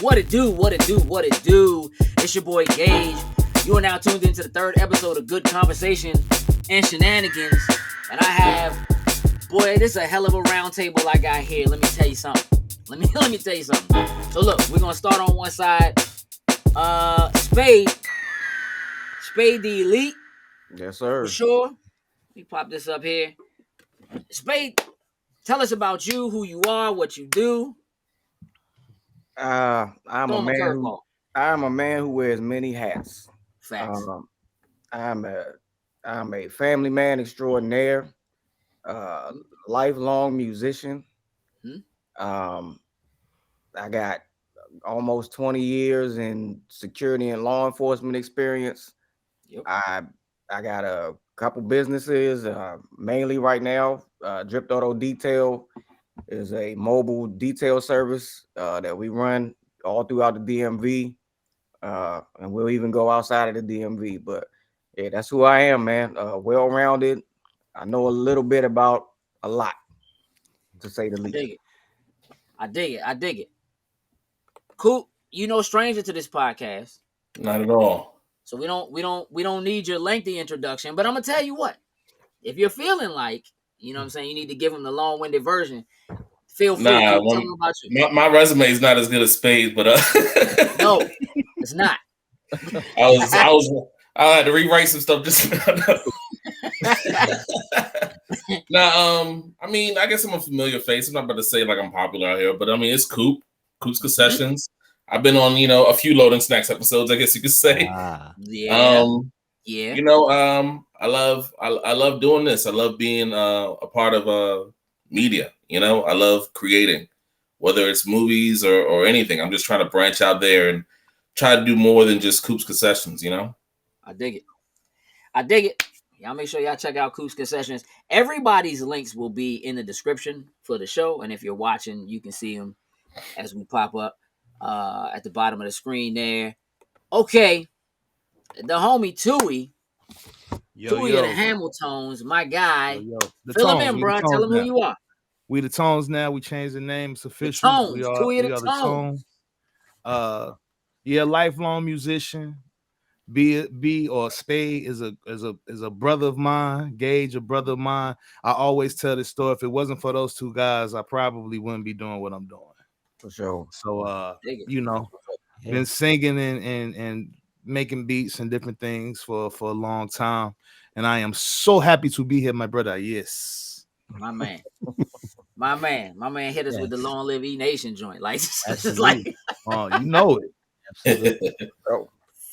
What it do, what it do, what it do. It's your boy Gage. You are now tuned into the third episode of Good Conversation and Shenanigans. And I have, boy, this is a hell of a round table I got here. Let me tell you something. Let me tell you something. So look, we're gonna start on one side. Spaid The Elite. Yes, sir. For sure. Let me pop this up here. Spaid, tell us about you, who you are, what you do. I'm a man who wears many hats. Facts. I'm a family man extraordinaire, lifelong musician. I got almost 20 years in security and law enforcement experience. Yep. I got a couple businesses, mainly right now. Drip Auto Detail is a mobile detail service that we run all throughout the DMV, and we'll even go outside of the DMV. But yeah, that's who I am, man. Well-rounded. I know a little bit about a lot, to say the least. I dig it. Coop, you no stranger to this podcast. Not at all. So we don't need your lengthy introduction. But I'm gonna tell you what. If you're feeling like, you know what I'm saying, you need to give them the long-winded version, feel free to tell them about you. My resume is not as good as Spaid's, but no, it's not. I had to rewrite some stuff just I mean, I guess I'm a familiar face. I'm not about to say like I'm popular out here, but I mean it's Coop's Concessions. Mm-hmm. I've been on, a few Loading Snacks episodes, I guess you could say. Yeah. I love doing this. I love being a part of media. I love creating, whether it's movies or anything. I'm just trying to branch out there and try to do more than just Coop's Concessions. I dig it. Y'all make sure y'all check out Coop's Concessions. Everybody's links will be in the description for the show, and if you're watching, you can see them as we pop up at the bottom of the screen there. Okay, the homie Tui. Tui of the Hamiltons, my guy. Fill him in, bro. Tell him who you are. We the Tones now. We changed the name. It's official. Tui of the Tones. Lifelong musician. Spaid is a brother of mine. Gage, a brother of mine. I always tell this story. If it wasn't for those two guys, I probably wouldn't be doing what I'm doing. For sure. So been singing and making beats and different things for a long time. And I am so happy to be here, my brother. Yes. My man. My man hit us with the Long Live E Nation joint. Like, it's like you know it. Absolutely.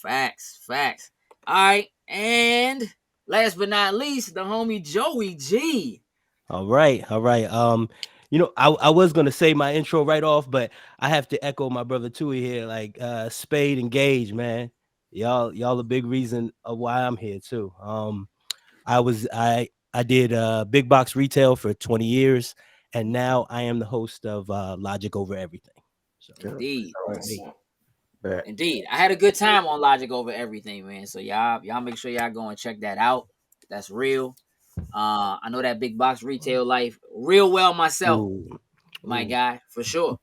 Facts. All right. And last but not least, the homie JoWie Gee. All right. I was gonna say my intro right off, but I have to echo my brother Tui here. Like Spaid and Gage, man. Y'all a big reason of why I'm here too. I did big box retail for 20 years, and now I am the host of Logic Over Everything. So, Indeed. I had a good time on Logic Over Everything, man. So y'all make sure y'all go and check that out. That's real. I know that big box retail life real well myself. My guy, for sure.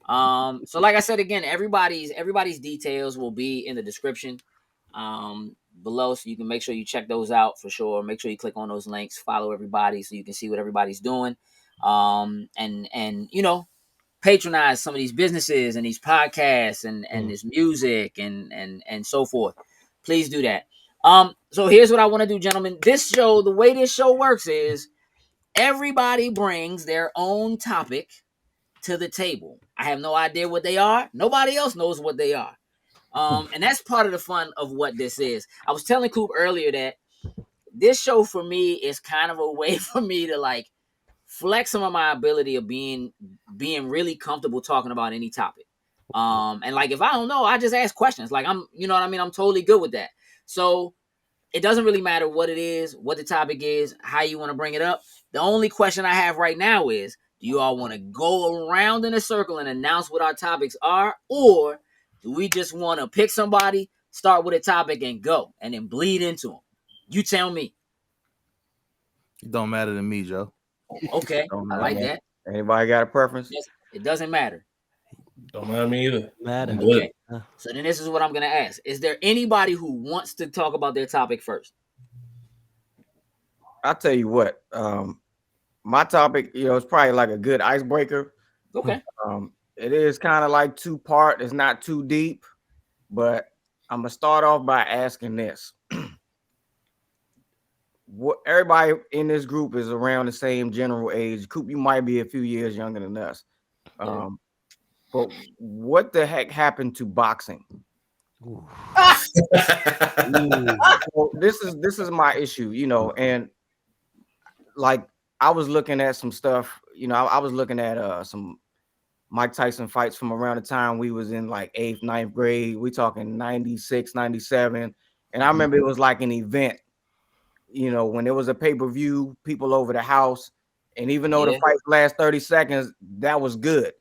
So like I said again, everybody's details will be in the description below, so you can make sure you check those out for sure. Make sure you click on those links, follow everybody so you can see what everybody's doing. And patronize some of these businesses and these podcasts and this music and so forth. Please do that. So here's what I want to do, gentlemen. The way this show works is everybody brings their own topic to the table. I have no idea what they are. Nobody else knows what they are. And that's part of the fun of what this is. I was telling Coop earlier that this show for me is kind of a way for me to like flex some of my ability of being really comfortable talking about any topic. And like if I don't know, I just ask questions. Like I'm totally good with that. So it doesn't really matter what it is, what the topic is, how you want to bring it up. The only question I have right now is, do you all want to go around in a circle and announce what our topics are, or do we just want to pick somebody, start with a topic, and go, and then bleed into them? You tell me. It don't matter to me, Joe. Okay, I like that. Anybody got a preference? It doesn't matter. Don't mind me either. Matter. I'm good. Okay. So then this is what I'm gonna ask. Is there anybody who wants to talk about their topic first? I'll tell you what. My topic, it's probably like a good icebreaker. Okay. It is kind of like two-part. It's not too deep, but I'm gonna start off by asking this. What everybody in this group is around the same general age. Coop, you might be a few years younger than us. Yeah. But what the heck happened to boxing? Ooh. So this is my issue, and like I was looking at some stuff, I was looking at some Mike Tyson fights from around the time we was in like 8th, 9th grade. We talking 96, 97. And I remember it was like an event, when there was a pay-per-view, people over the house. And even though the fights last 30 seconds, that was good.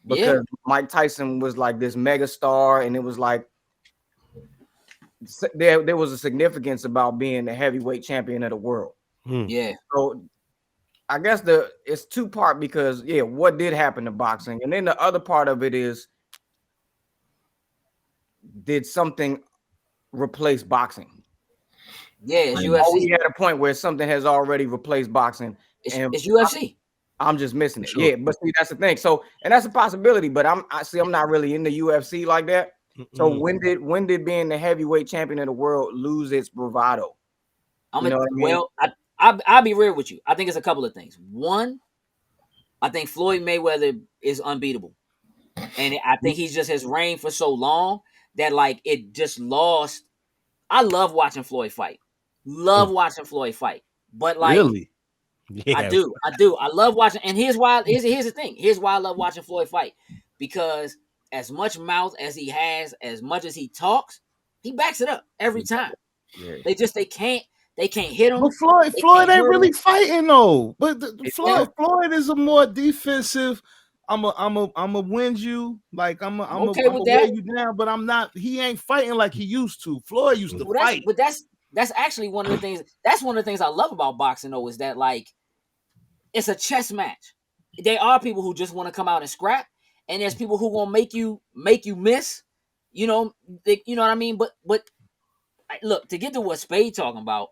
Because Mike Tyson was like this mega star, and it was like there was a significance about being the heavyweight champion of the world. Yeah. So I guess it's two-part because what did happen to boxing? And then the other part of it is, did something replace boxing? Yeah, it's UFC. We had a point where something has already replaced boxing. It's UFC. I'm just missing it. Sure. Yeah, but see, that's the thing. So, and that's a possibility, but I'm not really in the UFC like that. So when did being the heavyweight champion of the world lose its bravado? Well, I'll be real with you. I think it's a couple of things. One, I think Floyd Mayweather is unbeatable. And I think he's just his reign for so long that like it just lost. I love watching Floyd fight. But like Really? Yeah. I do. I love watching, and here's why. Here's the thing. Here's why I love watching Floyd fight. Because as much mouth as he has, as much as he talks, he backs it up every time. Yeah. They can't hit him. But Floyd ain't really fighting though. But Floyd is a more defensive. I'm a win you. Like I'm okay with wear that. you down, but I'm not. He ain't fighting like he used to. Floyd used to fight. But that's actually one of the things. That's one of the things I love about boxing though, is that like it's a chess match. There are people who just want to come out and scrap, and there's people who want to make you miss. You know what I mean. But look, to get to what Spaid talking about,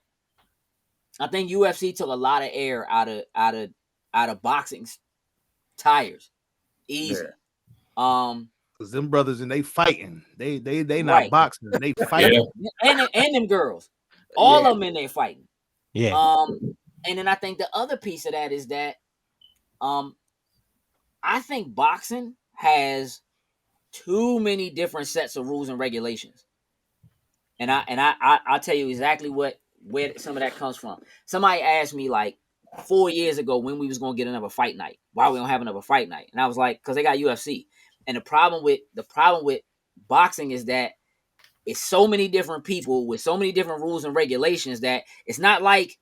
I think UFC took a lot of air out of boxing's tires. Easy. Yeah. Cause them brothers and they fighting. They not Right. boxing. They fighting. and them girls, all of them in there fighting. Yeah. And then I think the other piece of that is that, I think boxing has too many different sets of rules and regulations. And I'll tell you exactly where some of that comes from. Somebody asked me like 4 years ago when we was gonna get another fight night. Why we don't have another fight night? And I was like, because they got UFC. And the problem with boxing is that it's so many different people with so many different rules and regulations that it's not like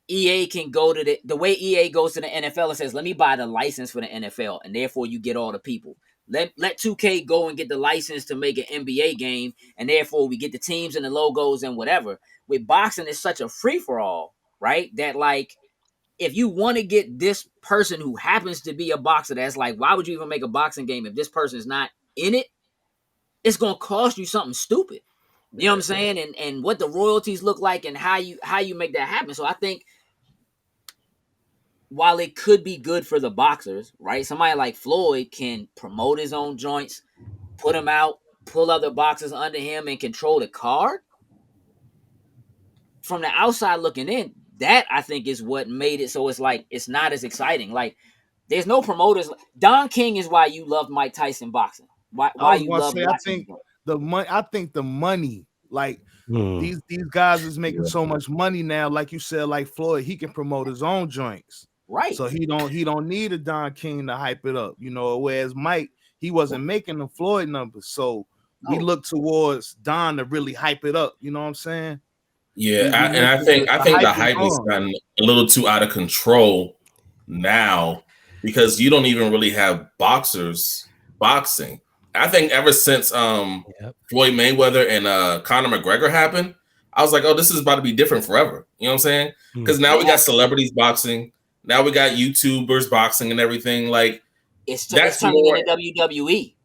EA can go to the way EA goes to the NFL and says, let me buy the license for the NFL, and therefore you get all the people. Let 2K go and get the license to make an NBA game, and therefore we get the teams and the logos and whatever. With boxing, it's such a free-for-all, right? That like, if you want to get this person who happens to be a boxer, that's like, why would you even make a boxing game if this person's not in it? It's gonna cost you something stupid. You know what I'm saying? And what the royalties look like and how you make that happen. So I think while it could be good for the boxers, right? Somebody like Floyd can promote his own joints, put him out, pull other boxers under him, and control the card. From the outside looking in, that I think is what made it so it's like it's not as exciting. Like there's no promoters. Don King is why you loved Mike Tyson boxing. Why you love watching him. I think the money, like these guys is making so much money now. Like you said, like Floyd, he can promote his own joints. Right. So he don't need a Don King to hype it up, whereas Mike, he wasn't making the Floyd numbers. So we look towards Don to really hype it up. You know what I'm saying? Yeah, I think the hype has gotten a little too out of control now because you don't even really have boxers boxing. I think ever since Floyd Mayweather and Conor McGregor happened, I was like, oh, this is about to be different forever. You know what I'm saying? Because now we got celebrities boxing. Now we got YouTubers boxing and everything. Like, it's That's turning more into WWE.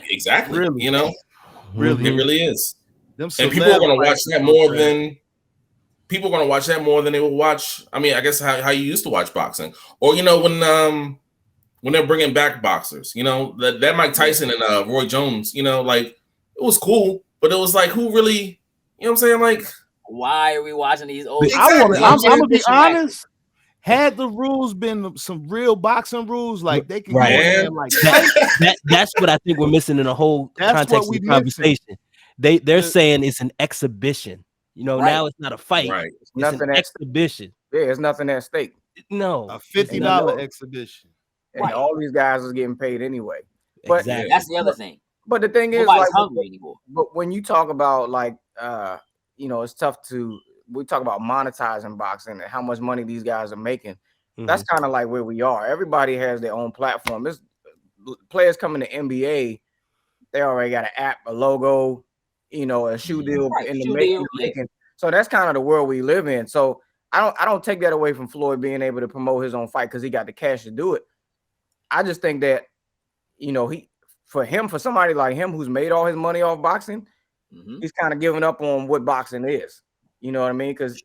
exactly. Really? You know, Really? it really is. Them And people are celeb going to watch fights that are more trash. than people are going to watch that more than they will watch. I mean, I guess how you used to watch boxing, or you know when they're bringing back boxers, you know that Mike Tyson and Roy Jones, you know, like it was cool, but it was like who really, you know what I'm saying, like. Why are we watching these old? Exactly. I'm gonna be Generation matches. honest. Had the rules been some real boxing rules, like they could Right. go in there Man. and like fight. That's what I think we're missing in the whole That's context what of we the conversation. They're saying it's an exhibition. You know, Right. now it's not a fight. Right. It's Nothing an at exhibition. there's nothing at stake. No. a it's $50 not. exhibition. And Right. all these guys is getting paid anyway. But Exactly. That's the other thing. but the thing is, Nobody's like, hungry anymore. but when you talk about like you know, it's tough to we talk about monetizing boxing and how much money these guys are making. That's kind of like where we are. Everybody has their own platform. This players coming to NBA, they already got an app, a logo, you know, a shoe deal Right, in the shoe making. deal, yeah. So that's kind of the world we live in. So I don't take that away from Floyd being able to promote his own fight because he got the cash to do it. I just think that, you know, for somebody like him who's made all his money off boxing, he's kind of giving up on what boxing is. You know what I mean? Because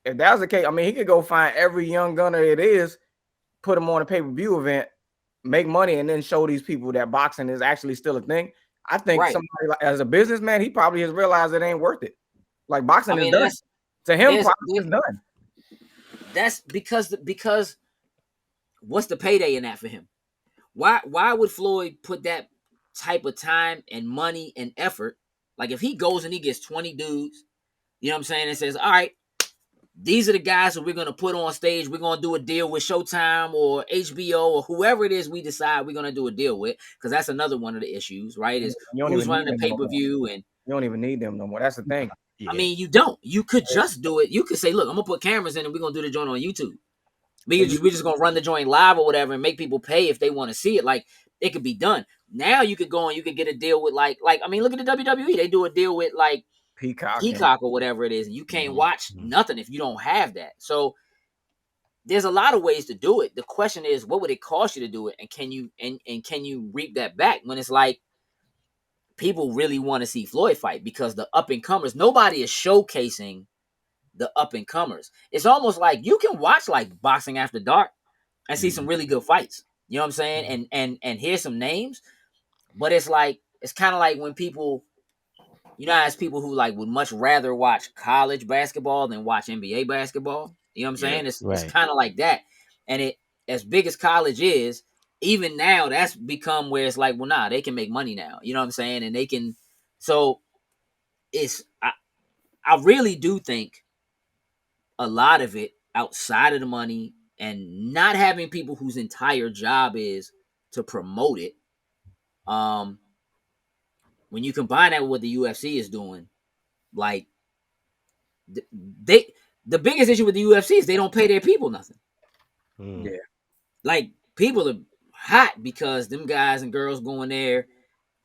if that was the case, I mean, he could go find every young gunner it is, put him on a pay-per-view event, make money, and then show these people that boxing is actually still a thing. I think somebody like, as a businessman, he probably has realized it ain't worth it. Like boxing is done. To him, boxing is done. That's because what's the payday in that for him? Why would Floyd put that type of time and money and effort? Like if he goes and he gets 20 dudes, you know what I'm saying, and says, all right, these are the guys that we're going to put on stage. We're going to do a deal with Showtime or HBO or whoever it is we decide we're going to do a deal with, because that's another one of the issues, right? Is who's running the pay-per-view, and you don't even need them no more. That's the thing. I mean, you don't. You could just do it. You could say, look, I'm going to put cameras in and we're going to do the joint on YouTube. We're just going to run the joint live or whatever and make people pay if they want to see it. Like, it could be done. Now you could go and you could get a deal with like I mean, look at the WWE. They do a deal with like Peacock or whatever it is, and you can't watch nothing if you don't have that. So there's a lot of ways to do it. The question is, what would it cost you to do it, and can you can you reap that back when it's like people really want to see Floyd fight because the up and comers, nobody is showcasing the up and comers. It's almost like you can watch like Boxing After Dark and see some really good fights. You know what I'm saying? And hear some names, but it's like it's kind of like when people. You know, as people who like would much rather watch college basketball than watch NBA basketball. You know what I'm saying? It's kind of like that. And it, as big as college is, even now that's become where it's like, well, nah, they can make money now. You know what I'm saying? And they can. So it's I really do think a lot of it outside of the money and not having people whose entire job is to promote it. When you combine that with what the UFC is doing, like the biggest issue with the UFC is they don't pay their people nothing. Yeah, like people are hot because them guys and girls go in there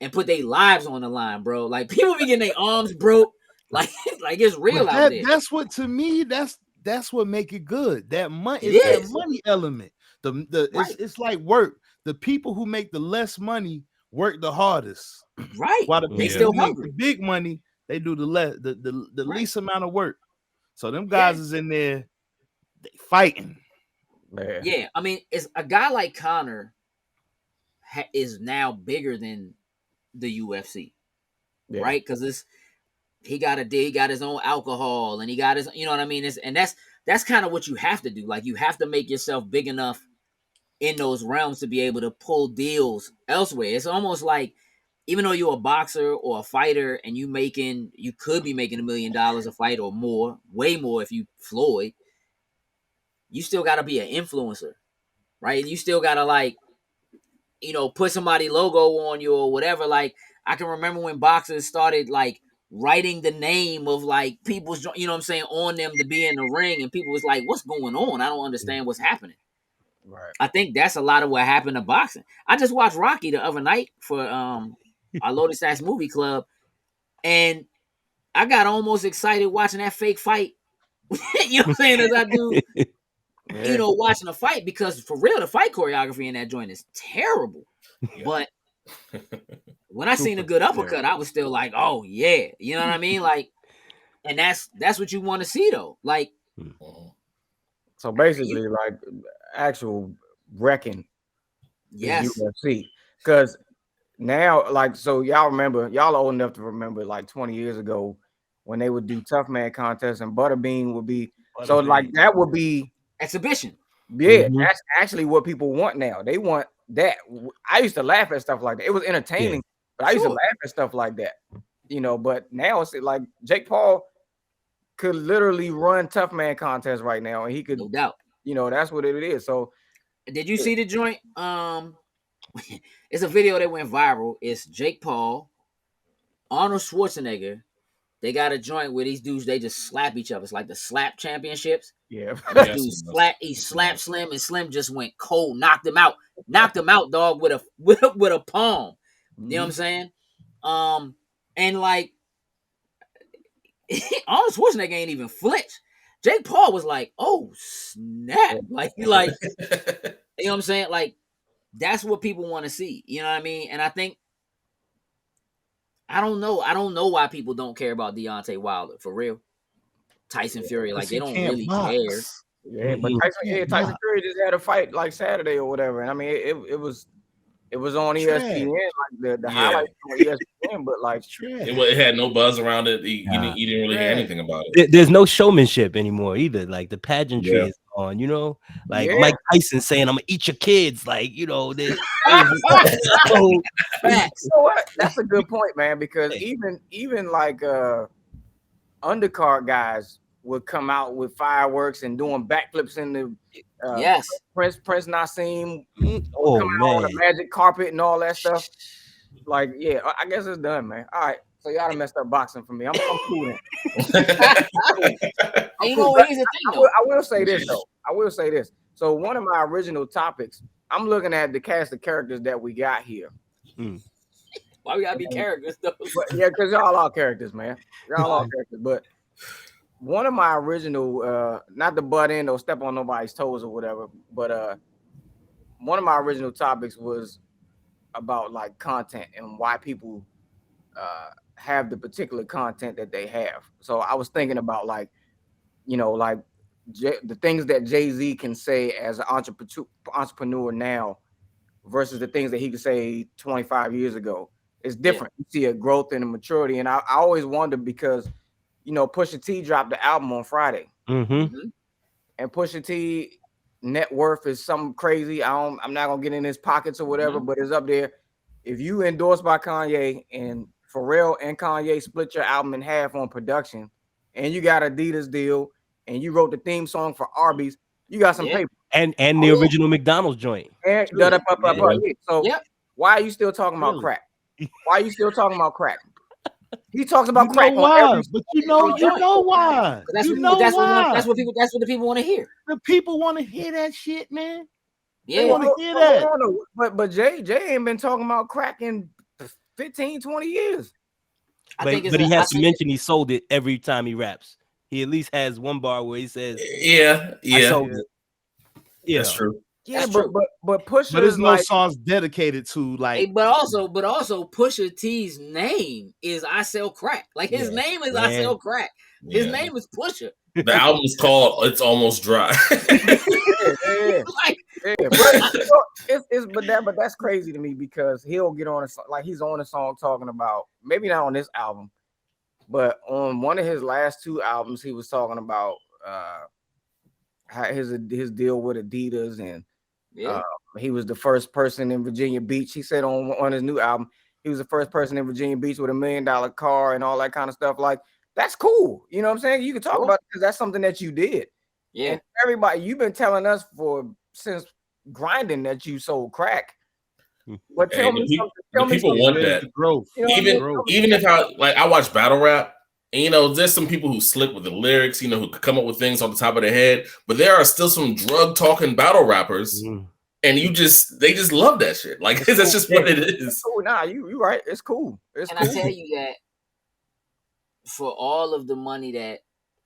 and put their lives on the line, bro. Like people be getting their arms broke. Like it's real out there. That's what, to me, that's what make it good. That money is that money element. It's like work. The people who make the less money work the hardest. Right. While the they people still who hungry. make the big money, they do the least amount of work. So them guys is in there fighting. Yeah, I mean, it's a guy like Conor is now bigger than the UFC, right? Because he got his own alcohol and he got his, you know what I mean? And that's kind of what you have to do. Like you have to make yourself big enough in those realms to be able to pull deals elsewhere. It's almost like even though you're a boxer or a fighter and you could be making $1 million a fight or more, way more if you Floyd, you still got to be an influencer, right? You still got to like, put somebody logo on you or whatever. Like I can remember when boxers started like writing the name of like people's, you know what I'm saying, on them to be in the ring, and people was like, what's going on? I don't understand what's happening. Right. I think that's a lot of what happened to boxing. I just watched Rocky the other night for our Lotus Stacks movie club, and I got almost excited watching that fake fight. You know what I'm saying? As I do you know, watching a fight, because for real, the fight choreography in that joint is terrible. Yeah. But when I seen a good uppercut, I was still like, oh yeah, you know what I mean? Like, and that's what you want to see though. Like, So basically, like actual wrecking yes, is UFC. Because now, like, so y'all remember, y'all are old enough to remember, like 20 years ago, when they would do tough man contests and Butterbean would be. So like that would be exhibition. Yeah, that's actually what people want now. They want that. I used to laugh at stuff like that. It was entertaining, but I used to laugh at stuff like that, you know. But now it's like Jake Paul could literally run tough man contests right now, and he could, no doubt. You know, that's what it is. So, did you see the joint? It's a video that went viral. It's Jake Paul, Arnold Schwarzenegger. They got a joint where these dudes, they just slap each other. It's like the slap championships. Yeah. He slapped Slim, and Slim just went cold, knocked him out, dog, with a palm. You know what I'm saying? And like Arnold Schwarzenegger ain't even flinch. Jake Paul was like, oh snap. Like you know what I'm saying? Like, that's what people want to see. You know what I mean? And I think I don't know why people don't care about Deontay Wilder, for real. Tyson Fury, like they don't really care. Yeah, but Tyson Fury just had a fight like Saturday or whatever, and I mean it was on ESPN, like the highlights on ESPN, but like it had no buzz around it. You didn't really hear anything about it. There's no showmanship anymore either. Like the pageantry is on, you know, like Mike Tyson saying, "I'm gonna eat your kids." Like, you know, you know what? That's a good point, man. Because even like undercard guys would come out with fireworks and doing backflips in the Prince Nassim coming out on the magic carpet and all that stuff. Like, yeah, I guess it's done, man. All right, so y'all done messed up boxing for me. I'm cool. I will say this though. I will say this. So one of my original topics, I'm looking at the cast of characters that we got here. Why we gotta be characters though? But, yeah, because y'all are characters, man. Y'all are characters. But one of my original, not to butt in or step on nobody's toes or whatever, but one of my original topics was about like content and why people have the particular content that they have. So I was thinking about like, you know, like the things that Jay-Z can say as an entrepreneur now versus the things that he could say 25 years ago. It's different. You see a growth and a maturity. And I always wonder because, you know, Pusha T dropped the album on Friday. And Pusha T net worth is something crazy. I'm not gonna get in his pockets or whatever, but it's up there. If you endorsed by Kanye and Pharrell and Kanye split your album in half on production, and you got Adidas deal, and you wrote the theme song for Arby's, you got some paper. And the original McDonald's joint. And so why are you still talking about crack? Why are you still talking about crack? He talks about crack on every. But you know why? That's what the people want to hear. The people want to hear that shit, man. Yeah, they want to hear that. But Jay ain't been talking about crack in 15, 20 years. But he has to mention he sold it every time he raps. He at least has one bar where he says, "Yeah, I sold it." Yeah, that's true. Yeah, but Pusha, but there's no songs dedicated to like. But also Pusha T's name is I Sell Crack. Like his name is I Sell Crack. His name is Pusha. The album's called "It's Almost Dry." But that's crazy to me because he'll get on he's on a song talking about, maybe not on this album, but on one of his last two albums, he was talking about his deal with Adidas, and he was the first person in Virginia Beach. He said on his new album, he was the first person in Virginia Beach with $1 million car and all that kind of stuff. Like, that's cool. You know what I'm saying? You can talk about it because that's something that you did. Yeah. And everybody, you've been telling us since grinding that you sold crack. But tell me people want that growth. Even if I watch battle rap, and you know, there's some people who slick with the lyrics, you know, who come up with things on the top of their head, but there are still some drug talking battle rappers, and they just love that shit. Like that's just what it is. Oh, nah, you right. It's cool. I tell you that for all of the money that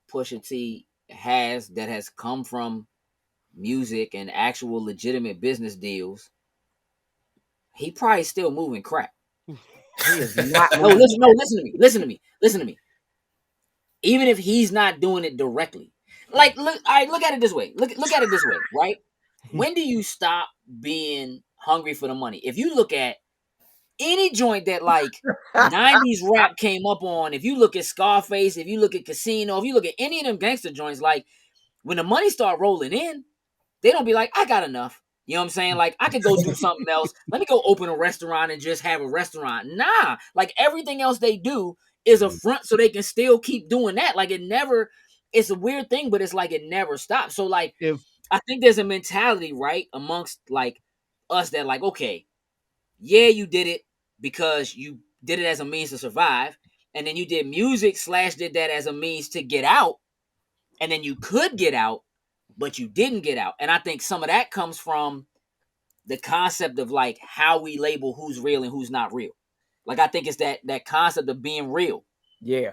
Pusha T has that has come from music and actual legitimate business deals, he probably still moving crack. He is not. Listen to me. Even if he's not doing it directly, like look at it this way. Look at it this way, right? When do you stop being hungry for the money? If you look at any joint that like 90s rap came up on, if you look at Scarface, if you look at Casino, if you look at any of them gangster joints, like when the money start rolling in, they don't be like, I got enough. You know what I'm saying? Like, I could go do something else. Let me go open a restaurant and just have a restaurant. Nah, like everything else they do is a front so they can still keep doing that. Like it's a weird thing, but it's like it never stops. So like, I think there's a mentality, right, amongst like us that like, okay, yeah, you did it because you did it as a means to survive. And then you did music / did that as a means to get out. And then you could get out, but you didn't get out. And I think some of that comes from the concept of like how we label who's real and who's not real. Like I think it's that concept of being real. Yeah.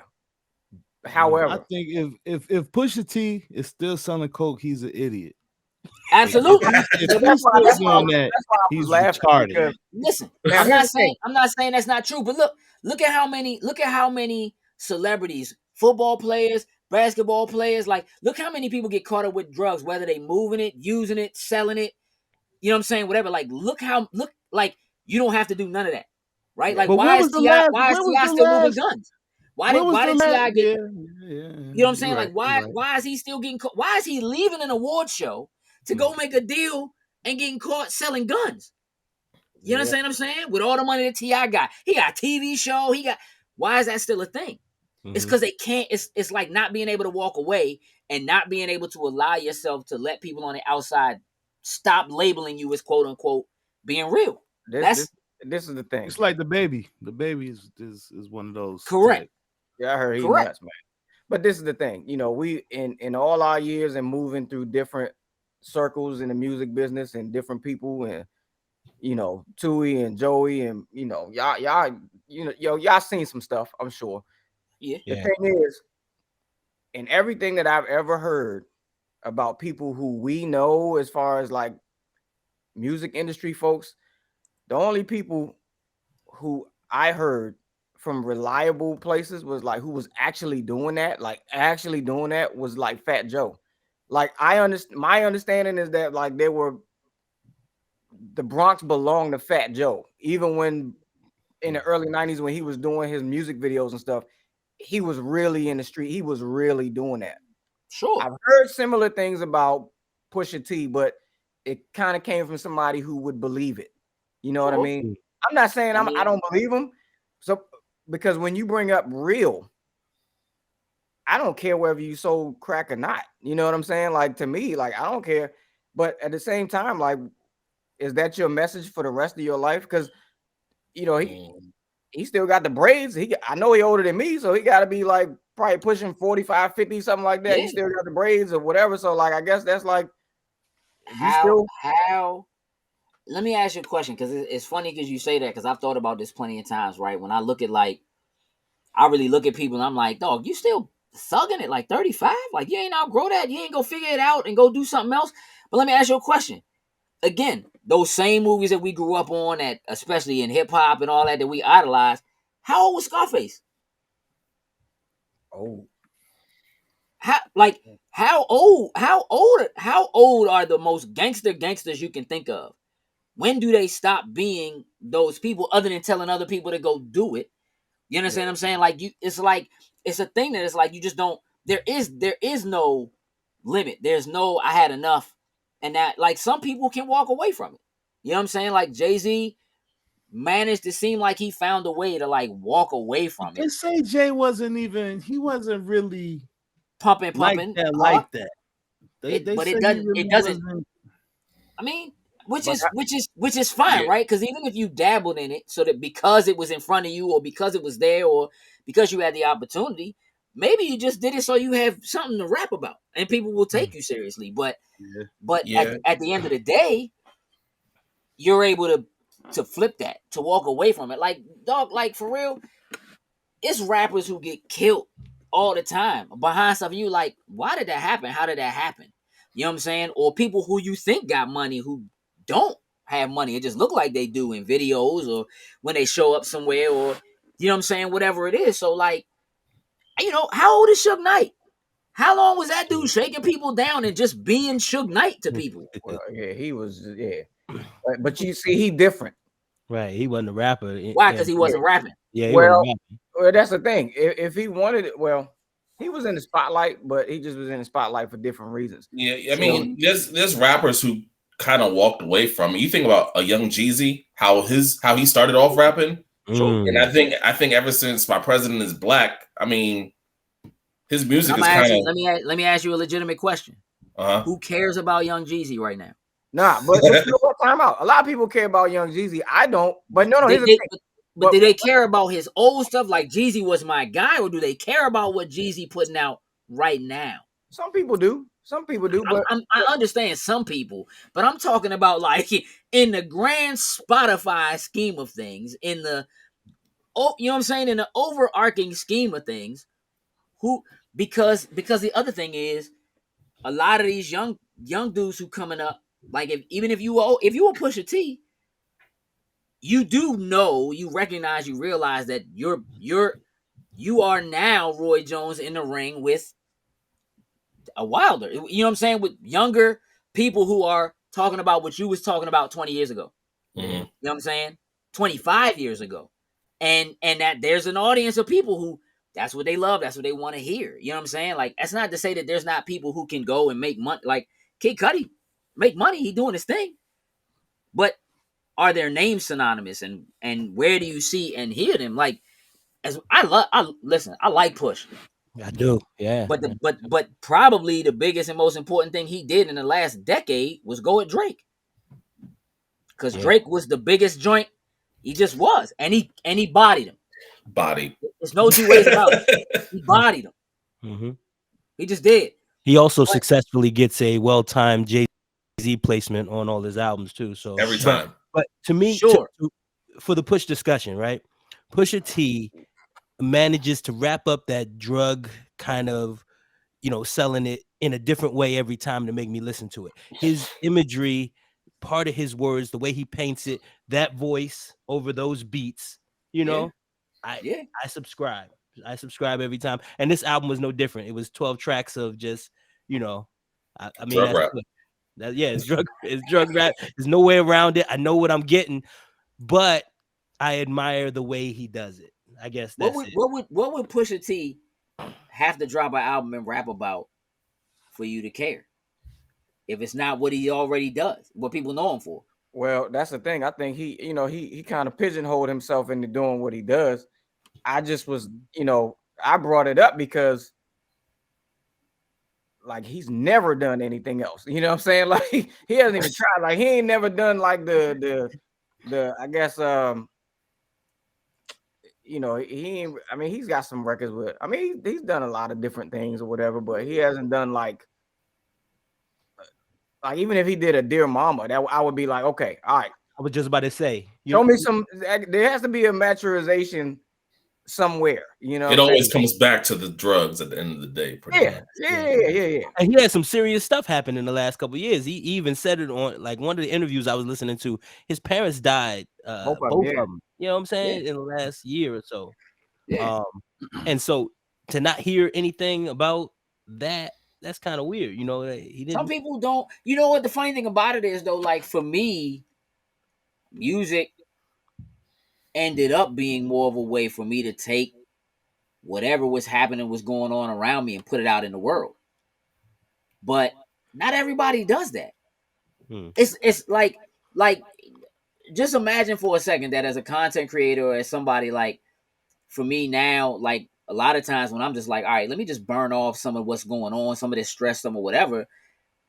However, I think if Pusha T is still selling coke, he's an idiot. Absolutely. If he's still doing that, he's retarded. Listen, I'm not saying that's not true, but look at how many celebrities, football players, basketball players, like look how many people get caught up with drugs, whether they moving it, using it, selling it, you know what I'm saying, whatever. Like look like you don't have to do none of that. Right? Like but why is T.I. still moving guns? Why did T.I. get you know what I'm saying? Like why is he still getting caught? Why is he leaving an award show to go make a deal and getting caught selling guns? You understand what I'm saying? With all the money that T.I. got. He got a TV show. Why is that still a thing? It's because they can't, it's like not being able to walk away and not being able to allow yourself to let people on the outside stop labeling you as quote unquote being real. This is the thing. It's like the baby. The baby is one of those. Correct. Yeah, I heard he's nuts, man. But this is the thing. You know, we in all our years and moving through different circles in the music business and different people and you know, JoWie and JoWie and you know, y'all seen some stuff, I'm sure. Yeah. The thing is, in everything that I've ever heard about people who we know as far as like music industry folks, the only people who I heard from reliable places was like who was actually doing that, was like Fat Joe. Like my understanding is that like the Bronx belonged to Fat Joe. Even when in the early 90s when he was doing his music videos and stuff, he was really in the street. He was really doing that. Sure. I've heard similar things about Pusha T, but it kind of came from somebody who would believe it. You know what I mean? I'm not saying I don't believe him. So because when you bring up real, I don't care whether you sold crack or not. You know what I'm saying? Like to me, like I don't care. But at the same time, like, is that your message for the rest of your life? Because you know he still got the braids. I know he older than me, so he got to be like probably pushing 45, 50, something like that. Yeah. He still got the braids or whatever. So like I guess that's like how. Let me ask you a question because it's funny because you say that because I've thought about this plenty of times, right? When I look at like, I really look at people and I'm like, dog, you still thugging it like 35? Like you ain't outgrow that? You ain't go figure it out and go do something else? But let me ask you a question. Again, those same movies that we grew up on, that especially in hip hop and all that we idolized. How old was Scarface? Oh, how old are the most gangsters you can think of? When do they stop being those people other than telling other people to go do it? You understand what I'm saying? Like it's a thing that it's like you just don't. There is no limit. There's no I had enough, and that like some people can walk away from it. You know what I'm saying? Like Jay-Z managed to seem like he found a way to like walk away from it. They say Jay wasn't really pumping like that. It doesn't. I mean, which is fine, right? Because even if you dabbled in it, so that because it was in front of you, or because it was there, or because you had the opportunity, maybe you just did it so you have something to rap about, and people will take you seriously. But at the end of the day, you're able to flip that, to walk away from it. Like dog, like for real, it's rappers who get killed all the time behind stuff. You like, why did that happen? How did that happen? You know what I'm saying? Or people who you think got money who don't have money. It just look like they do in videos or when they show up somewhere, or you know what I'm saying, whatever it is. So like, you know, how old is Suge Knight? How long was that dude shaking people down and just being Suge Knight to people? Well, yeah, he was, yeah. But you see, he different. Right. He wasn't a rapper. Why? Because he wasn't rapping. Yeah, he Well, wasn't rapping. well, that's the thing. If he wanted it, well, he was in the spotlight, but he just was in the spotlight for different reasons. Yeah, I mean, there's rappers who kind of walked away from it. You think about a young Jeezy, how he started off rapping, and I think ever since My President Is Black, I mean, his music is kind of. Let me ask you a legitimate question. Who cares about Young Jeezy right now? Nah, but you know what? Time out. A lot of people care about Young Jeezy. I don't. But no, here's the thing. But do they care about his old stuff like Jeezy was my guy, or do they care about what Jeezy putting out right now? Some people do. Some people do. But I understand some people, but I'm talking about like in the grand Spotify scheme of things, in the you know what I'm saying, in the overarching scheme of things, because the other thing is a lot of these young dudes who coming up, like if you were Pusha T, you do know, you recognize, you realize that you are now Roy Jones in the ring with a Wilder. You know what I'm saying? With younger people who are talking about what you was talking about 20 years ago. Mm-hmm. You know what I'm saying? 25 years ago. And that there's an audience of people who that's what they love, that's what they want to hear. You know what I'm saying? Like, that's not to say that there's not people who can go and make money. Like Kid Cudi make money, he doing his thing. But are their names synonymous, and where do you see and hear them? Like, as I like Push. I do, yeah. But probably the biggest and most important thing he did in the last decade was go at Drake. Because Drake was the biggest joint. He just was. And he bodied him. There's no two ways about it. He bodied him. Mm-hmm. He just did. He also successfully gets a well-timed Jay-Z placement on all his albums too. So every time. But to me, sure. For the Push discussion, right? Pusha T manages to wrap up that drug kind of, you know, selling it in a different way every time to make me listen to it. His imagery, part of his words, the way he paints it, that voice over those beats, you know, I subscribe. I subscribe every time. And this album was no different. It was 12 tracks of just, you know, I mean, drug rap. It's drug rap. There's no way around it. I know what I'm getting, but I admire the way he does it. I guess that's it. What would Pusha T have to drop an album and rap about for you to care? If it's not what he already does, what people know him for. Well, that's the thing. I think he kind of pigeonholed himself into doing what he does. I just was, I brought it up because like he's never done anything else. You know what I'm saying? Like he hasn't even tried. Like he ain't never done like the I guess he's got some records with. I mean, he's done a lot of different things or whatever, but he hasn't done like even if he did a Dear Mama, that I would be like, okay, all right. I was just about to say, show me some. There has to be a maturization somewhere, you know. It always comes back to the drugs at the end of the day. Yeah. And he had some serious stuff happen in the last couple of years. He even said it on like one of the interviews I was listening to. His parents died, both of them. You know what I'm saying? In the last year or so. Yeah. And so to not hear anything about that, that's kind of weird. You know, he didn't. Some people don't. You know what the funny thing about it is though? Like for me, music ended up being more of a way for me to take whatever was happening, was going on around me, and put it out in the world. But not everybody does that. It's like just imagine for a second that as a content creator or as somebody, like for me now, like a lot of times when I'm just like, all right, let me just burn off some of what's going on, some of this stress, some or whatever.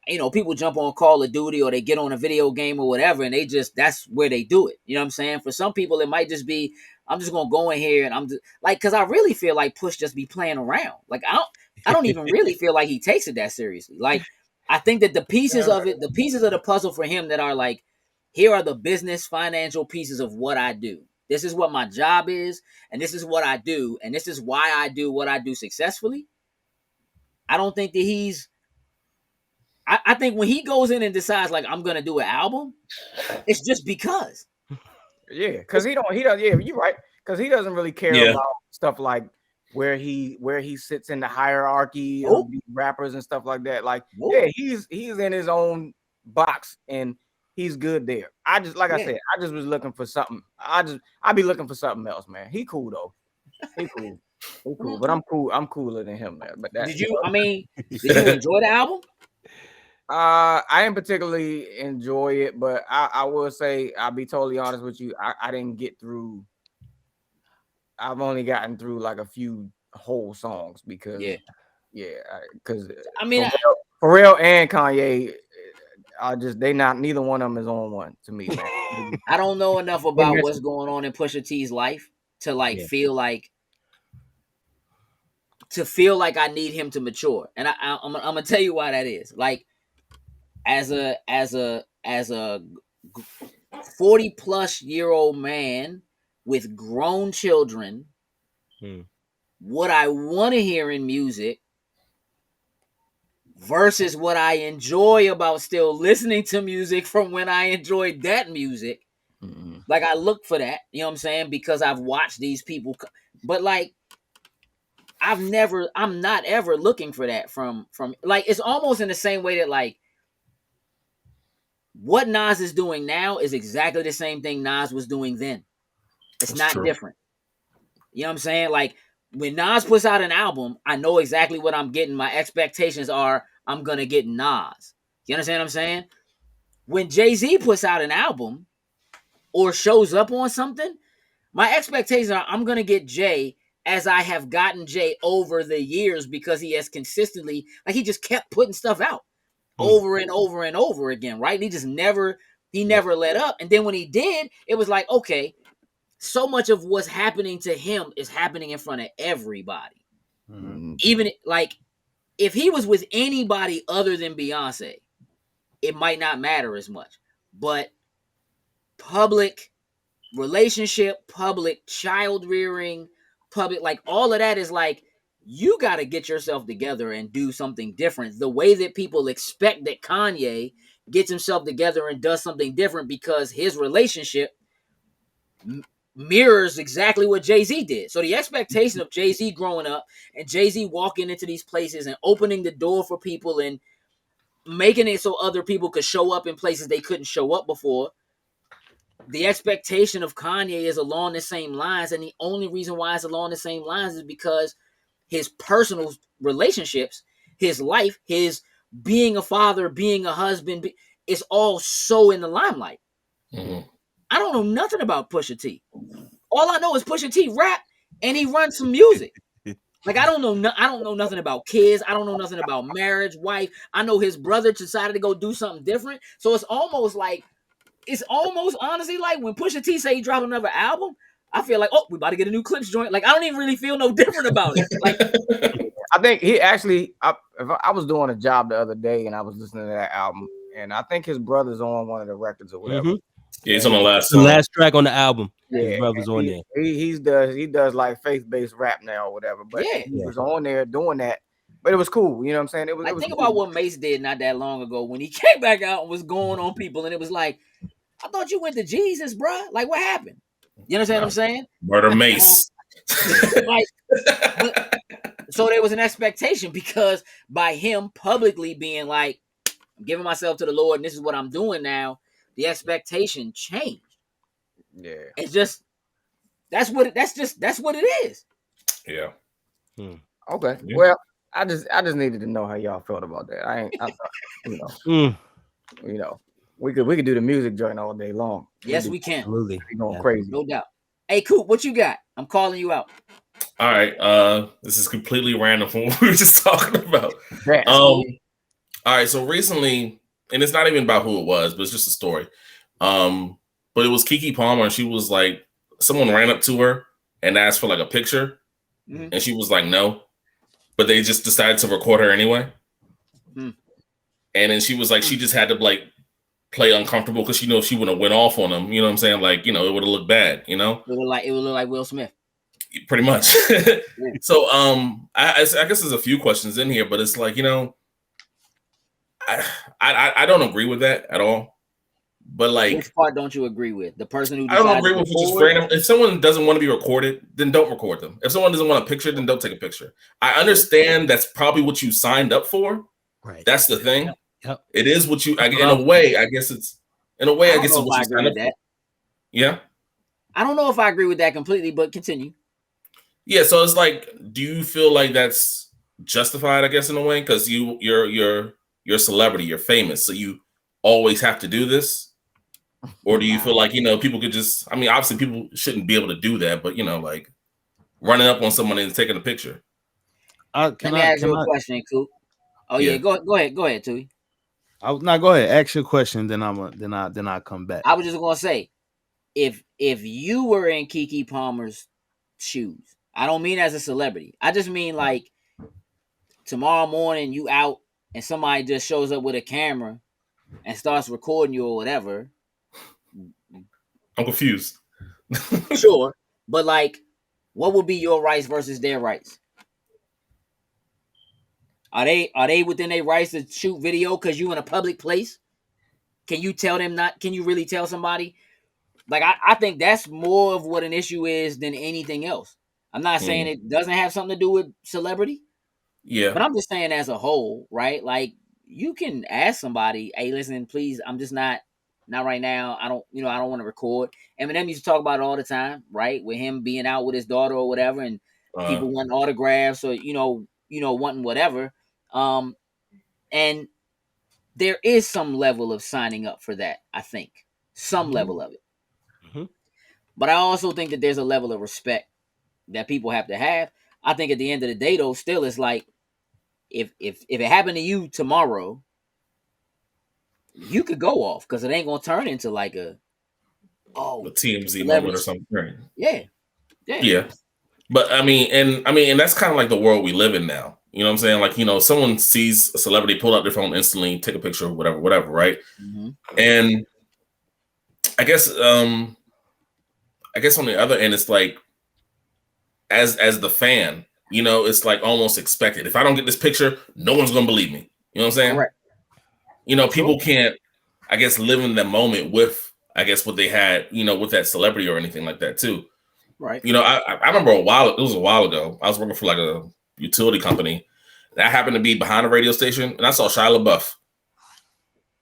You know, people jump on Call of Duty or they get on a video game or whatever, and that's where they do it. You know what I'm saying? For some people, it might just be, I'm just gonna go in here and I'm just like, because I really feel like Push just be playing around. Like I don't even really feel like he takes it that seriously. Like I think that the pieces of it, the pieces of the puzzle for him that are like, here are the business financial pieces of what I do. This is what my job is, and this is what I do, and this is why I do what I do successfully. I don't think that he's I think when he goes in and decides like I'm gonna do an album, it's just because. Yeah, because he doesn't. Yeah, you're right. Because he doesn't really care about stuff like where he sits in the hierarchy of these rappers and stuff like that. Like, yeah, he's in his own box and he's good there. I just I said, I just was looking for something. I'd be looking for something else, man. He cool though. He cool. He cool. But I'm cool. I'm cooler than him, man. But that, did you enjoy the album? I didn't particularly enjoy it, but I will say, I'll be totally honest with you. I didn't get through. I've only gotten through like a few whole songs because I mean, Pharrell and Kanye, neither one of them is on one to me, man. I don't know enough about what's going on in Pusha T's life to feel like I need him to mature, and I'm gonna tell you why that is. Like, as a 40-plus-year-old man with grown children, what I want to hear in music versus what I enjoy about still listening to music from when I enjoyed that music. Like, I look for that, you know what I'm saying? Because I've watched these people, but like, I'm not ever looking for that from like, it's almost in the same way that like, what Nas is doing now is exactly the same thing Nas was doing then. It's not different. You know what I'm saying? Like, when Nas puts out an album, I know exactly what I'm getting. My expectations are I'm going to get Nas. You understand what I'm saying? When Jay-Z puts out an album or shows up on something, my expectations are I'm going to get Jay as I have gotten Jay over the years, because he has consistently, like, he just kept putting stuff out over and over and over again, right? He just never let up. And then when he did, it was like, okay, so much of what's happening to him is happening in front of everybody. Even like, if he was with anybody other than Beyonce, it might not matter as much. But public relationship, public child rearing, public, like, all of that is like, you got to get yourself together and do something different. The way that people expect that Kanye gets himself together and does something different, because his relationship mirrors exactly what Jay-Z did. So the expectation of Jay-Z growing up and Jay-Z walking into these places and opening the door for people and making it so other people could show up in places they couldn't show up before, the expectation of Kanye is along the same lines. And the only reason why it's along the same lines is because his personal relationships, his life, his being a father, being a husband, is all so in the limelight. I don't know nothing about Pusha T. All I know is Pusha T rap and he runs some music. Like, I don't know nothing about kids. I don't know nothing about marriage, wife. I know his brother decided to go do something different. So it's almost honestly like when Pusha T say he dropped another album, I feel like, oh, we about to get a new Clips joint. Like, I don't even really feel no different about it. Like, I think he actually, I was doing a job the other day and I was listening to that album, and I think his brother's on one of the records or whatever. Yeah, he's on the last track on the album. Yeah, his brother's on there. He does like faith-based rap now or whatever. But he was on there doing that. But it was cool, you know what I'm saying? It was. Think about what Mace did not that long ago when he came back out and was going on people, and it was like, I thought you went to Jesus, bruh. Like, what happened? You understand what I'm saying? Murder Mace. So there was an expectation, because by him publicly being like, I'm giving myself to the Lord and this is what I'm doing now, the expectation changed. Yeah. It's just, that's what it is. Yeah. Okay. Yeah. Well, I just needed to know how y'all felt about that. You know, we could do the music joint all day long. Yes, we can. Absolutely. Going crazy. No doubt. Hey, Coop, what you got? I'm calling you out. All right. This is completely random from what we were just talking about. All right. So recently, and it's not even about who it was, but it's just a story. But it was Keke Palmer, and she was like, someone ran up to her and asked for like a picture, and she was like, no, but they just decided to record her anyway. And then she was like, she just had to like play uncomfortable because she knows she would have went off on them. You know what I'm saying? Like, you know, it would have looked bad. You know, it would look like Will Smith. Pretty much. So, I guess there's a few questions in here, but it's like, you know, I don't agree with that at all. But like, which part don't you agree with? The person who I don't decided agree to with just record? random. If someone doesn't want to be recorded, then don't record them. If someone doesn't want a picture, then don't take a picture. I understand that's probably what you signed up for. Right. That's the thing. Yep. It is what you. In a way, I guess it's. In a way, I guess it's what you signed up for. Yeah. I don't know if I agree with that completely, but continue. Yeah. So it's like, do you feel like that's justified? I guess in a way, because you're a celebrity, you're famous, so you always have to do this. Or do you feel like, people could just, I mean, obviously people shouldn't be able to do that, but, like running up on someone and taking a picture. Let me ask you a question, Coop. Oh, yeah. Go ahead, Tui. Go ahead. Ask your question, then I'll come back. I was just going to say, if you were in Keke Palmer's shoes, I don't mean as a celebrity. I just mean like tomorrow morning you out and somebody just shows up with a camera and starts recording you or whatever. I'm confused. Sure, but like, what would be your rights versus their rights? Are they within their rights to shoot video because you in a public place? Can you tell them not? Can you really tell somebody? Like, I think that's more of what an issue is than anything else. I'm not saying it doesn't have something to do with celebrity. Yeah. But I'm just saying as a whole, right? Like, you can ask somebody, hey, listen, please, I'm just not right now. I don't want to record. Eminem used to talk about it all the time, right? With him being out with his daughter or whatever, and people wanting autographs or, wanting whatever. And there is some level of signing up for that, I think. Some level of it. Mm-hmm. But I also think that there's a level of respect that people have to have. I think at the end of the day, though, still it's like, if it happened to you tomorrow, you could go off because it ain't gonna turn into like a TMZ moment or something. Yeah. But I mean, and that's kind of like the world we live in now. You know what I'm saying? Like, someone sees a celebrity, pull out their phone instantly, take a picture, whatever, right? Mm-hmm. And I guess on the other end, it's like, as the fan, it's like almost expected. If I don't get this picture, no one's gonna believe me. You know what I'm saying? Correct. People can't, I guess, live in that moment with, I guess, what they had, with that celebrity or anything like that too. Right. I remember it was a while ago. I was working for like a utility company. That happened to be behind a radio station, and I saw Shia LaBeouf.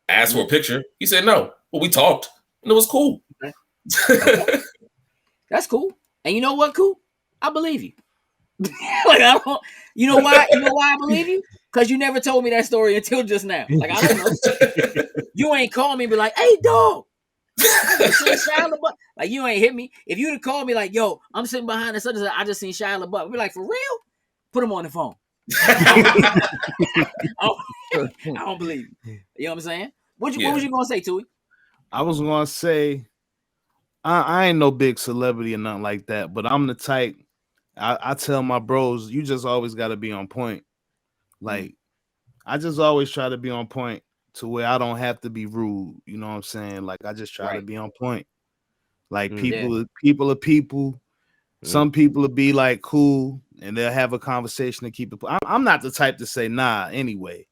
Asked for a picture. He said no. Well, we talked, and it was cool. Okay. That's cool. And you know what, Coop? I believe you. Like, I don't. You know why? You know why I believe you? Because you never told me that story until just now. Like, I don't know. You ain't called me and be like, hey, dog. Like, you ain't hit me. If you'd have called me like, yo, I'm sitting behind the such and I just seen Shia LaBeouf, I'd be like, for real? Put him on the phone. I don't believe you. You know what I'm saying? What was you gonna say, Tui? I was gonna say, I ain't no big celebrity or nothing like that, but I'm the type. I tell my bros, you just always got to be on point. Like, I just always try to be on point to where I don't have to be rude. You know what I'm saying? Like, I just try to be on point. Like, people are people. Some people will be like cool and they'll have a conversation to keep it. I'm not the type to say nah anyway,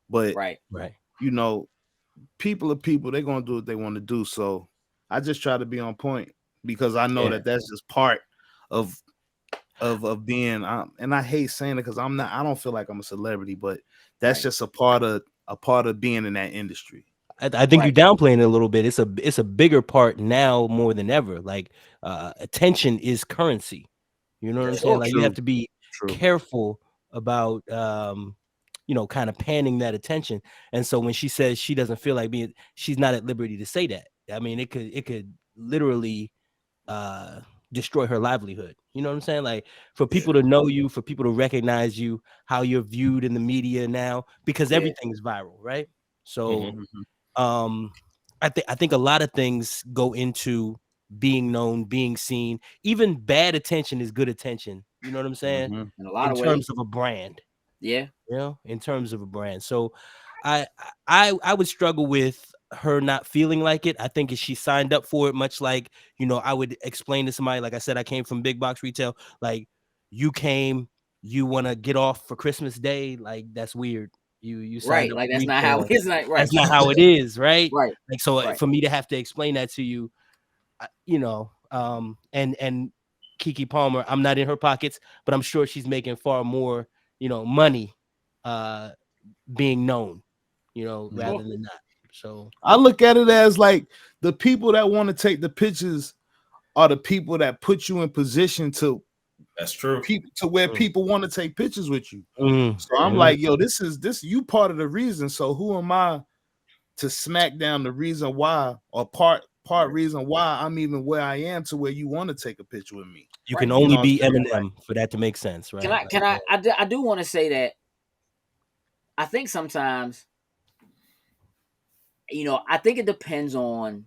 but right. People are people. They're gonna do what they want to do. So I just try to be on point because I know that that's just part of being. And I hate saying it because I'm not. I don't feel like I'm a celebrity, but that's just a part of being in that industry. I think you're downplaying it a little bit. It's a bigger part now more than ever. Like, attention is currency. You know what I'm saying? Like, you have to be careful about kind of panning that attention. And so when she says she doesn't feel like she's not at liberty to say that. I mean, it could literally destroy her livelihood. You know what I'm saying? Like, for people to know you, for people to recognize you, how you're viewed in the media now, because everything is viral, right? So I think a lot of things go into being known, being seen. Even bad attention is good attention. You know what I'm saying? In a lot of terms ways. of a brand. Yeah. In terms of a brand. So I would struggle with her not feeling like it. I think if she signed up for it, much like, I would explain to somebody, like I said, I came from big box retail. Like, you want to get off for Christmas Day. Like, that's weird. You signed Right. up Like for that's not how retail. it's not right. That's not how it is, right? Right. Like, so Right. for me to have to explain that to you, you know, and Keke Palmer, I'm not in her pockets, but I'm sure she's making far more, you know, money being known, you know, rather than not. So I look at it as like the people that want to take the pictures are the people that put you in position to That's true. people to where people want to take pictures with you. Mm. So I'm like, yo, this you part of the reason. So who am I to smack down the reason why, or part reason why I'm even where I am to where you want to take a picture with me? You Right. can You only know be what I'm saying? Eminem for that to make sense, right? Can I do want to say that I think sometimes, you know, I think it depends on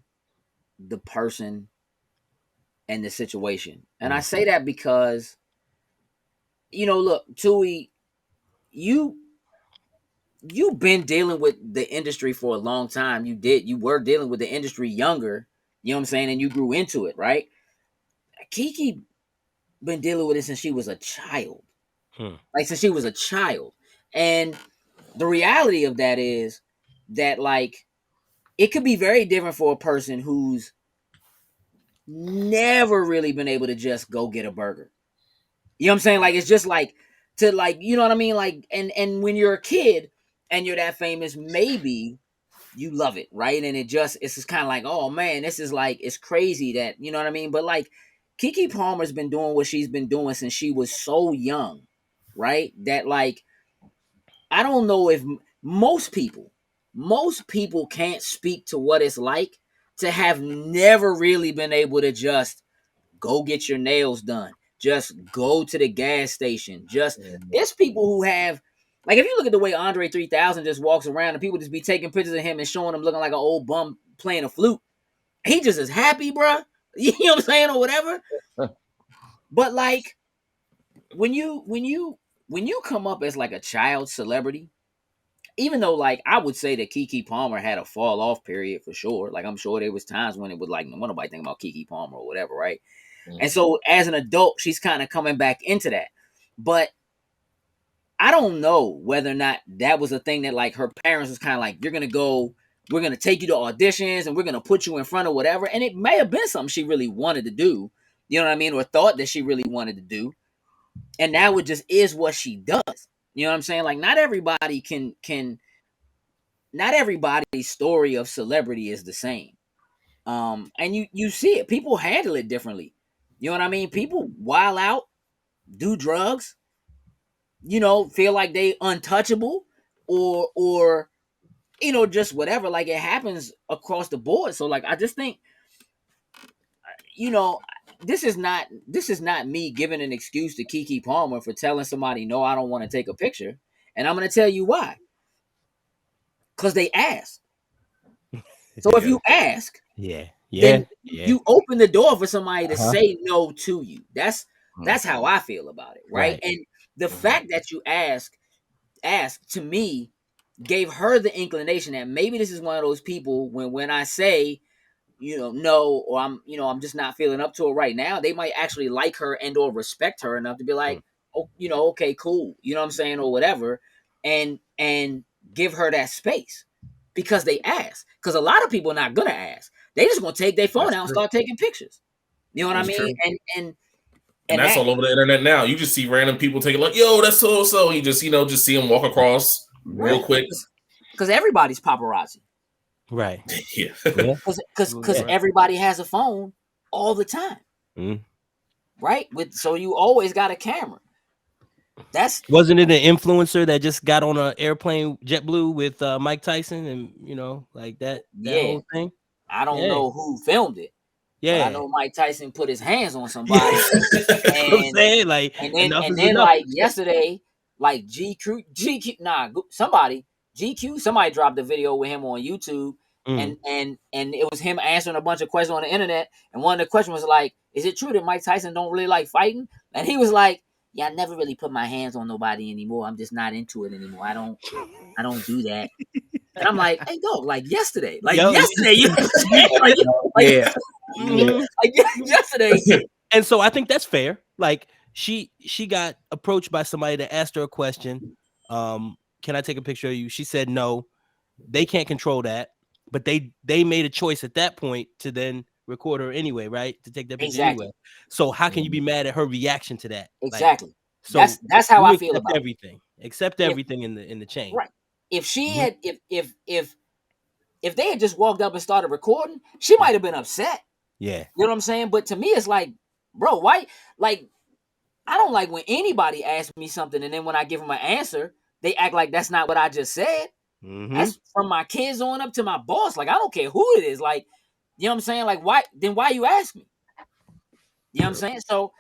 the person and the situation. And I say that because, you know, look, Tui, you've been dealing with the industry for a long time. You were dealing with the industry younger, you know what I'm saying, and you grew into it, right? Keke been dealing with it since she was a child. Like since she was a child. And the reality of that is that like it could be very different for a person who's never really been able to just go get a burger. You know what I'm saying? Like it's just like to like, you know what I mean? Like and when you're a kid and you're that famous, maybe you love it, right? And it's just kind of like, oh man, this is like it's crazy that, you know what I mean? But like Keke Palmer's been doing what she's been doing since she was so young, right? That like I don't know if most people can't speak to what it's like to have never really been able to just go get your nails done, just go to the gas station. Just it's people who have like if you look at the way Andre 3000 just walks around and people just be taking pictures of him and showing him looking like an old bum playing a flute. He just is happy, bruh. You know what I'm saying or whatever. But like when you come up as like a child celebrity, even though like I would say that Keke Palmer had a fall off period for sure. Like I'm sure there was times when it would like nobody think about Keke Palmer or whatever, right? And so as an adult, she's kind of coming back into that. But I don't know whether or not that was a thing that like her parents was kind of like, we're going to take you to auditions and we're going to put you in front of whatever. And it may have been something she really wanted to do, you know what I mean? Or thought that she really wanted to do. And now it just is what she does. You know what I'm saying? Like not everybody not everybody's story of celebrity is the same. And you see it. People handle it differently. You know what I mean? People wild out, do drugs, you know, feel like they untouchable or you know, just whatever. Like it happens across the board. So like I just think, you know, this is not me giving an excuse to Keke Palmer for telling somebody no, I don't want to take a picture. And I'm gonna tell you why. Because they ask. So if you ask, then you open the door for somebody to say no to you. That's how I feel about it, right? And the fact that you ask to me gave her the inclination that maybe this is one of those people when I say, you know, no, or I'm just not feeling up to it right now, they might actually like her and or respect her enough to be like, oh, you know, okay, cool, you know what I'm saying, or whatever, and give her that space. Because they ask. Because a lot of people are not gonna ask. They just gonna take their phone out and start taking pictures. You know what I mean? And that's all over the internet now. You just see random people taking like, yo, that's so. You just just see them walk across real quick. Because everybody's paparazzi. Right. Yeah. Because everybody has a phone all the time. Right? So you always got a camera. Wasn't it an influencer that just got on an airplane JetBlue with Mike Tyson and you know like that whole thing? I don't know who filmed it. Yeah, but I know Mike Tyson put his hands on somebody. and then like yesterday, like GQ, somebody dropped a video with him on YouTube, and it was him answering a bunch of questions on the internet, and one of the questions was like, "Is it true that Mike Tyson don't really like fighting?" And he was like, "Yeah, I never really put my hands on nobody anymore. I'm just not into it anymore. I don't do that." And I'm like, "Hey, dog, like yesterday, you know what I'm saying? Like yesterday." And so I think that's fair. Like she got approached by somebody that asked her a question. Can can I take a picture of you? She said no. They can't control that, but they made a choice at that point to then record her anyway, right? To take that picture anyway. So how can you be mad at her reaction to that? Exactly. Like, so that's how you I feel accept about everything. Accept everything in the chain. Right. If she had, if they had just walked up and started recording, she might have been upset. Yeah. You know what I'm saying? But to me, it's like, bro, why? Like, I don't like when anybody asks me something and then when I give them an answer, they act like that's not what I just said. That's from my kids on up to my boss. Like, I don't care who it is. Like, you know what I'm saying? Like, why you ask me? You know what I'm saying? So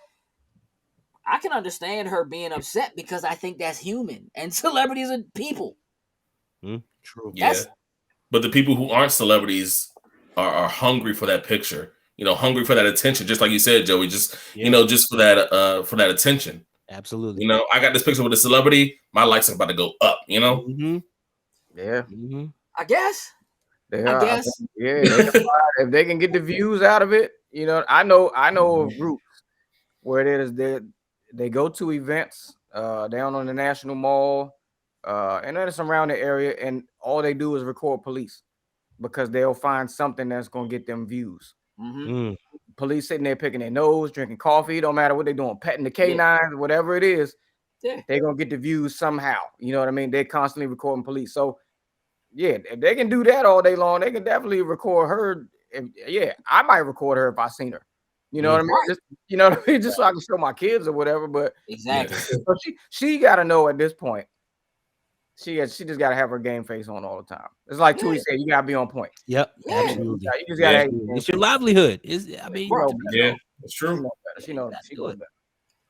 I can understand her being upset because I think that's human. And celebrities are people. True. Yeah. But the people who aren't celebrities are hungry for that picture. You know, hungry for that attention. Just like you said, Joey. Just you know, just for that attention. Absolutely. You know, I got this picture with a celebrity. My likes are about to go up. You know. Yeah. I guess. Yeah. If they can get the views out of it, you know, I know of groups where it is they go to events down on the National Mall and then it's around the area, and all they do is record police because they'll find something that's gonna get them views. Police sitting there picking their nose, drinking coffee, don't matter what they're doing, petting the canines, whatever it is, they're gonna get the views somehow. You know what I mean? They're constantly recording police. So yeah, if they can do that all day long, they can definitely record her. I might record her if I seen her. You know what I mean? Just, you know what I mean? Just so I can show my kids or whatever. But exactly. So she got to know at this point. She just got to have her game face on all the time. It's like Tui said, you got to be on point. Yep, absolutely. You just got to. It's your livelihood. It's true. She knows better.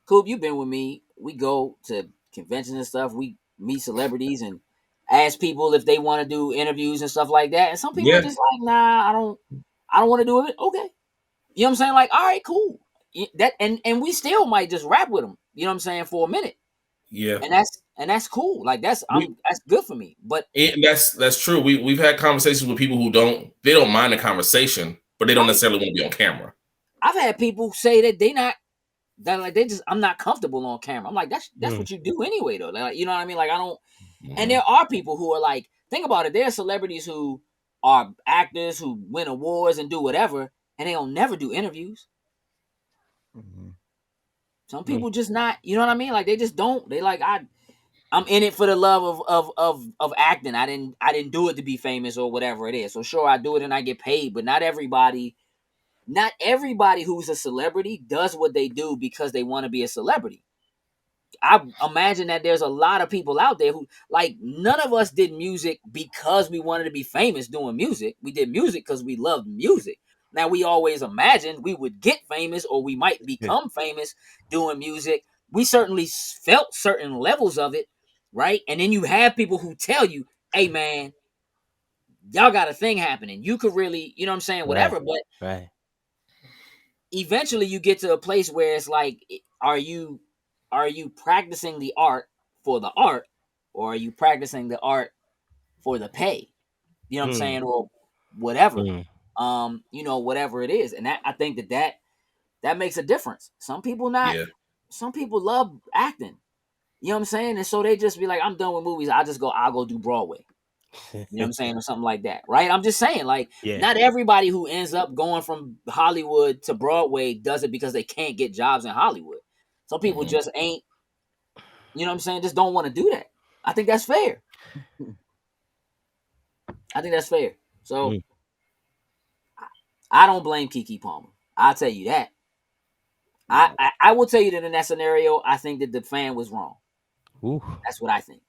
Coop, you've been with me. We go to conventions and stuff. We meet celebrities and ask people if they want to do interviews and stuff like that. And some people are just like, nah, I don't want to do it. Okay. You know what I'm saying? Like, all right, cool. That and we still might just rap with them. You know what I'm saying? For a minute. Yeah. And that's cool. Like that's good for me. But that's true. We've had conversations with people who don't mind the conversation, but they don't necessarily want to be on camera. I've had people say that I'm not comfortable on camera. I'm like, that's what you do anyway, though. Like, you know what I mean? Like, I don't. And there are people who are like, think about it. There are celebrities who are actors who win awards and do whatever, and they'll never do interviews. Some people just not. You know what I mean? Like, they just don't. They like, I'm in it for the love of acting. I didn't do it to be famous or whatever it is. So sure, I do it and I get paid, but not everybody who's a celebrity does what they do because they want to be a celebrity. I imagine that there's a lot of people out there who, like, none of us did music because we wanted to be famous doing music. We did music because we loved music. Now, we always imagined we would get famous or we might become famous doing music. We certainly felt certain levels of it, right? And then you have people who tell you, hey, man, y'all got a thing happening. You could really, you know what I'm saying, whatever. But eventually you get to a place where it's like, are you practicing the art for the art, or are you practicing the art for the pay? You know what I'm saying? Or whatever. You know, whatever it is. And that, I think that makes a difference. Some people some people love acting. You know what I'm saying? And so they just be like, I'm done with movies. I'll go do Broadway. You know what I'm saying? Or something like that. Right? I'm just saying, like, not everybody who ends up going from Hollywood to Broadway does it because they can't get jobs in Hollywood. Some people just ain't, you know what I'm saying, just don't want to do that. I think that's fair. So I don't blame Keke Palmer. I'll tell you that. I will tell you that in that scenario, I think that the fan was wrong. That's what I think.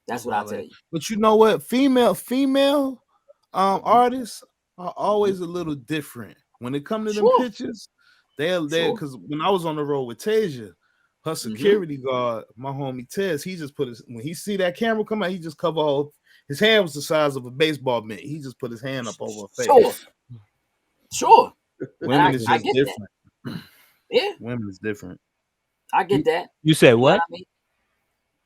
That's what I'll tell you. But you know what? Female artists are always a little different. When it comes to them pictures, they're because when I was on the road with Tasia, her security guard, my homie Tez, he just when he see that camera come out, he just cover all his hand was the size of a baseball mitt. He just put his hand up over her face. Sure. Women is just different. Yeah. Women is different. I get that. You said what? You know what I mean?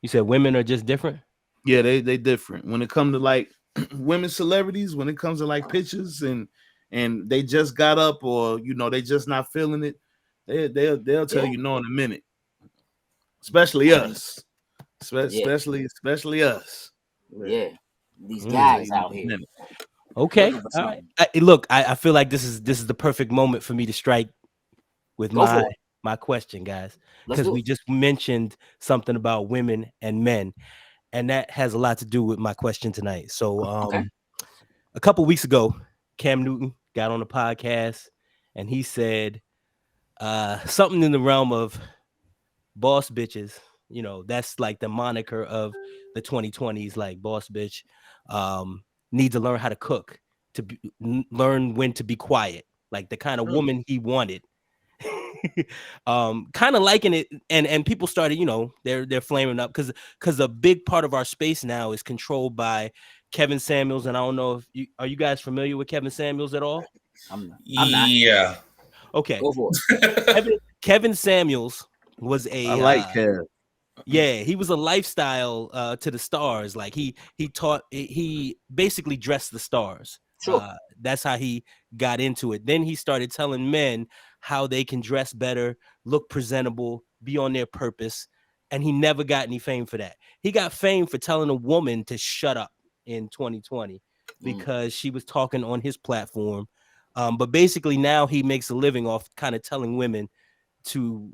You said women are just different? Yeah, they different. When it comes to like women celebrities, when it comes to like pictures and they just got up or you know they just not feeling it, they'll tell you no in a minute. Especially us. especially us. Yeah, these Mm. guys out here Okay, looking for all right. something. Look, I feel like this is the perfect moment for me to strike with Go for it. my question, guys, Let's because do we it. just mentioned something about women and men, and that has a lot to do with my question tonight. So, Okay. a couple weeks ago, Cam Newton got on the podcast, and he said something in the realm of boss bitches. You know, that's like the moniker of the 2020s, like boss bitch. Need to learn how to cook, learn when to be quiet, like the kind of woman he wanted. Kind of liking it, and people started, you know, they're flaming up because a big part of our space now is controlled by Kevin Samuels, and I don't know if you guys familiar with Kevin Samuels at all? I'm not. Yeah. Okay, Go for it. Kevin Samuels was I a like Kev. yeah, he was a lifestyle to the stars. Like he basically dressed the stars. Sure. That's how he got into it. Then he started telling men how they can dress better, look presentable, be on their purpose. And he never got any fame for that. He got fame for telling a woman to shut up in 2020 because she was talking on his platform. But basically now he makes a living off kind of telling women to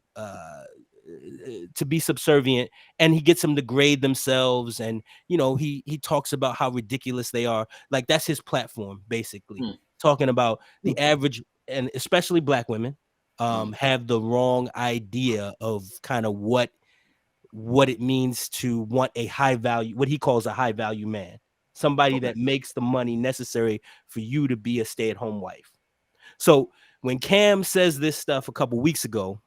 be subservient, and he gets them to grade themselves, and you know he talks about how ridiculous they are. Like that's his platform, basically talking about the average, and especially black women have the wrong idea of kind of what it means to want a high value, what he calls a high value man, somebody that makes the money necessary for you to be a stay-at-home wife. So when Cam says this stuff a couple weeks ago,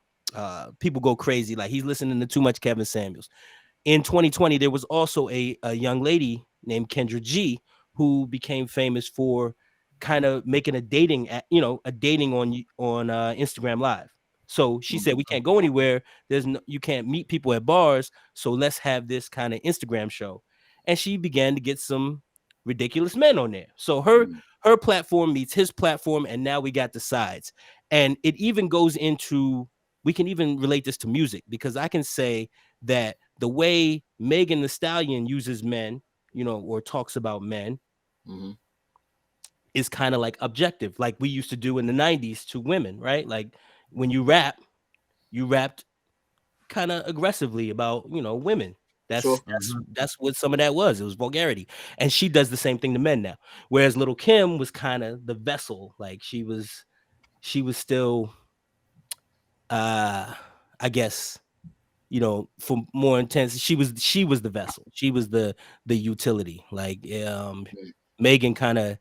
people go crazy. Like he's listening to too much Kevin Samuels. In 2020, there was also a young lady named Kendra G who became famous for kind of making a dating on Instagram Live. So she said, we can't go anywhere. You can't meet people at bars. So let's have this kind of Instagram show. And she began to get some ridiculous men on there. So her platform meets his platform, and now we got the sides. And it even goes into, we can even relate this to music, because I can say that the way Megan Thee Stallion uses men, or talks about men, is kind of like objective, like we used to do in the 90s to women, right? Like when you rapped kind of aggressively about, women. Sure. That's what some of that was. It was vulgarity. And she does the same thing to men now. Whereas Little Kim was kind of the vessel. Like she was still I guess, for more intense, she was the vessel. She was the utility. Like Megan kind of,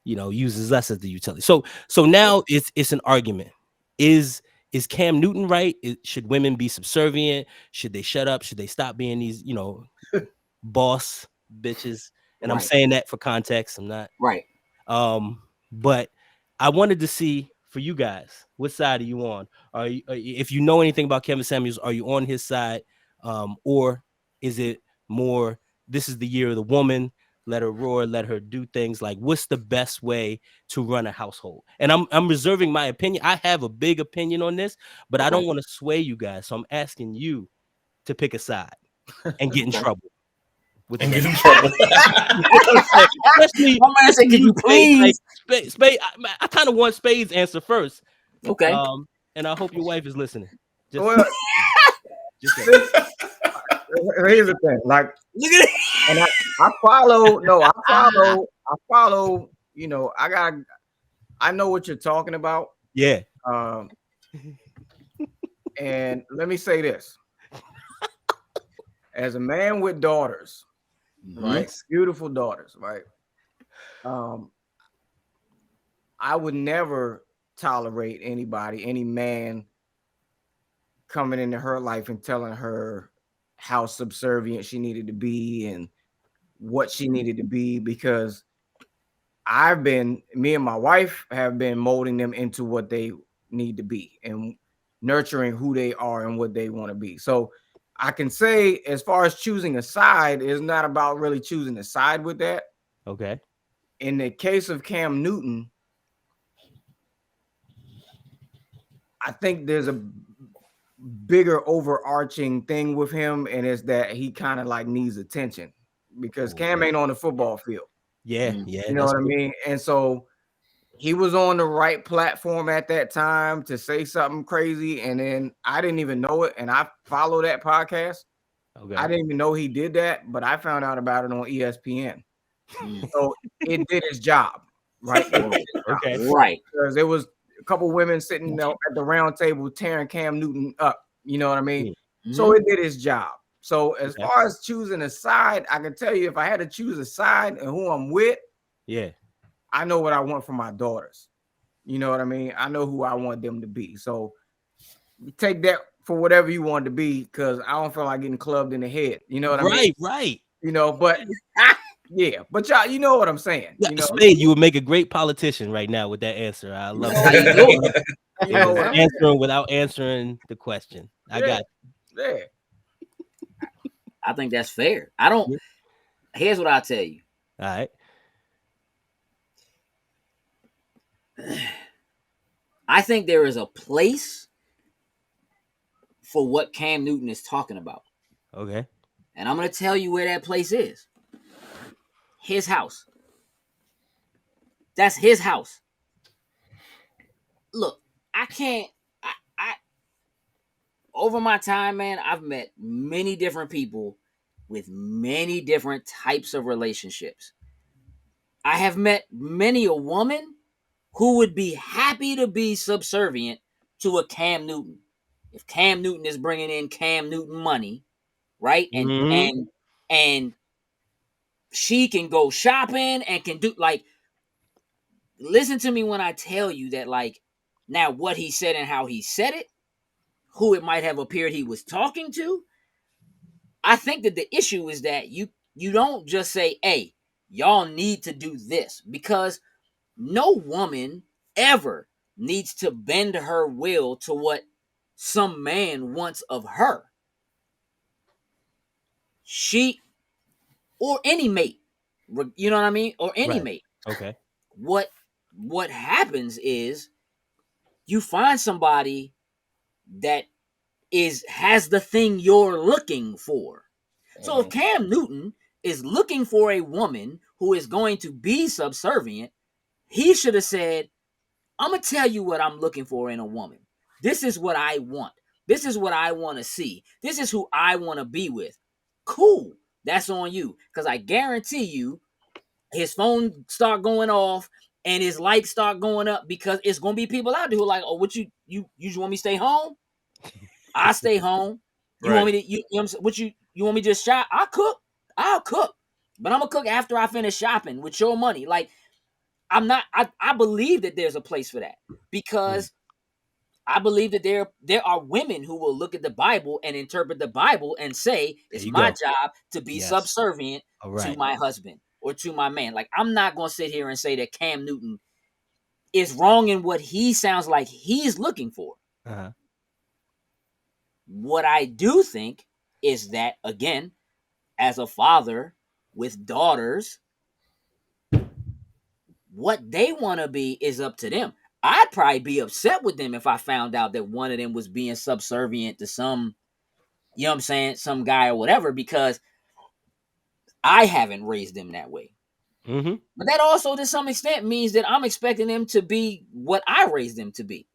uses us as the utility. So now it's an argument. Is Cam Newton right? Should women be subservient? Should they shut up? Should they stop being these, boss bitches? And I'm saying that for context. I'm not right. But I wanted to see for you guys, what side are you on? If you know anything about Kevin Samuels, are you on his side? Or is it more, this is the year of the woman, let her roar, let her do things? Like, what's the best way to run a household? And I'm reserving my opinion. I have a big opinion on this, but I don't want to sway you guys. So I'm asking you to pick a side and get in trouble. And get in trouble. Especially, my man said, "Can you please?" Like, Spaid, I kind of want Spade's answer first. Okay. And I hope your wife is listening. Well, here's the thing. Like, look at it. And I follow. No, I follow. I know what you're talking about. Yeah. And let me say this: as a man with daughters, right, beautiful daughters, right, I would never tolerate any man coming into her life and telling her how subservient she needed to be and what she needed to be, because me and my wife have been molding them into what they need to be and nurturing who they are and what they want to be. So I can say, as far as choosing a side, it's not about really choosing a side with that. Okay. In the case of Cam Newton, I think there's bigger overarching thing with him, and it's that he kind of like needs attention because Cam ain't on the football field. Yeah, You know what I mean? And so he was on the right platform at that time to say something crazy, and then I didn't even know it, and I follow that podcast. Okay. I didn't even know he did that, but I found out about it on ESPN. So it did its job, right? Okay. Right. Because there was a couple women sitting at the round table tearing Cam Newton up. You know what I mean? So it did its job. So as far as choosing a side, I can tell you if I had to choose a side and who I'm with, I know what I want for my daughters. You know what I mean? I know who I want them to be. So take that for whatever you want to be, because I don't feel like getting clubbed in the head. You know what I mean? Right. You know, but yeah, but y'all, you know what I'm saying. Yeah, you know, Spaid, you would make a great politician right now with that answer. I love How you doing? You know what I'm saying? answering without answering the question. I got you. Yeah. I think that's fair. I don't. Here's what I'll tell you. All right. I think there is a place for what Cam Newton is talking about. Okay. And I'm going to tell you where that place is. His house. That's his house. Look, I can't. I over my time, man, I've met many different people with many different types of relationships. I have met many a woman who would be happy to be subservient to a Cam Newton. If Cam Newton is bringing in Cam Newton money, right? And she can go shopping and can do, like, listen to me when I tell you that, like, now what he said and how he said it, who it might have appeared he was talking to. I think that the issue is that you don't just say, hey, y'all need to do this, because no woman ever needs to bend her will to what some man wants of her. She, or any mate, you know what I mean? Or any mate. Okay. What happens is you find somebody that has the thing you're looking for. So if Cam Newton is looking for a woman who is going to be subservient, he should have said, I'm going to tell you what I'm looking for in a woman. This is what I want. This is what I want to see. This is who I want to be with. Cool. That's on you. Because I guarantee you, his phone start going off and his likes start going up, because it's going to be people out there who are like, oh, what you just want me to stay home? I stay home. You want me to, you know what you want me to just shop? I'll cook. But I'm going to cook after I finish shopping with your money. Like, I believe that there's a place for that, because I believe that there are women who will look at the Bible and interpret the Bible and say, it's my job to be subservient to my husband or to my man. Like, I'm not going to sit here and say that Cam Newton is wrong in what he sounds like he's looking for. What I do think is that, again, as a father with daughters, what they want to be is up to them. I'd probably be upset with them if I found out that one of them was being subservient to some, you know what I'm saying, some guy or whatever, because I haven't raised them that way. But that also, to some extent, means that I'm expecting them to be what I raised them to be.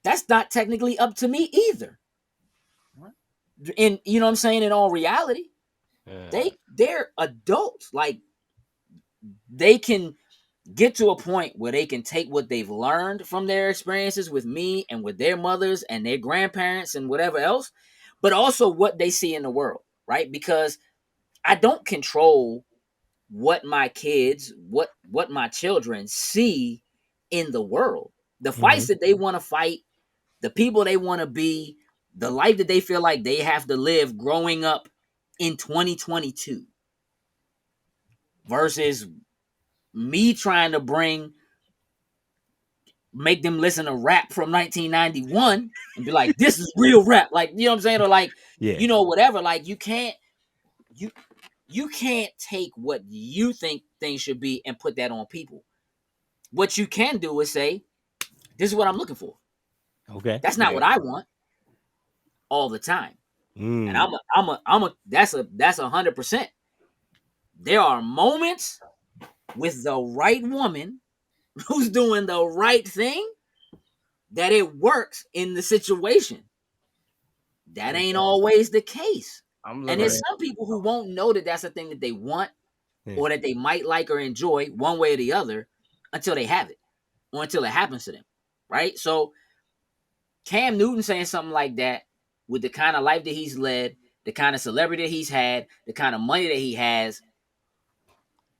That's not technically up to me either. And you know what I'm saying, in all reality, they're adults. Like, they can get to a point where they can take what they've learned from their experiences with me and with their mothers and their grandparents and whatever else, but also what they see in the world, right? Because I don't control what my kids, what my children see in the world. The fights that they want to fight, the people they want to be, the life that they feel like they have to live growing up in 2022 versus me trying to make them listen to rap from 1991 and be like, this is real rap. Like, you know what I'm saying? Or like, you know, whatever. Like, you can't take what you think things should be and put that on people. What you can do is say, this is what I'm looking for. Okay. That's not what I want. all the time. And that's 100%. There are moments with the right woman who's doing the right thing that it works in the situation. That ain't always the case. And there's some people who won't know that that's the thing that they want or that they might like or enjoy one way or the other until they have it or until it happens to them, right? So Cam Newton saying something like that with the kind of life that he's led, the kind of celebrity that he's had, the kind of money that he has,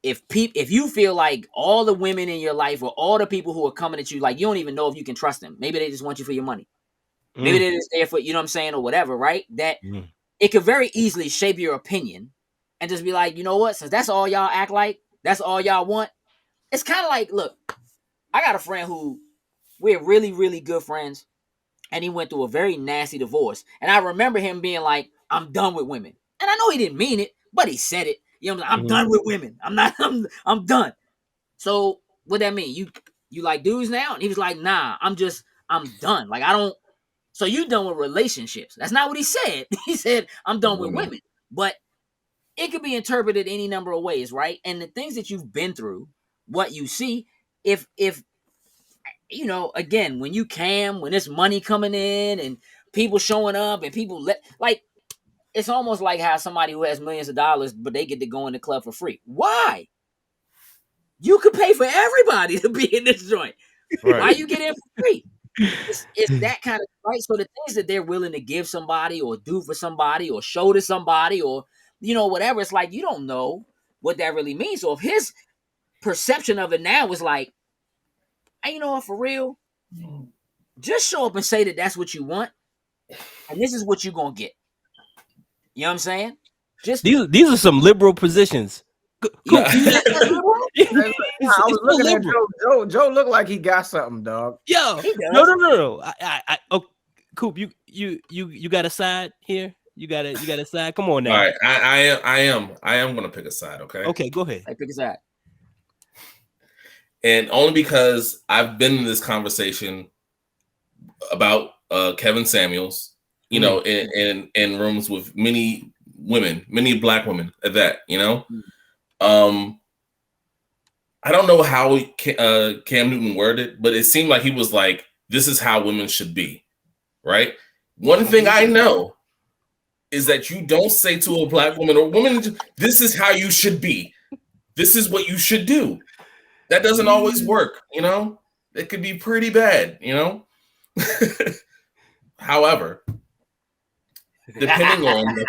if you feel like all the women in your life or all the people who are coming at you, like you don't even know if you can trust them. Maybe they just want you for your money. Maybe they're just there for, you know what I'm saying, or whatever, right? That it could very easily shape your opinion and just be like, you know what, since that's all y'all act like, that's all y'all want. It's kind of like, look, I got a friend who we're really, really good friends, and he went through a very nasty divorce. And I remember him being like, I'm done with women. And I know he didn't mean it, but he said it. You know, I'm done with women. I'm done. So what that mean? You like dudes now? And he was like, nah, I'm done. Like, I don't. So you done with relationships. That's not what he said. He said, I'm done with women. But it could be interpreted any number of ways, right? And the things that you've been through, what you see, if you know, again, when there's money coming in and people showing up and people like, it's almost like how somebody who has millions of dollars, but they get to go in the club for free. Why? You could pay for everybody to be in this joint. Right. Why you get in for free? It's that kind of, right? So the things that they're willing to give somebody or do for somebody or show to somebody or, you know, whatever, it's like, you don't know what that really means. So if his perception of it now is like, hey, you know what, for real, just show up and say that that's what you want, and this is what you're gonna get. You know what I'm saying? Just these are some liberal positions. I was looking at Joe. Joe looked like he got something, dog. Yo, no. Oh, Coop, you got a side here. You got a side. Come on now. All right, I am gonna pick a side. Okay, go ahead. I pick a side. And only because I've been in this conversation about Kevin Samuels, you know, in rooms with many women, many black women at that, you know. I don't know how Cam Newton worded it, but it seemed like he was like, this is how women should be, right? One thing I know is that you don't say to a black woman or woman, this is how you should be. This is what you should do. That doesn't always work, you know? It could be pretty bad, you know? However, depending on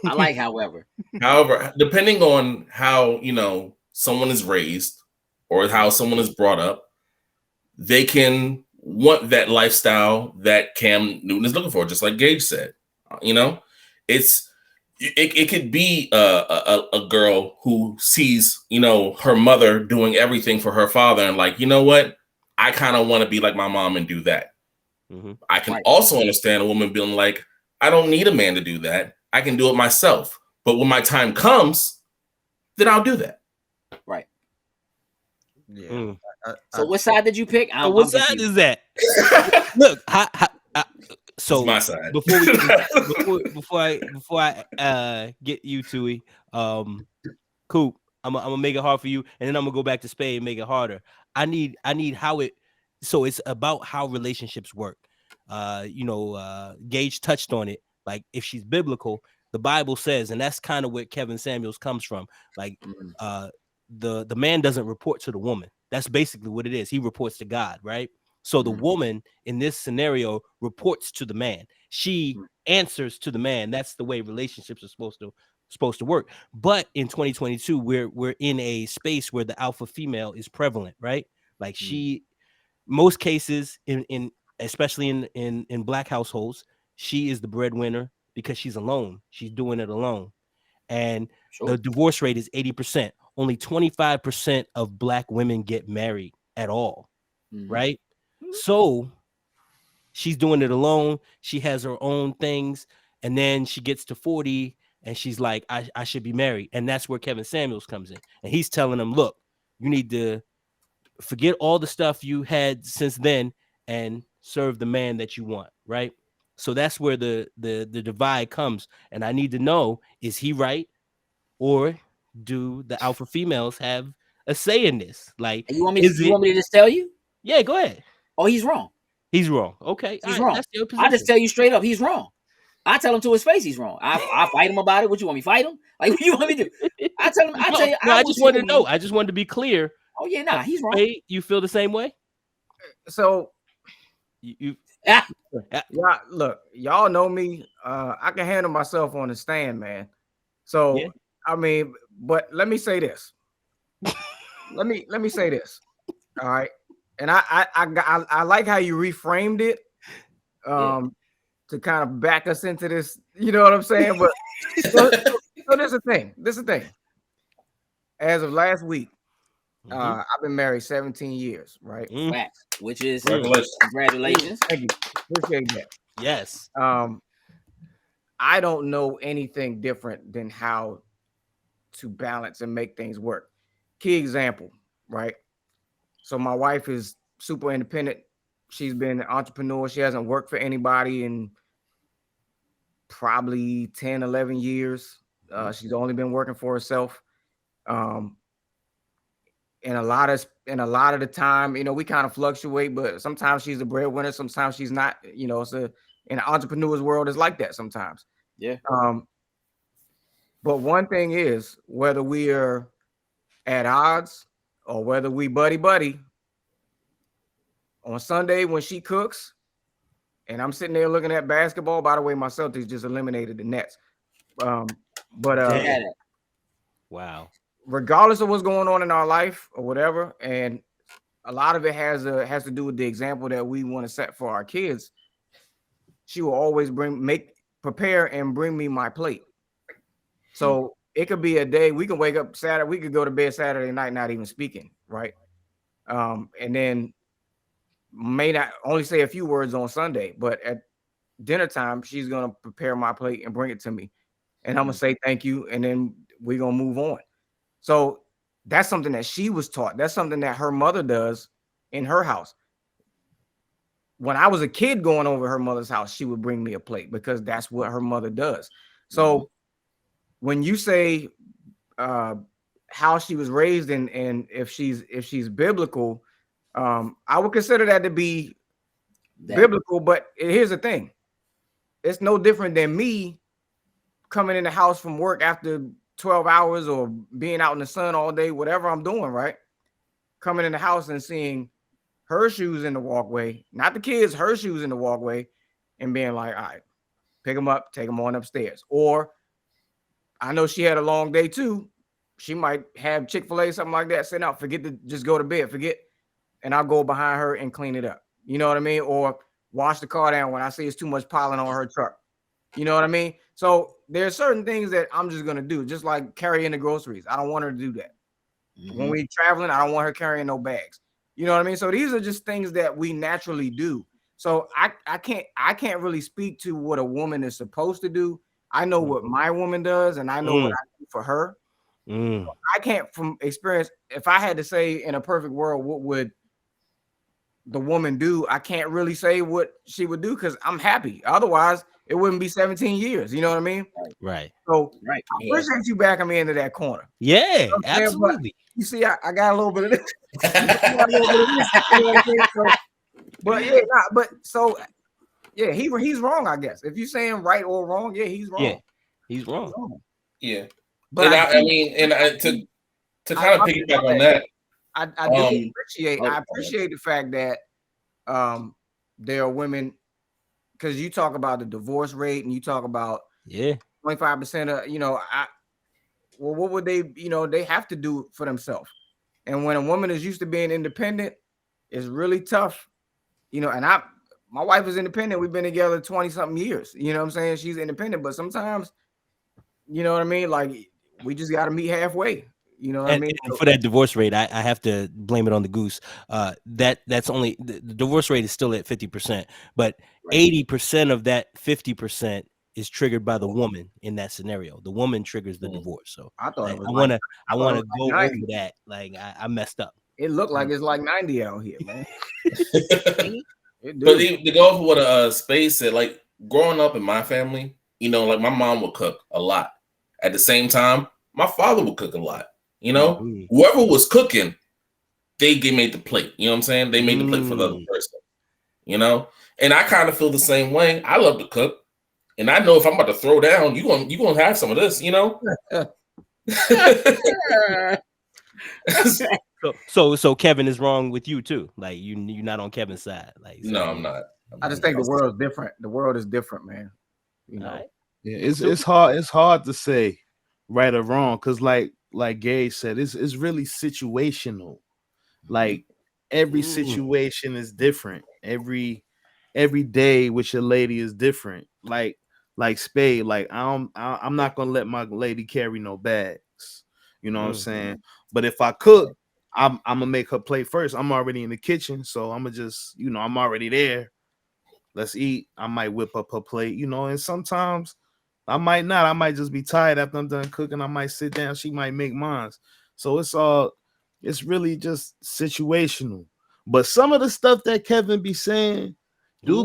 I like however, depending on how, you know, someone is raised or how someone is brought up, they can want that lifestyle that Cam Newton is looking for, just like Gage said. You know, it could be a girl who sees, you know, her mother doing everything for her father and like, you know what, I kind of want to be like my mom and do that. I can also understand a woman being like, I don't need a man to do that. I can do it myself. But when my time comes, then I'll do that. Right. Yeah. So what side did you pick? What side is that? Look, so it's my side. Before I get you, Tui, Coop, I'm gonna make it hard for you, and then I'm gonna go back to Spaid and make it harder. I need how it. So it's about how relationships work. You know, Gage touched on it. Like if she's biblical, the Bible says, and that's kind of where Kevin Samuels comes from. Like the man doesn't report to the woman. That's basically what it is. He reports to God, right? So the woman in this scenario reports to the man. She answers to the man. That's the way relationships are supposed to work. But in 2022, we're in a space where the alpha female is prevalent, right? Like most cases in especially in black households, she is the breadwinner because she's alone. She's doing it alone. And the divorce rate is 80%. Only 25% of black women get married at all, right? So she's doing it alone. She has her own things. And then she gets to 40 and she's like, I should be married. And that's where Kevin Samuels comes in. And he's telling them, look, you need to forget all the stuff you had since then and serve the man that you want, right? So that's where the divide comes. And I need to know, is he right, or do the alpha females have a say in this? Like, You want me to just tell you? Yeah, go ahead. Oh, he's wrong. He's wrong. Okay. He's all right, wrong. that's your position. I just tell you straight up, he's wrong. I tell him to his face he's wrong. I fight him about it. What you want me to fight him? Like, what you want me to do? I tell him. I tell you. No, I just wanted to know. I just wanted to be clear. Oh yeah, nah, he's wrong. Hey, you feel the same way? So you yeah, look, y'all know me. I can handle myself on the stand, man. So Yeah. I mean, but let me say this. let me say this. All right. And I like how you reframed it to kind of back us into this, you know what I'm saying? But so this is the thing. This is the thing. As of last week, I've been married 17 years, right? Facts, which is congratulations. Thank you. Appreciate that. Yes. I don't know anything different than how to balance and make things work. Key example, right? So my wife is super independent. She's been an entrepreneur. She hasn't worked for anybody in probably 10, 11 years. She's only been working for herself. And a lot of the time, you know, we kind of fluctuate, but sometimes she's the breadwinner, sometimes she's not, you know. So in the entrepreneur's world, it's like that sometimes. Yeah. But one thing is, whether we are at odds or whether we buddy, on Sunday when she cooks and I'm sitting there looking at basketball, by the way, my Celtics just eliminated the Nets. Wow. Regardless of what's going on in our life or whatever, and a lot of it has to do with the example that we want to set for our kids. She will always prepare and bring me my plate. So it could be a day we can wake up Saturday, we could go to bed Saturday night not even speaking, right? And then may not only say a few words on Sunday, but at dinner time she's gonna prepare my plate and bring it to me, and I'm gonna say thank you, and then we're gonna move on. So that's something that she was taught. That's something that her mother does in her house. When I was a kid going over her mother's house, she would bring me a plate because that's what her mother does. So when you say how she was raised and if she's biblical, I would consider that to be biblical. But here's the thing: it's no different than me coming in the house from work after 12 hours or being out in the sun all day, whatever I'm doing, right? Coming in the house and seeing her shoes in the walkway, not the kids, her shoes in the walkway, and being like, all right, pick them up, take them on upstairs. Or I know she had a long day too. She might have Chick-fil-A, something like that, sitting out, forget to just go to bed, and I'll go behind her and clean it up. You know what I mean? Or wash the car down when I see it's too much pollen on her truck. You know what I mean? So there's certain things that I'm just going to do, just like carrying the groceries. I don't want her to do that. When we're traveling, I don't want her carrying no bags. You know what I mean? So these are just things that we naturally do. So I can't really speak to what a woman is supposed to do. I know what my woman does, and I know what I do for her. So I can't, from experience, if I had to say in a perfect world, what would the woman do? I can't really say what she would do because I'm happy. Otherwise, it wouldn't be 17 years. You know what I mean? Right. So I appreciate you backing me into that corner. Yeah, you know absolutely. You see, I got a little bit of this. But yeah, he's wrong, I guess. If you're saying right or wrong, yeah, he's wrong. Yeah, he's wrong. Yeah. But to kind of piggyback on that, I do appreciate the fact that there are women, because you talk about the divorce rate and you talk about 25% of, you know, what would they, you know, they have to do for themselves. And when a woman is used to being independent, it's really tough, you know. And my wife is independent. We've been together 20 something years. You know what I'm saying? She's independent, but sometimes, you know what I mean? Like, we just got to meet halfway. You know what I mean? And for that divorce rate, I have to blame it on the goose. That's only the divorce rate is still at 50%, but 80% of that 50% is triggered by the woman in that scenario. The woman triggers the divorce. So I thought I want to go over that. Like I messed up. It looked like it's like 90 out here, man. But to go over what Spaid said, like growing up in my family, you know, like my mom would cook a lot. At the same time, my father would cook a lot. You know, whoever was cooking, they made the plate. You know what I'm saying? They made the plate for the other person. You know, and I kind of feel the same way. I love to cook, and I know if I'm about to throw down, you gonna have some of this. You know. So Kevin is wrong with you too. Like you're not on Kevin's side. Like no, I'm not. I just think the world is different. The world is different, man. You know. Yeah, it's hard. It's hard to say right or wrong because, like Gage said, it's really situational. Like every situation is different. Every day with your lady is different. Like Spaid. Like I'm not gonna let my lady carry no bags. You know what I'm saying? But if I cook, I'm gonna make her plate first. I'm already in the kitchen, so I'm gonna just, you know, I'm already there. Let's eat. I might whip up her plate, you know, and sometimes I might not. I might just be tired after I'm done cooking. I might sit down. She might make mine. So it's really just situational. But some of the stuff that Kevin be saying he do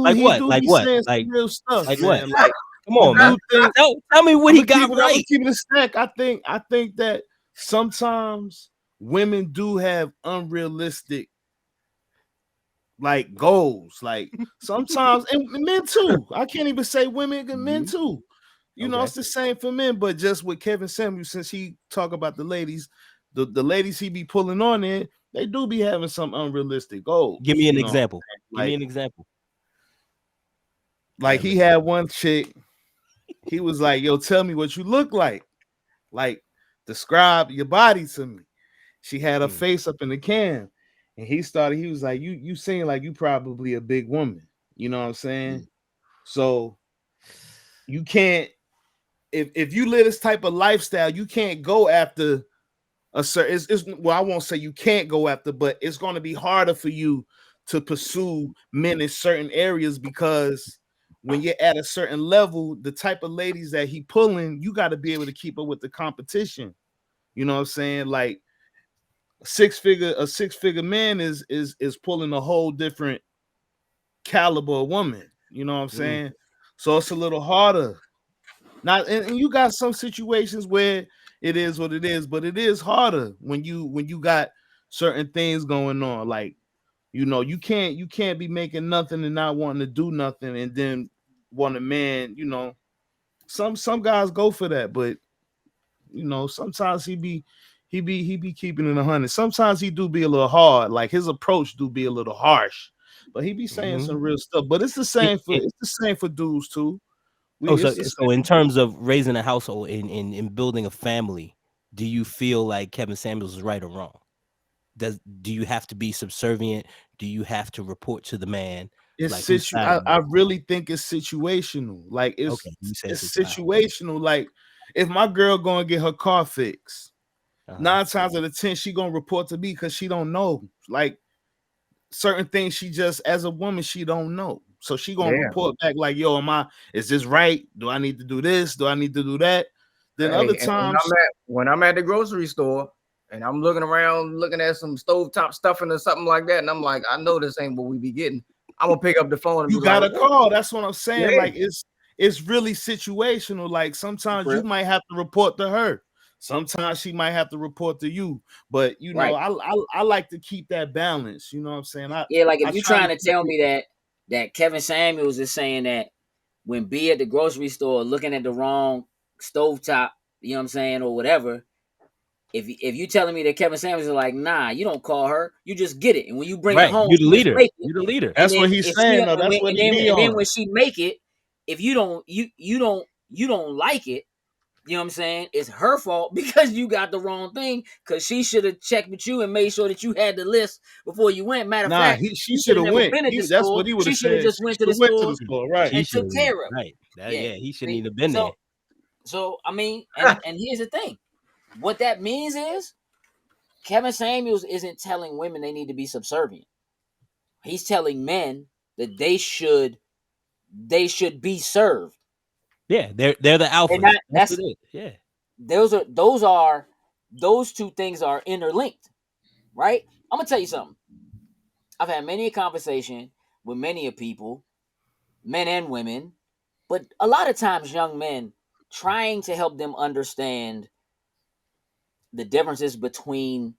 like be what? saying Like some real stuff, like man. what? Like, come on, man. Tell me what he got right. I'm keeping a stack. I think that sometimes women do have unrealistic like goals. Like sometimes, and men too. I can't even say women and men too. You know, it's the same for men, but just with Kevin Samuel, since he talk about the ladies, the ladies he be pulling on in, they do be having some unrealistic goals. Give me an example. Give me an example. Like he had one chick, he was like, yo, tell me what you look like. Like, describe your body to me. She had her face up in the cam. And he was like, you seem like you probably a big woman. You know what I'm saying? So you can't, if you live this type of lifestyle, you can't go after a certain, well, I won't say you can't go after, but it's going to be harder for you to pursue men in certain areas because when you're at a certain level, the type of ladies that he pulling, you got to be able to keep up with the competition. You know what I'm saying? Like a six figure man is pulling a whole different caliber of woman. You know what I'm saying? So it's a little harder. Not and you got some situations where it is what it is, but it is harder when you got certain things going on. Like, you know, you can't be making nothing and not wanting to do nothing and then want a man, you know. Some guys go for that, but you know, sometimes he be keeping it 100. Sometimes he do be a little hard, like his approach do be a little harsh, but he be saying some real stuff. But it's the same for dudes too. So in terms of raising a household and building a family, do you feel like Kevin Samuels is right or wrong? Do you have to be subservient? Do you have to report to the man? It's I really think it's situational. Like it's situational. Like if my girl gonna get her car fixed, 9 times out of 10 she gonna report to me because she don't know. Like certain things she just as a woman she don't know. So she gonna report back like, yo, is this right? Do I need to do this? Do I need to do that? Then other times when I'm at the grocery store and I'm looking around, looking at some stovetop stuffing or something like that, and I'm like, I know this ain't what we be getting. I'm gonna pick up the phone and you gotta call. That's what I'm saying. Like it's really situational. Like sometimes you might have to report to her. Sometimes she might have to report to you. But you know, I like to keep that balance. You know what I'm saying? Like if you're trying to tell me that Kevin Samuels is saying that when B at the grocery store looking at the wrong stovetop, you know what I'm saying, or whatever. If you telling me that Kevin Samuels is like, nah, you don't call her, you just get it, and when you bring it home, you're the leader. You're the leader. That's what he's saying. That's what he be on. And then when she make it, if you don't like it, you know what I'm saying, it's her fault because you got the wrong thing. Because she should have checked with you and made sure that you had the list before you went. Matter of fact, she should have went. That's what he would have said. She should have just went to the store, right? And took care of it. Right. He shouldn't even been there. So I mean, and here's the thing. What that means is Kevin Samuels isn't telling women they need to be subservient. He's telling men that they should be served. Yeah, they're the alpha. That's what it is. Yeah. Those two things are interlinked, right? I'm gonna tell you something. I've had many a conversation with many of people, men and women, but a lot of times young men, trying to help them understand the differences between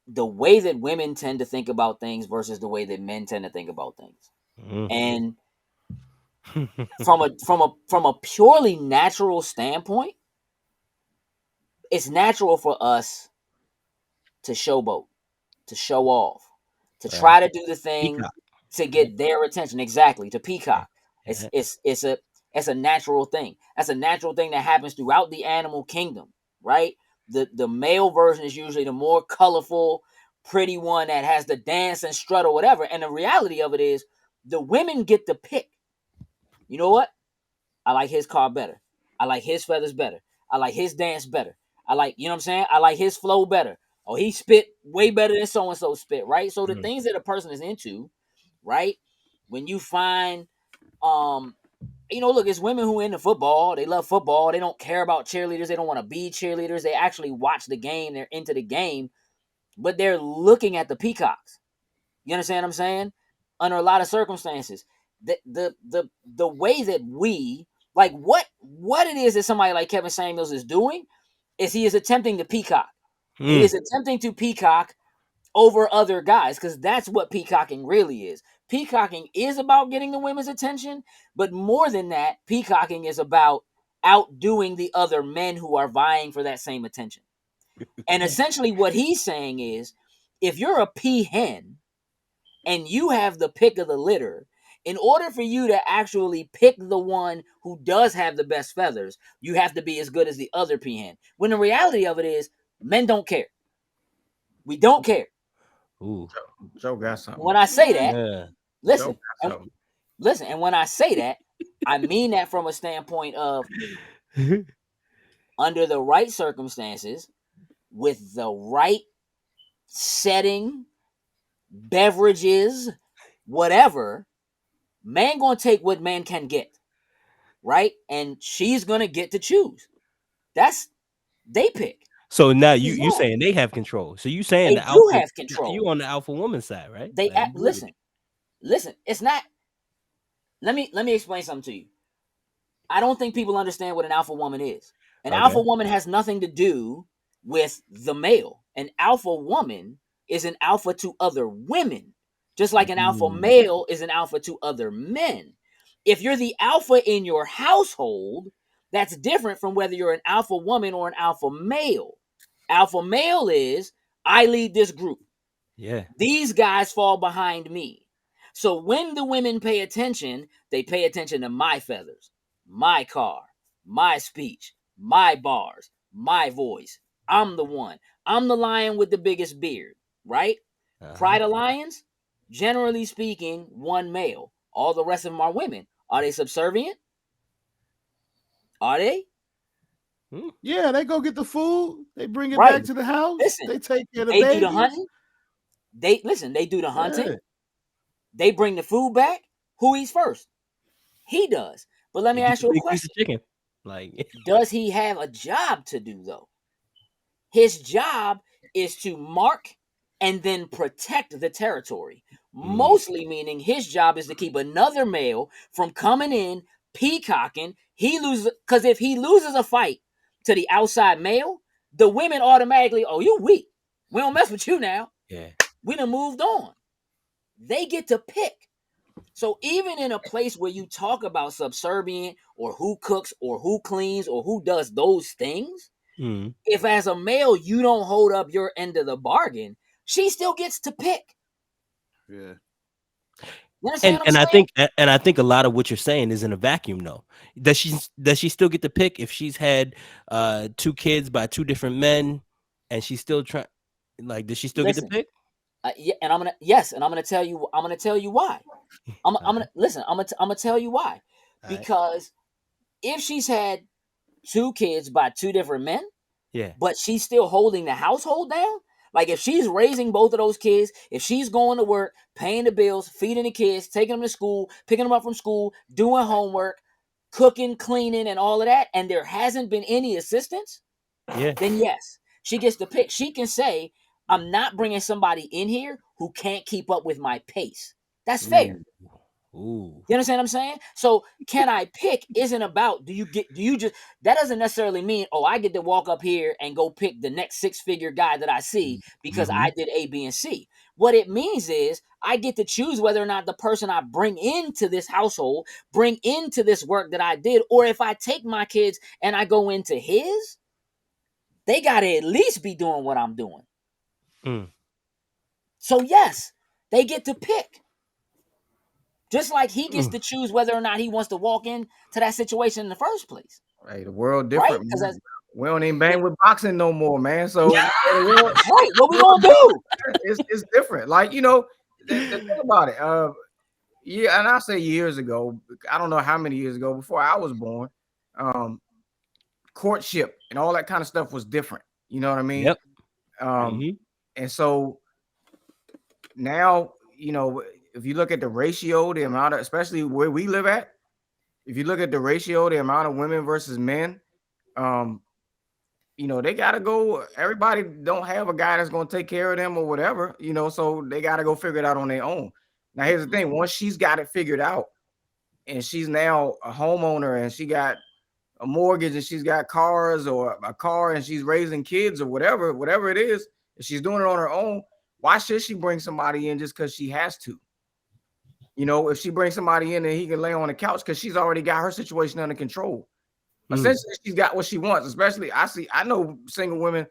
the way that women tend to think about things versus the way that men tend to think about things. And from a purely natural standpoint, it's natural for us to showboat, to show off, to try to do the thing Peacock. to get their attention. Exactly, to peacock. Yeah. It's a natural thing. That's a natural thing that happens throughout the animal kingdom, right? The male version is usually the more colorful, pretty one that has the dance and strut or whatever. And the reality of it is, the women get to pick. You know what? I like his car better. I like his feathers better. I like his dance better. I like, you know what I'm saying? I like his flow better. Oh, he spit way better than so and so spit, right? So the things that a person is into, right? When you find, look, it's women who are into football. They love football. They don't care about cheerleaders. They don't want to be cheerleaders. They actually watch the game. They're into the game, but they're looking at the peacocks. You understand what I'm saying? Under a lot of circumstances, the way that we like what it is that somebody like Kevin Samuels is doing is he is attempting to peacock. He is attempting to peacock over other guys, because that's what peacocking really is. Peacocking is about getting the women's attention, but more than that, peacocking is about outdoing the other men who are vying for that same attention. And essentially what he's saying is, if you're a peahen and you have the pick of the litter, in order for you to actually pick the one who does have the best feathers, you have to be as good as the other peahen. When the reality of it is, men don't care. We don't care. Ooh. Joe got something. When I say that, Yeah. listen, Joe got something. listen, and when I say that, I mean that from a standpoint of, under the right circumstances, with the right setting, beverages, whatever, man gonna take what man can get, right? And she's gonna get to choose. That's they pick. So now He's you wrong. saying they have control. So you saying They the do alpha, have control. you on the alpha woman side, right? They Like, listen. It's not. Let me explain something to you. I don't think people understand what an alpha woman is. An alpha woman has nothing to do with the male. An alpha woman is an alpha to other women, just like an alpha male is an alpha to other men. If you're the alpha in your household, that's different from whether you're an alpha woman or an alpha male. Alpha male is, I lead this group. Yeah. These guys fall behind me. So when the women pay attention, they pay attention to my feathers, my car, my speech, my bars, my voice. I'm the one. I'm the lion with the biggest beard, right? Pride of lions, generally speaking, one male. All the rest of them are women. Are they subservient? Are they? Yeah, they go get the food. They bring it Right. back to the house. Listen, They take care of the they babies. do the hunting. They do the hunting. Yeah. They bring the food back. Who eats first? He does. But let me ask you a Big piece question. of chicken. Like, Does he have a job to do, though? His job is to mark and then protect the territory. Mostly meaning his job is to keep another male from coming in, peacocking. He loses, because if he loses a fight to the outside male, the women automatically, oh, you weak. We don't mess with you now. yeah. We done moved on. They get to pick. So even in a place where you talk about subservient or who cooks or who cleans or who does those things, if as a male you don't hold up your end of the bargain, she still gets to pick. Yeah. You understand what I'm And saying? I think a lot of what you're saying is in a vacuum though. Does she still get to pick if she's had 2 kids by 2 different men and she's still trying, like, does she still get to Listen, pick? yeah, and I'm gonna tell you why. I'm gonna tell you why. Because if she's had 2 kids by 2 different men, Yeah. but she's still holding the household down. Like if she's raising both of those kids, if she's going to work, paying the bills, feeding the kids, taking them to school, picking them up from school, doing homework, cooking, cleaning, and all of that, and there hasn't been any assistance, then yes, she gets to pick. She can say, I'm not bringing somebody in here who can't keep up with my pace. That's fair. Ooh. You understand what I'm saying? So can I pick isn't about do you just that doesn't necessarily mean, oh, I get to walk up here and go pick the next 6-figure guy that I see because I did A, B, and C. What it means is I get to choose whether or not the person I bring into this household, bring into this work that I did, or if I take my kids and I go into his, they gotta at least be doing what I'm doing. So yes, they get to pick. Just like he gets to choose whether or not he wants to walk into that situation in the first place. Hey, the world different. Right? Man. We don't even bang with boxing no more, man. So right, what we gonna do? It's different. Like, you know, the thing about it. Yeah, and I say years ago, I don't know how many years ago, before I was born, courtship and all that kind of stuff was different. You know what I mean? Yep. And so now, you know, if you look at the ratio, the amount of, especially where we live at, if you look at the ratio, the amount of women versus men, you know, they got to go. Everybody don't have a guy that's going to take care of them or whatever, you know, so they got to go figure it out on their own. Now, here's the thing. Once she's got it figured out and she's now a homeowner and she got a mortgage and she's got cars or a car and she's raising kids or whatever it is, if she's doing it on her own, why should she bring somebody in just because she has to? You know, if she brings somebody in and he can lay on the couch because she's already got her situation under control. Essentially, she's got what she wants. Especially, I know single women,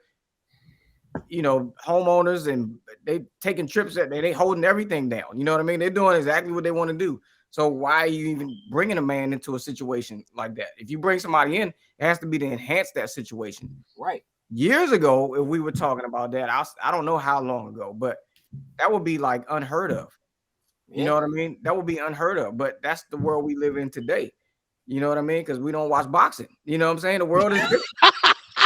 you know, homeowners, and they taking trips that they holding everything down. You know what I mean? They're doing exactly what they want to do. So why are you even bringing a man into a situation like that? If you bring somebody in, it has to be to enhance that situation. Right. Years ago, if we were talking about that, I don't know how long ago, but that would be like unheard of. You know what I mean? That would be unheard of, but that's the world we live in today. You know what I mean? Because we don't watch boxing. You know what I'm saying? The world is different.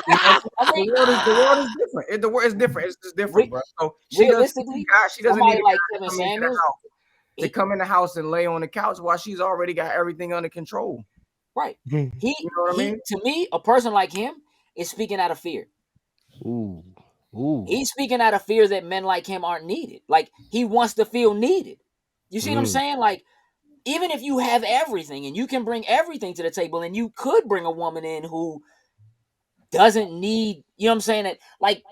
You know, the world is different. The world is different. It's just different, bro. So she doesn't need a like guy Kevin Samuels to come in the house and lay on the couch while she's already got everything under control. Right. You know what I mean? To me, a person like him is speaking out of fear. Ooh. He's speaking out of fear that men like him aren't needed. Like, he wants to feel needed. You see what I'm saying? Like, even if you have everything and you can bring everything to the table, and you could bring a woman in who doesn't need, you know what I'm saying? That, like,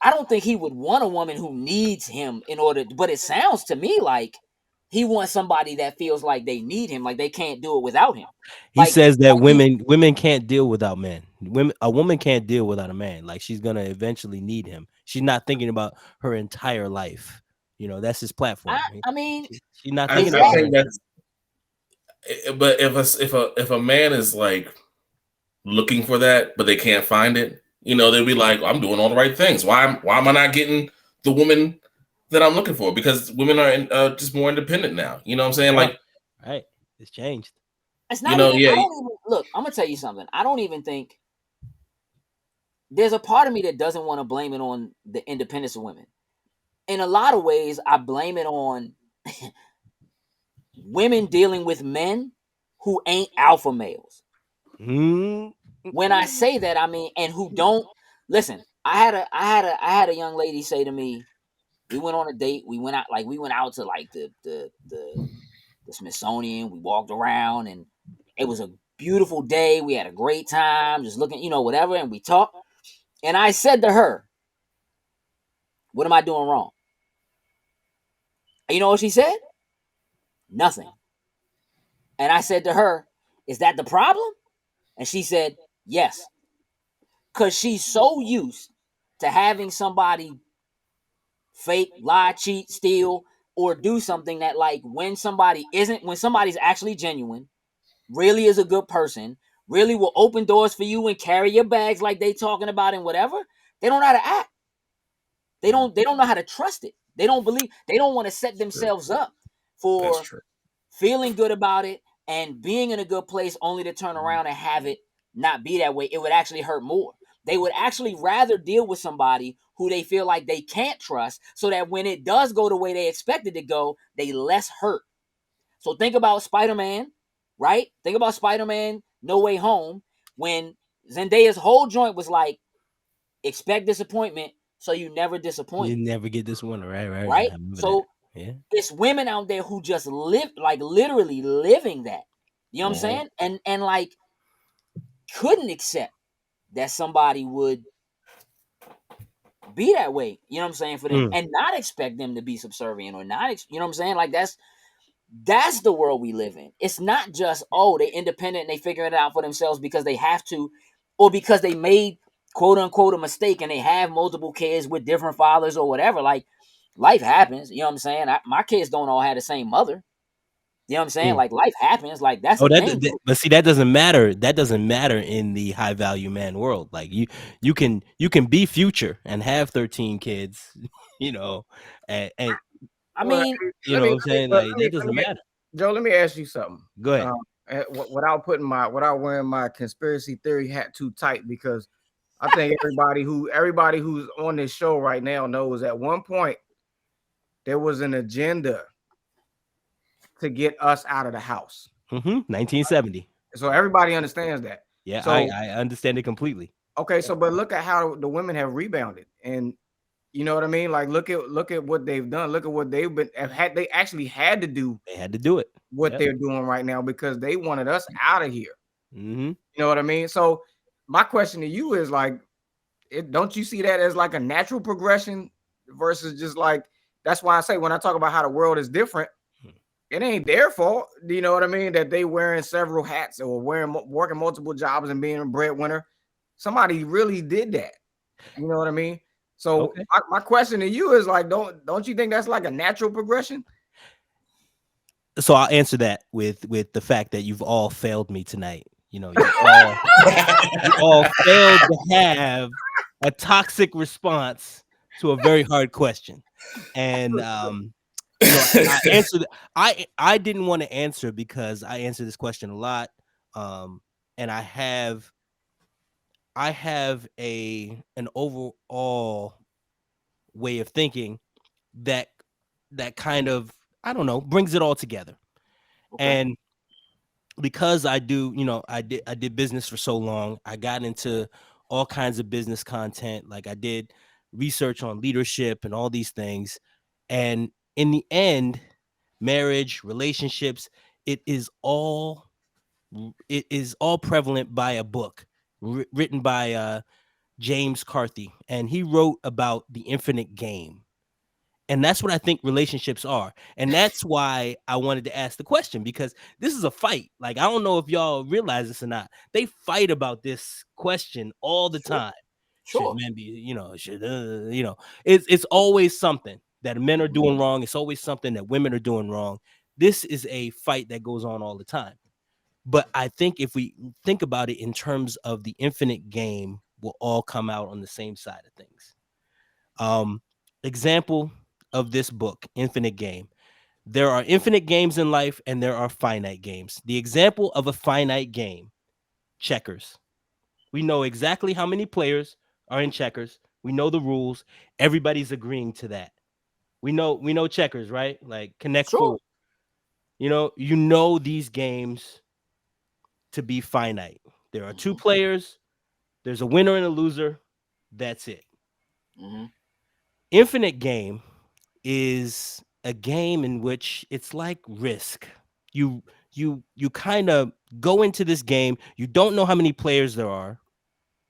I don't think he would want a woman who needs him in order, but it sounds to me like he wants somebody that feels like they need him, like they can't do it without him. He says that women can't deal without men. A woman can't deal without a man. Like, she's gonna eventually need him. She's not thinking about her entire life. You know, that's his platform. I mean, she's not thinking about that. But if a man is like looking for that, but they can't find it, you know, they'll be like, I'm doing all the right things. Why am I not getting the woman that I'm looking for? Because women are just more independent now. You know what I'm saying? Like, right, it's changed. It's not even, I don't even, look, I'm gonna tell you something. I don't even think there's a part of me that doesn't want to blame it on the independence of women. In a lot of ways, I blame it on women dealing with men who ain't alpha males. When I say that, I mean, and who don't listen. I had a young lady say to me, we went on a date. We went out to like the Smithsonian. We walked around, and it was a beautiful day. We had a great time, just looking, you know, whatever. And we talked. And I said to her, "What am I doing wrong?" And you know what she said? Nothing. And I said to her, "Is that the problem?" And she said, "Yes." Because she's so used to having somebody fake, lie, cheat, steal, or do something that, like, when somebody's actually genuine, really is a good person, really will open doors for you and carry your bags like they talking about and whatever, they don't know how to act. They don't know how to trust it. They don't want to set themselves up for feeling good about it and being in a good place only to turn around and have it not be that way. It would actually hurt more. They would actually rather deal with somebody who they feel like they can't trust, so that when it does go the way they expect it to go, they less hurt. So think about Spider-Man, right? Think about Spider-Man No Way Home, when Zendaya's whole joint was like, expect disappointment, so you never disappoint. You never get disappointed, right? Right? So Yeah. It's women out there who just live, like literally living that. You know what I'm saying? And like couldn't accept that somebody would be that way. You know what I'm saying, for them, and not expect them to be subservient or not. You know what I'm saying? Like that's the world we live in. It's not just, oh, they independent and they figuring it out for themselves because they have to, or because they made quote unquote a mistake and they have multiple kids with different fathers or whatever. Like life happens. You know what I'm saying? My kids don't all have the same mother. You know what I'm saying? Like life happens. Like that's Oh, a thing. but see, that doesn't matter. That doesn't matter in the high value man world. Like you can be Future and have 13 kids, you know, and I Well, mean, you know what I'm saying? Like that doesn't matter. Joe, let me ask you something. Go ahead. Without wearing my conspiracy theory hat too tight, because I think everybody who's on this show right now knows at one point there was an agenda to get us out of the house. 1970. So everybody understands that. Yeah, so, I understand it completely. Okay, so but look at how the women have rebounded, and you know what I mean. Like look at what they've done. Look at what they've been had. They actually had to do. They had to do it. What they're doing right now because they wanted us out of here. Mm-hmm. You know what I mean? So my question to you is like, don't you see that as like a natural progression versus just like, that's why I say when I talk about how the world is different, it ain't their fault. Do you know what I mean? That they wearing several hats or working multiple jobs and being a breadwinner. Somebody really did that. You know what I mean? So my question to you is like, don't you think that's like a natural progression? So I'll answer that with the fact that you've all failed me tonight. You know, you all failed to have a toxic response to a very hard question. And you know, I answered. I didn't want to answer because I answer this question a lot, and I have an overall way of thinking that kind of, I don't know, brings it all together. And because I do, you know, I did business for so long, I got into all kinds of business content. Like I did research on leadership and all these things. And in the end, marriage, relationships, it is all prevalent by a book written by James Carthy. And he wrote about the infinite game. And that's what I think relationships are. And that's why I wanted to ask the question, because this is a fight. Like, I don't know if y'all realize this or not. They fight about this question all the time. Should men be, you know, it's always something that men are doing wrong. It's always something that women are doing wrong. This is a fight that goes on all the time. But I think if we think about it in terms of the infinite game, we'll all come out on the same side of things. Example of this book, Infinite Game. There are infinite games in life and there are finite games. The example of a finite game, checkers. We know exactly how many players are in checkers. We know the rules. Everybody's agreeing to that. We know checkers, right? Like Connect Four. You know these games to be finite. There are two players. There's a winner and a loser. That's it. Infinite Game is a game in which it's like Risk. You kind of go into this game. You don't know how many players there are,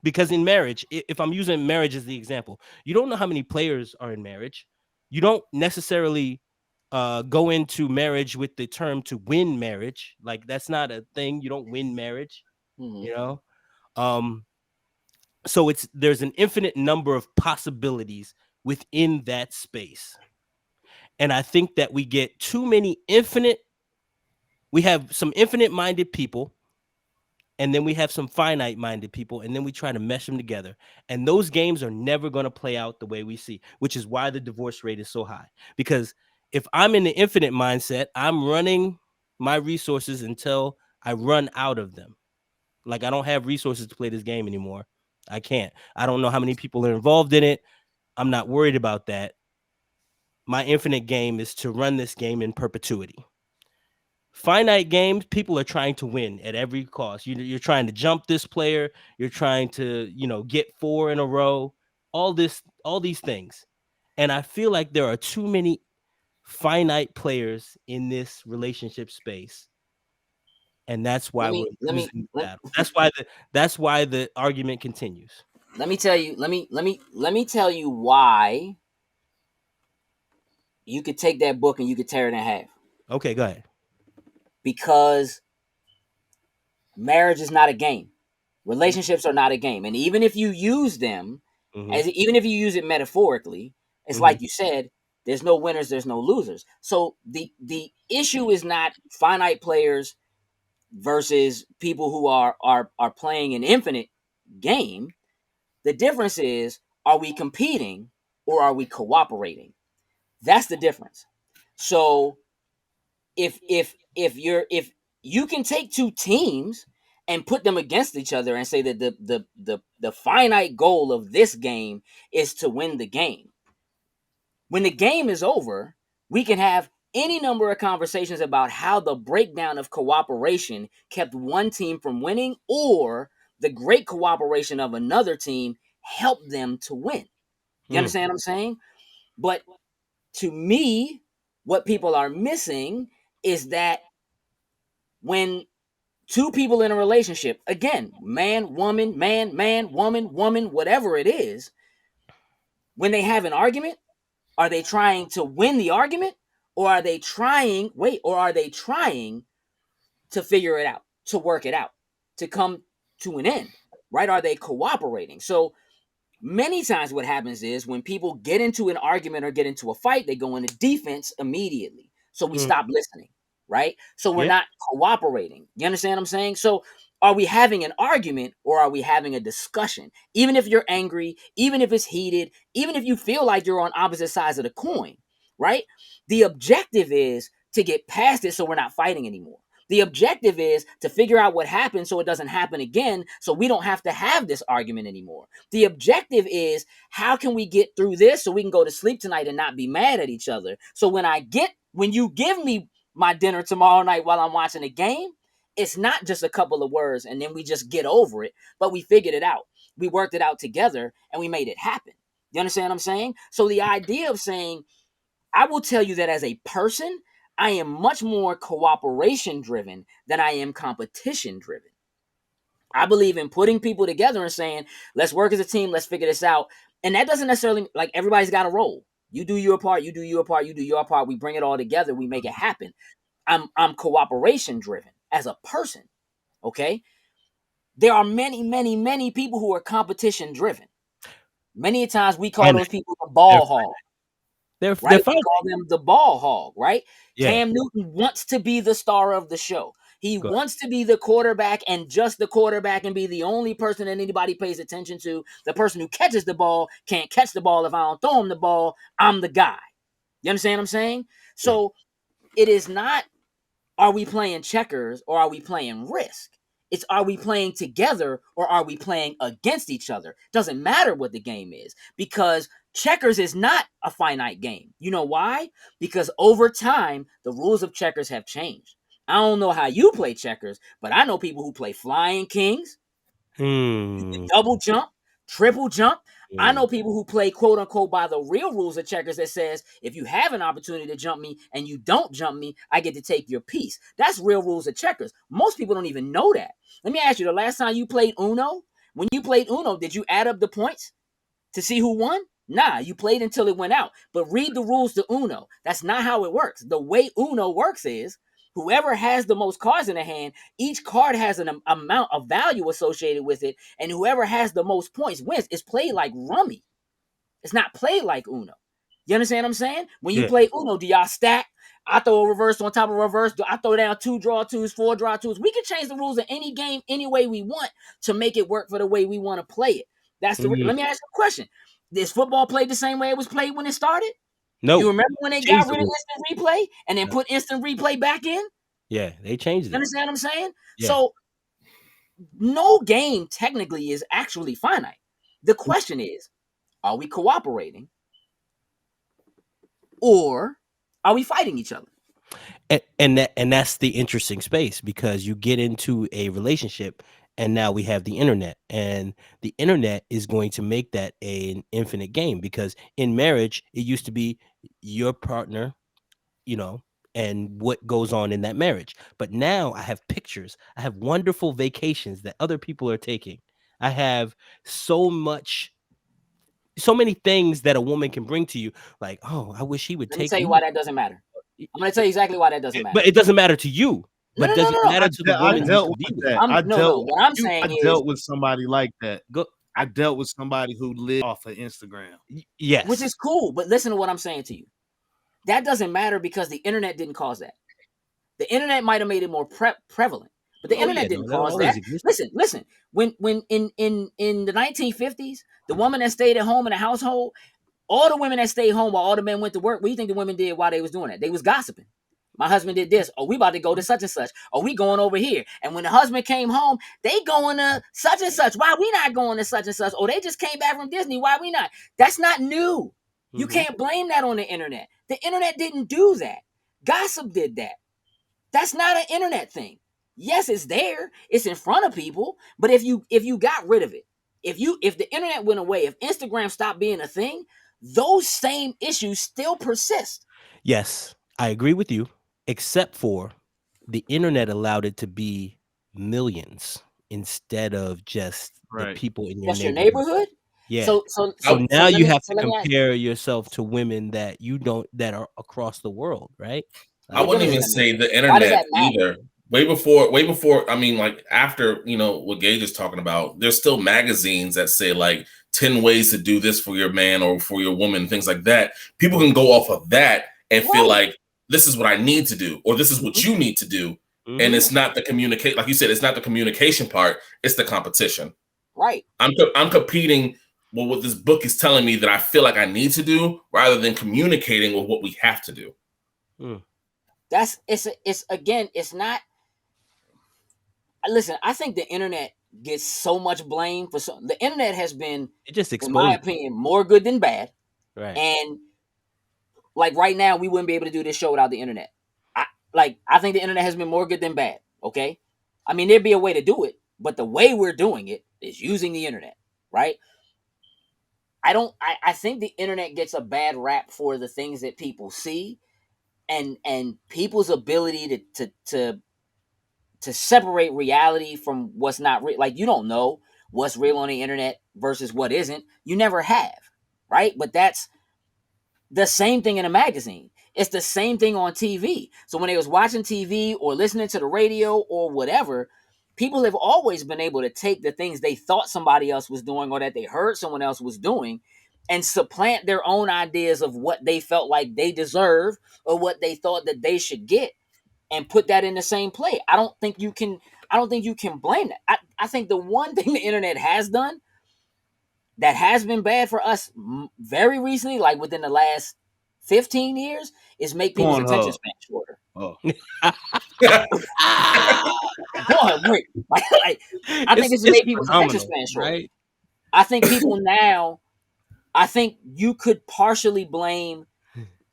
because in marriage, if I'm using marriage as the example, you don't know how many players are in marriage. You don't necessarily go into marriage with the term to win marriage. Like that's not a thing. You don't win marriage, you know? So there's an infinite number of possibilities within that space. And I think that we get too many we have some infinite minded people, and then we have some finite minded people, and then we try to mesh them together. And those games are never going to play out the way we see, which is why the divorce rate is so high. Because if I'm in the infinite mindset, I'm running my resources until I run out of them. Like I don't have resources to play this game anymore. I can't. I don't know how many people are involved in it. I'm not worried about that. My infinite game is to run this game in perpetuity. Finite games, people are trying to win at every cost. You're trying to jump this player. You're trying to, get 4 in a row. All these things. And I feel like there are too many finite players in this relationship space, and that's why we're losing the battle. That's why the argument continues. Let me tell you. Let me tell you why you could take that book and you could tear it in half. Okay, go ahead. Because marriage is not a game. Relationships are not a game, and even if you use them, even if you use it metaphorically, it's like you said. There's no winners. There's no losers. So the issue is not finite players versus people who are playing an infinite game. The difference is, are we competing or are we cooperating? That's the difference. So if you can take two teams and put them against each other and say that the finite goal of this game is to win the game. When the game is over, we can have any number of conversations about how the breakdown of cooperation kept one team from winning, or the great cooperation of another team helped them to win. You understand what I'm saying? But to me, what people are missing is that when two people in a relationship, again, man, woman, woman, whatever it is, when they have an argument, are they trying to win the argument, or are they trying to figure it out, to work it out, to come to an end, right? Are they cooperating? So many times what happens is when people get into an argument or get into a fight, they go into defense immediately. So we stop listening, right? So we're not cooperating. You understand what I'm saying? So are we having an argument or are we having a discussion? Even if you're angry, even if it's heated, even if you feel like you're on opposite sides of the coin, right? The objective is to get past it so we're not fighting anymore. The objective is to figure out what happened so it doesn't happen again, so we don't have to have this argument anymore. The objective is, how can we get through this so we can go to sleep tonight and not be mad at each other? So when you give me my dinner tomorrow night while I'm watching a game, it's not just a couple of words and then we just get over it, but we figured it out. We worked it out together and we made it happen. You understand what I'm saying? So the idea of saying, I will tell you that as a person, I am much more cooperation driven than I am competition driven. I believe in putting people together and saying, let's work as a team, let's figure this out. And that doesn't necessarily, like, everybody's got a role. You do your part, you do your part, you do your part. We bring it all together, we make it happen. I'm cooperation driven as a person, okay? There are many people who are competition driven. Many times we call those people the ball hog. They're Right? fine. We call them the ball hog, right? Yeah. Cam Newton wants to be the star of the show. He wants to be the quarterback and just the quarterback and be the only person that anybody pays attention to. The person who catches the ball can't catch the ball if I don't throw him the ball. I'm the guy. You understand what I'm saying? So it is not, are we playing checkers or are we playing Risk? It's, are we playing together or are we playing against each other? Doesn't matter what the game is, because checkers is not a finite game. You know why? Because over time, the rules of checkers have changed. I don't know how you play checkers, but I know people who play flying kings, double jump, triple jump. I know people who play quote unquote by the real rules of checkers that says, if you have an opportunity to jump me and you don't jump me, I get to take your piece. That's real rules of checkers. Most people don't even know that. Let me ask you, the last time you played Uno, when you played Uno, did you add up the points to see who won? Nah, you played until it went out. But read the rules to Uno. That's not how it works. The way Uno works is, whoever has the most cards in their hand, each card has an amount of value associated with it, and whoever has the most points wins. It's played like rummy. It's not played like Uno. You understand what I'm saying? When you play Uno, do y'all stack? I throw a reverse on top of reverse. I throw down 2 draw 2s, 4 draw 2s. We can change the rules of any game any way we want to make it work for the way we want to play it. That's the. Let me ask you a question. Is football played the same way it was played when it started? No. You remember when they got rid of instant replay and then put instant replay back in? Yeah, they changed it. You understand what I'm saying? Yeah. So no game technically is actually finite. The question is, are we cooperating or are we fighting each other? And that's the interesting space, because you get into a relationship and now we have the internet, and the internet is going to make that an infinite game, because in marriage it used to be your partner and what goes on in that marriage. But now I have pictures. I have wonderful vacations that other people are taking. I have so many things that a woman can bring to you. Like, oh, I wish he would Let me take tell you me. why that doesn't matter. I'm going to tell you exactly why that doesn't matter. But it doesn't matter to you. No, But no, does no, it no, no. matter to the I woman who dealt can be with with that. you? What I'm saying I is, dealt with somebody like that. I dealt with somebody who lived off of Instagram. Yes. which is cool. But listen to what I'm saying to you. That doesn't matter because the internet didn't cause that. The internet might have made it more prevalent, but the internet didn't cause that. Listen. When in the 1950s, the woman that stayed at home in the household, all the women that stayed home while all the men went to work, what do you think the women did while they was doing that? They was gossiping. My husband did this. Oh, we about to go to such and such. Oh, we going over here. And when the husband came home, they going to such and such. Why we not going to such and such? Oh, they just came back from Disney. Why we not? That's not new. You can't blame that on the internet. The internet didn't do that. Gossip did that. That's not an internet thing. Yes, it's there. It's in front of people. But if you got rid of it, if the internet went away, if Instagram stopped being a thing, those same issues still persist. Yes, I agree with you, except for the internet allowed it to be millions instead of just the people in your Just your neighborhood. neighborhood? Yeah. So now let you me- have so to let me ask you- compare yourself to women that are across the world, right? I wouldn't does even that say matter? the Why does internet that matter? either. Way before, I mean, like after, what Gage is talking about, there's still magazines that say like 10 ways to do this for your man or for your woman, things like that. People can go off of that and feel like this is what I need to do, or this is what you need to do. And it's not the communicate, like you said, it's not the communication part, it's the competition. Right. I'm competing with what this book is telling me that I feel like I need to do rather than communicating with what we have to do. It's not. Listen, I think the internet gets so much blame for the internet has been, it just in my opinion, more good than bad. Right. And like right now, we wouldn't be able to do this show without the internet. I think the internet has been more good than bad. Okay. I mean, there'd be a way to do it, but the way we're doing it is using the internet, right? I think the internet gets a bad rap for the things that people see and people's ability to separate reality from what's not real. Like, you don't know what's real on the internet versus what isn't. You never have, right? But that's the same thing in a magazine. It's the same thing on TV. So when they was watching TV or listening to the radio or whatever, people have always been able to take the things they thought somebody else was doing or that they heard someone else was doing and supplant their own ideas of what they felt like they deserve or what they thought that they should get and put that in the same play. I don't think you can blame that. I think the one thing the internet has done that has been bad for us very recently, like within the last 15 years, is make people's attention span shorter. Oh. Go on, break. I think it's made people's attention span shorter. Right? I think people now, I think you could partially blame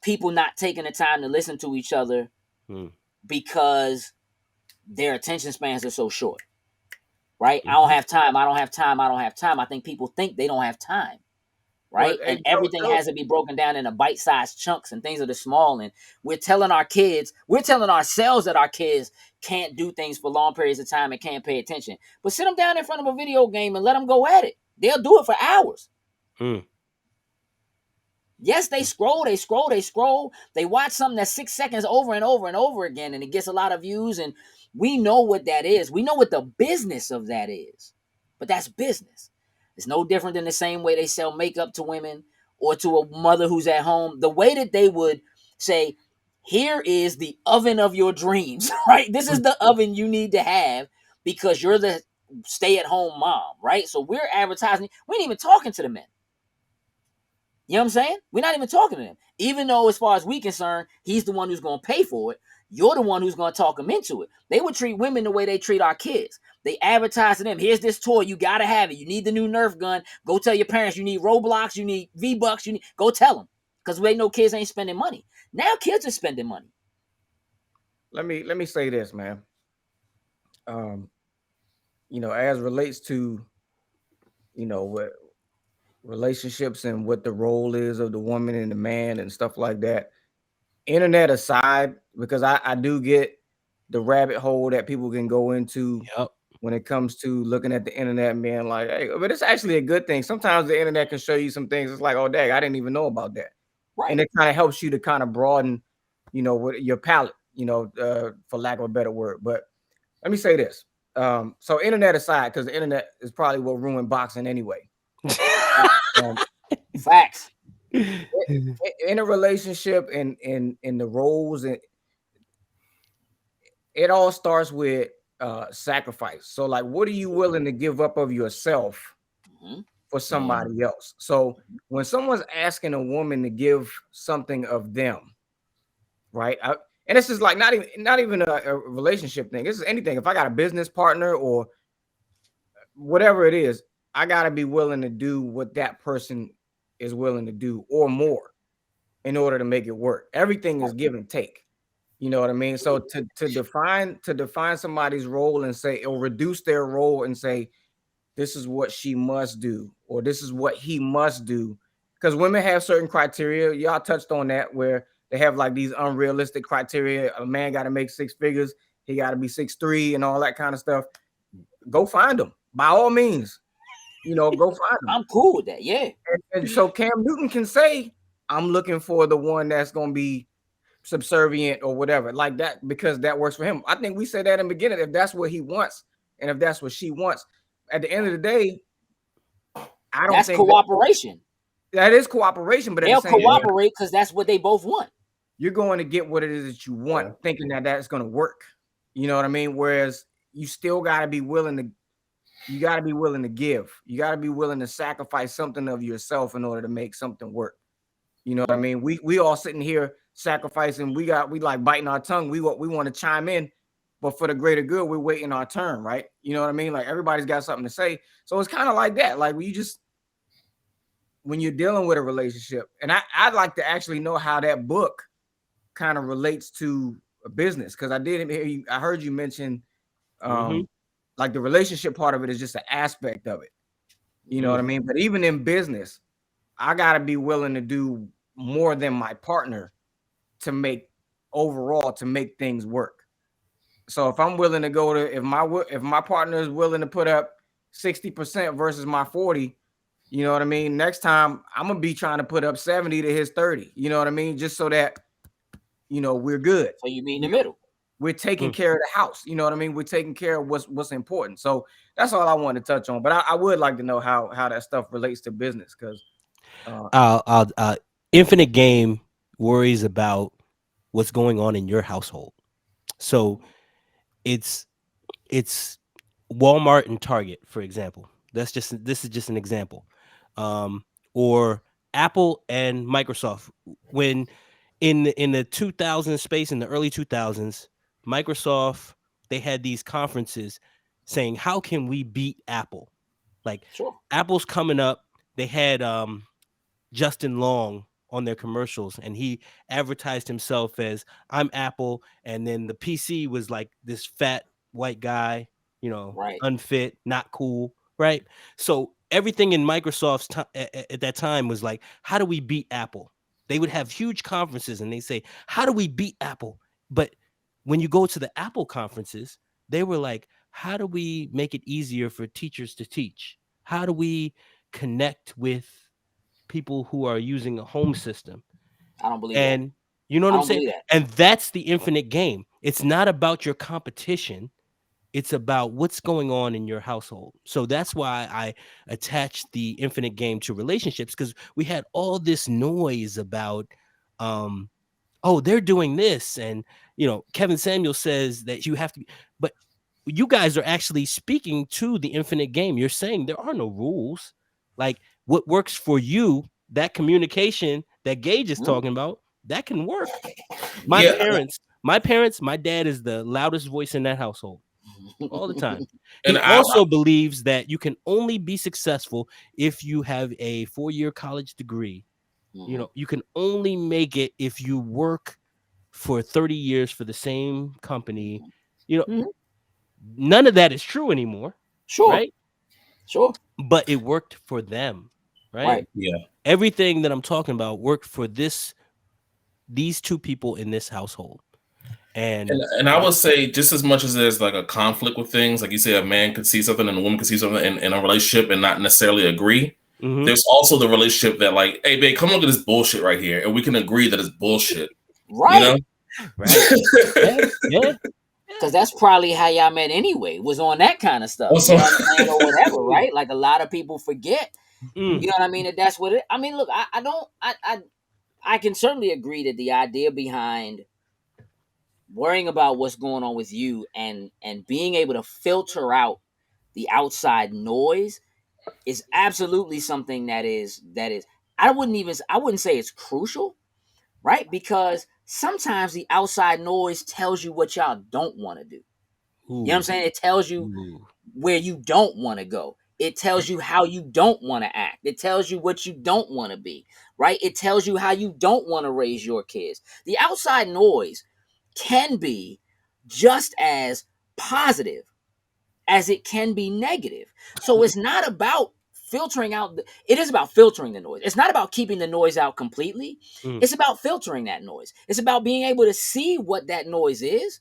people not taking the time to listen to each other because their attention spans are so short. Right? I don't have time. I think people think they don't have time. Right? And everything has to be broken down into bite-sized chunks and things that are small. And we're telling ourselves that our kids can't do things for long periods of time and can't pay attention. But sit them down in front of a video game and let them go at it. They'll do it for hours. Yes, they scroll. They watch something that's 6 seconds over and over and over again, and it gets a lot of views. And we know what that is. We know what the business of that is. But that's business. It's no different than the same way they sell makeup to women or to a mother who's at home. The way that they would say, here is the oven of your dreams, right? This is the oven you need to have because you're the stay-at-home mom, right? So we're advertising. We ain't even talking to the men. You know what I'm saying? We're not even talking to him. Even though, as far as we're concerned, he's the one who's going to pay for it. You're the one who's going to talk them into it. They would treat women the way they treat our kids. They advertise to them, here's this toy, you got to have it. You need the new Nerf gun. Go tell your parents you need Roblox, you need V-Bucks, go tell them. Because we know kids ain't spending money. Now kids are spending money. Let me say this, man. As relates to, what relationships and what the role is of the woman and the man and stuff like that. internet aside, because I do get the rabbit hole that people can go into when it comes to looking at the internet and being like, hey, but it's actually a good thing. Sometimes the internet can show you some things. It's like, oh, dang, I didn't even know about that. Right. And it kind of helps you to kind of broaden, what your palate, for lack of a better word. But let me say this. So internet aside, because the internet is probably what ruined boxing anyway. Facts. In a relationship and in the roles, and it all starts with sacrifice. So like, what are you willing to give up of yourself for somebody else? So when someone's asking a woman to give something of them, right? And this is like not even a relationship thing. This is anything. If I got a business partner or whatever it is, I got to be willing to do what that person is willing to do or more in order to make it work. Everything is give and take. You know what I mean? So to define somebody's role and say, or reduce their role and say, this is what she must do, or this is what he must do. Because women have certain criteria. Y'all touched on that, where they have like these unrealistic criteria. A man got to make 6 figures. He got to be 6'3" and all that kind of stuff. Go find them by all means. Go find them. I'm cool with that. Yeah. And so Cam Newton can say, I'm looking for the one that's going to be subservient or whatever like that, because that works for him. I think we said that in the beginning, if that's what he wants and if that's what she wants, at the end of the day, I don't that's think cooperation. That is cooperation, but they'll cooperate because that's what they both want. You're going to get what it is that you want, thinking that that's going to work. You know what I mean? Whereas you still got to be willing to. You got to be willing to give. You got to be willing to sacrifice something of yourself in order to make something work. You know what I mean? We all sitting here sacrificing. We like biting our tongue. We want to chime in, but for the greater good, we're waiting our turn, right? You know what I mean? Like everybody's got something to say. So it's kind of like that. Like when you're dealing with a relationship, and I'd like to actually know how that book kind of relates to a business, because I heard you mention like the relationship part of it is just an aspect of it. You know what I mean? But even in business, I gotta be willing to do more than my partner to make things work. So if I'm willing to go to, if my partner is willing to put up 60% versus my 40, you know what I mean? Next time I'm gonna be trying to put up 70 to his 30. You know what I mean? Just so that we're good. So you mean in the middle? We're taking care of the house. You know what I mean? We're taking care of what's important. So that's all I wanted to touch on. But I would like to know how that stuff relates to business, because Infinite Game worries about what's going on in your household. So it's Walmart and Target, for example. This is just an example. Or Apple and Microsoft. When in the 2000s space, in the early 2000s, Microsoft, they had these conferences saying, how can we beat Apple? Like, Apple's coming up. They had Justin Long on their commercials, and he advertised himself as, I'm Apple, and then the PC was like this fat white guy, unfit, not cool, right? So everything in Microsoft's at that time was like, how do we beat Apple? They would have huge conferences and they say, how do we beat Apple? But when you go to the Apple conferences, they were like, how do we make it easier for teachers to teach? How do we connect with people who are using a home system? I don't believe and that. You know what I'm saying? And that's the infinite game. It's not about your competition. It's about what's going on in your household. So that's why I attached the infinite game to relationships, because we had all this noise about, oh, they're doing this. And, Kevin Samuel says that you have to be, but you guys are actually speaking to the infinite game. You're saying there are no rules. Like, what works for you, that communication that Gage is talking about, that can work. My dad is the loudest voice in that household all the time. He also believes that you can only be successful if you have a 4-year college degree. You can only make it if you work for 30 years for the same company. None of that is true anymore. Right? Sure. But it worked for them, right? Yeah. Everything that I'm talking about worked for this these two people in this household. And I would say, just as much as there's like a conflict with things, like you say, a man could see something and a woman could see something in a relationship and not necessarily agree. There's also the relationship that, like, hey, babe, come look at this bullshit right here, and we can agree that it's bullshit. Right. You know? Right. Yeah. Because that's probably how y'all met anyway, was on that kind of stuff. You know what I'm saying? Or whatever, right? Like, a lot of people forget. You know what I mean? That's what it. I mean, look, I can certainly agree that the idea behind worrying about what's going on with you and being able to filter out the outside noise is absolutely something that is I wouldn't say it's crucial, right? Because sometimes the outside noise tells you what y'all don't want to do. You know what I'm saying? It tells you where you don't want to go. It tells you how you don't want to act. It tells you what you don't want to be, right? It tells you how you don't want to raise your kids. The outside noise can be just as positive as it can be negative. So it's not about filtering out. It is about filtering the noise. It's not about keeping the noise out completely. It's about filtering that noise. It's about being able to see what that noise is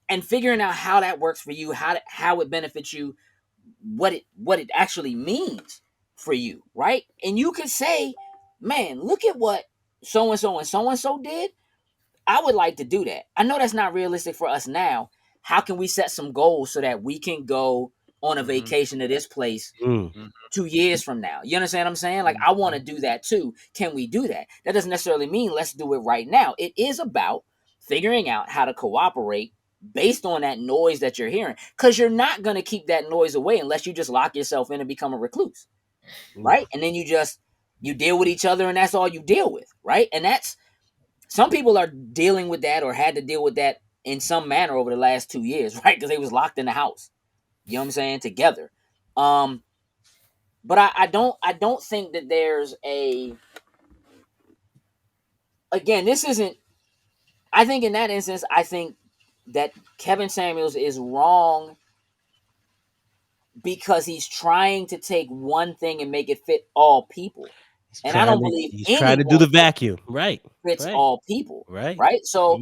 and figuring out how that works for you, how it benefits you, what it actually means for you, right? And you can say, man, look at what so and so and so and so did. I would like to do that. I know that's not realistic for us now. How can we set some goals so that we can go on a vacation to this place 2 years from now? You understand what I'm saying? Like, I want to do that too. Can we do that? That doesn't necessarily mean let's do it right now. It is about figuring out how to cooperate based on that noise that you're hearing, because you're not going to keep that noise away unless you just lock yourself in and become a recluse, right? And then you deal with each other, and that's all you deal with, right? And that's, some people are dealing with that or had to deal with that in some manner over the last 2 years, right? Because they was locked in the house. You know what I'm saying? Together. But I don't think that there's a, again, this isn't, I think in that instance, I think that Kevin Samuels is wrong because he's trying to take one thing and make it fit all people. And I don't believe he's trying to do the vacuum, right? Fits all people, right? So,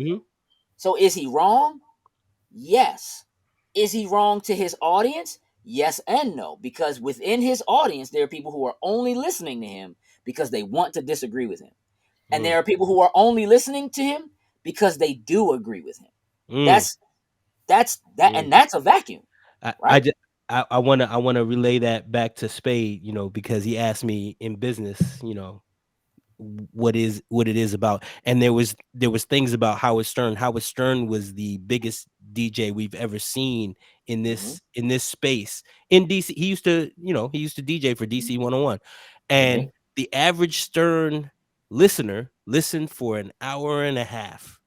so is he wrong? Yes. Is he wrong to his audience? Yes and no, because within his audience, there are people who are only listening to him because they want to disagree with him. And there are people who are only listening to him because they do agree with him. That's and that's a vacuum. Right? I want to relay that back to Spaid, because he asked me in business, what it is about, and there was things about Howard Stern. Howard Stern was the biggest DJ we've ever seen in this space in DC. He used to DJ for DC 101, and the average Stern listener listened for an hour and a half,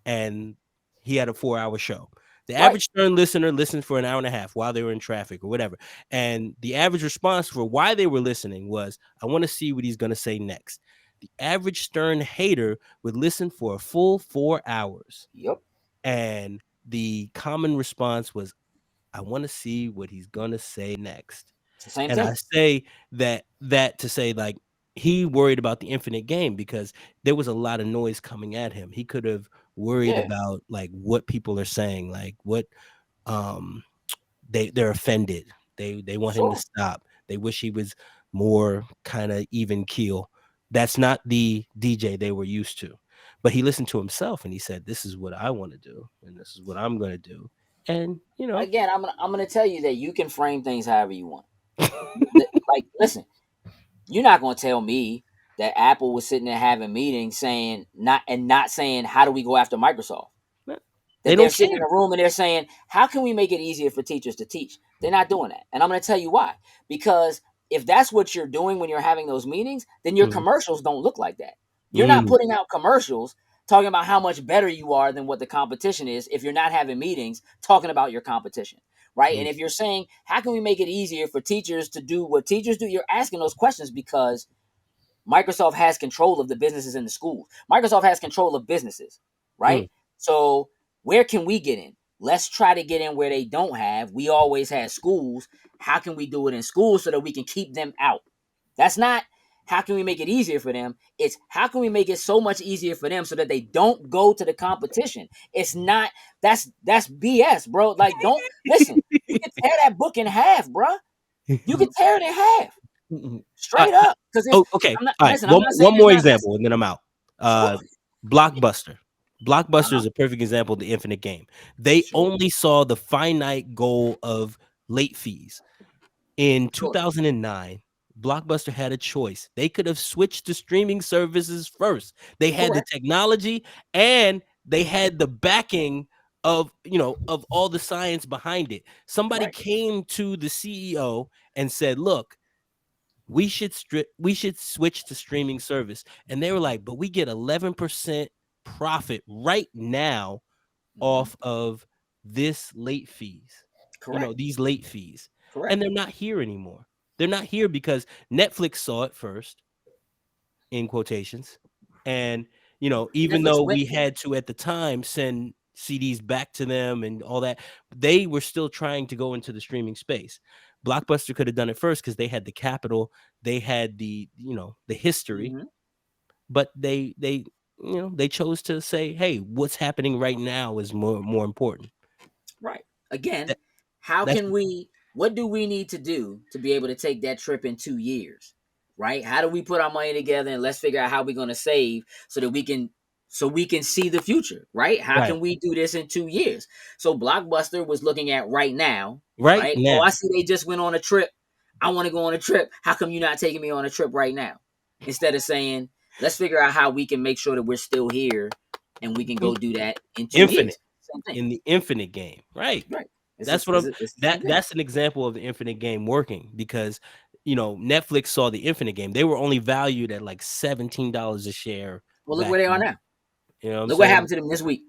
and he had a 4-hour show. The average Stern listener listened for an hour and a half while they were in traffic or whatever. And the average response for why they were listening was, I want to see what he's going to say next. The average Stern hater would listen for a full 4 hours. Yep. And the common response was, I want to see what he's going to say next. Same and thing. I say that to say, like, he worried about the infinite game because there was a lot of noise coming at him. He could have worried about like what people are saying, like what they're offended. They want him to stop. They wish he was more kind of even keel. That's not the DJ they were used to. But he listened to himself and he said, this is what I want to do and this is what I'm going to do. And again, I'm gonna tell you that you can frame things however you want. Like, listen, you're not gonna tell me that Apple was sitting there having meetings saying not saying how do we go after Microsoft. They're sitting in a room and they're saying, how can we make it easier for teachers to teach? They're not doing that. And I'm going to tell you why. Because if that's what you're doing when you're having those meetings, then your commercials don't look like that. You're not putting out commercials talking about how much better you are than what the competition is if you're not having meetings talking about your competition, right? And if you're saying, how can we make it easier for teachers to do what teachers do? You're asking those questions because Microsoft has control of the businesses in the schools. Microsoft has control of businesses, right? So where can we get in? Let's try to get in where they don't have. We always had schools. How can we do it in schools so that we can keep them out? That's not how can we make it easier for them? It's how can we make it so much easier for them so that they don't go to the competition? It's not that's BS, bro. Like, don't listen. You can tear that book in half, bro. You can tear it in half. Straight up. Because it's okay. I'm not All right. listen, I'm not saying One it's more not example, and then I'm out. Sure. Blockbuster. Blockbuster is a perfect example of the infinite game. They only saw the finite goal of late fees. In 2009, Blockbuster had a choice. They could have switched to streaming services first. They had the technology and they had the backing of, of all the science behind it. Somebody came to the CEO and said, look, we should switch to streaming service. And they were like, but we get 11% profit right now off of this late fees. These late fees. And they're not here anymore. They're not here because Netflix saw it first, in quotations. And, even though we had to at the time send CDs back to them and all that, they were still trying to go into the streaming space. Blockbuster could have done it first because they had the capital, they had the history, but they chose to say, hey, what's happening right now is more important. Right. Again, what do we need to do to be able to take that trip in 2 years? Right? How do we put our money together and let's figure out how we're going to save so that we can see the future, right? How can we do this in 2 years? So Blockbuster was looking at right now. Oh, I see they just went on a trip. I want to go on a trip. How come you're not taking me on a trip right now? Instead of saying, let's figure out how we can make sure that we're still here and we can go do that in 2 years. In the infinite game, right? That's an example of the infinite game working because Netflix saw the infinite game. They were only valued at like $17 a share. Well, look where they are now. Look what happened to them this week.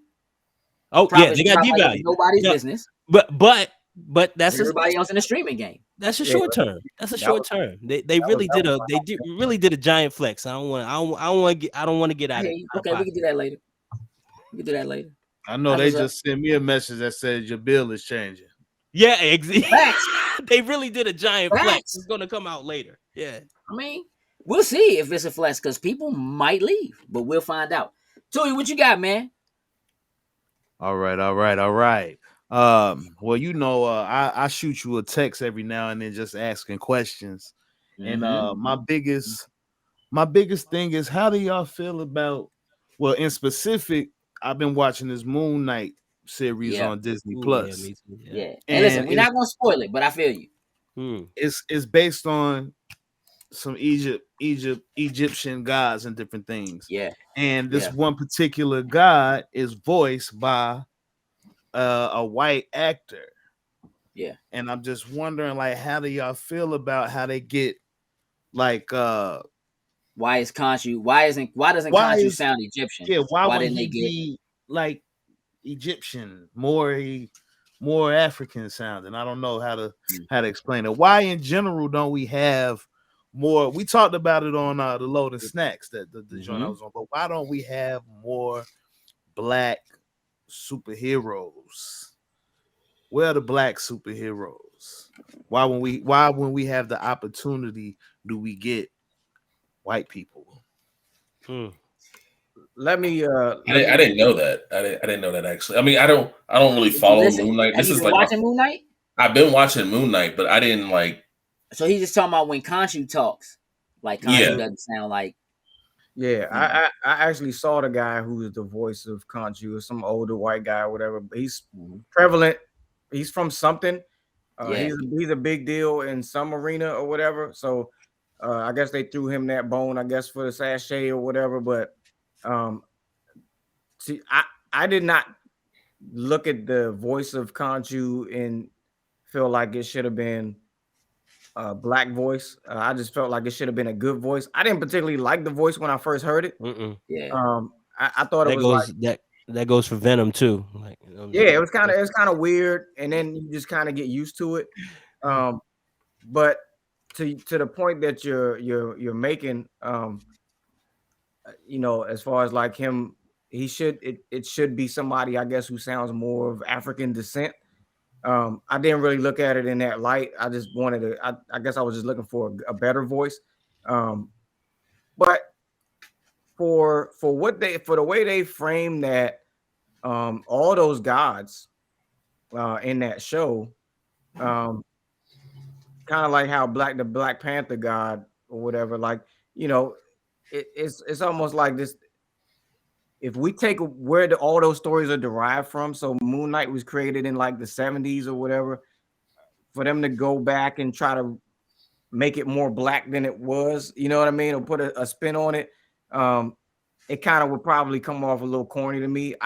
Oh, yeah, they got devalued. Like nobody's business. But that's everybody else in the streaming game. That's a short term. That's a short term. They really did a giant flex. I don't want to get out of it. Okay, we can do that later. I know they just sent me a message that says your bill is changing. Yeah, they really did a giant flex. It's gonna come out later. Yeah, I mean, we'll see if it's a flex because people might leave, but we'll find out. JoWie, what you got, man? All right. Well, I shoot you a text every now and then just asking questions, and my biggest thing is, how do y'all feel about? Well, in specific, I've been watching this Moon Knight series on Disney Plus. Yeah. And listen, we're not gonna spoil it, but I feel you. It's based on some Egyptian gods and different things. Yeah. And this one particular god is voiced by a white actor. Yeah. And I'm just wondering, like, how do y'all feel about how they get like why doesn't Khonshu sound Egyptian? Yeah, why didn't they get like Egyptian, more African sounding? I don't know how to explain it. Why in general don't we have more? We talked about it on the Loading Snacks, that the joint I was on, but why don't we have more black superheroes? Where are the black superheroes? Why when we have the opportunity do we get white people? Let me. I didn't know that. I didn't know that actually. I mean, I don't really follow Moon Knight. This is like watching Moon Knight. I've been watching Moon Knight, but I didn't like. So he's just talking about when Khonshu talks, like Khonshu doesn't sound like. Yeah, I actually saw the guy who is the voice of Khonshu, some older white guy or whatever. But he's prevalent. He's from something. He's a big deal in some arena or whatever. So I guess they threw him that bone, I guess, for the sachet or whatever. But see, I did not look at the voice of Khonshu and feel like it should have been a black voice. I just felt like it should have been a good voice. I didn't particularly like the voice when I first heard it. Yeah. I thought it was that goes for Venom too. Like, it was kind of weird, and then you just kind of get used to it. But to the point that you're making, as far as like him, it should be somebody, I guess, who sounds more of African descent. I didn't really look at it in that light. I just wanted to. I guess I was just looking for a better voice. But for the way they frame that, all those gods in that show, kind of like how the Black Panther god or whatever, like, it's almost like this. If we take where all those stories are derived from, so Moon Knight was created in like the 70s or whatever, for them to go back and try to make it more black than it was, you know what I mean, or put a spin on it, it kind of would probably come off a little corny to me.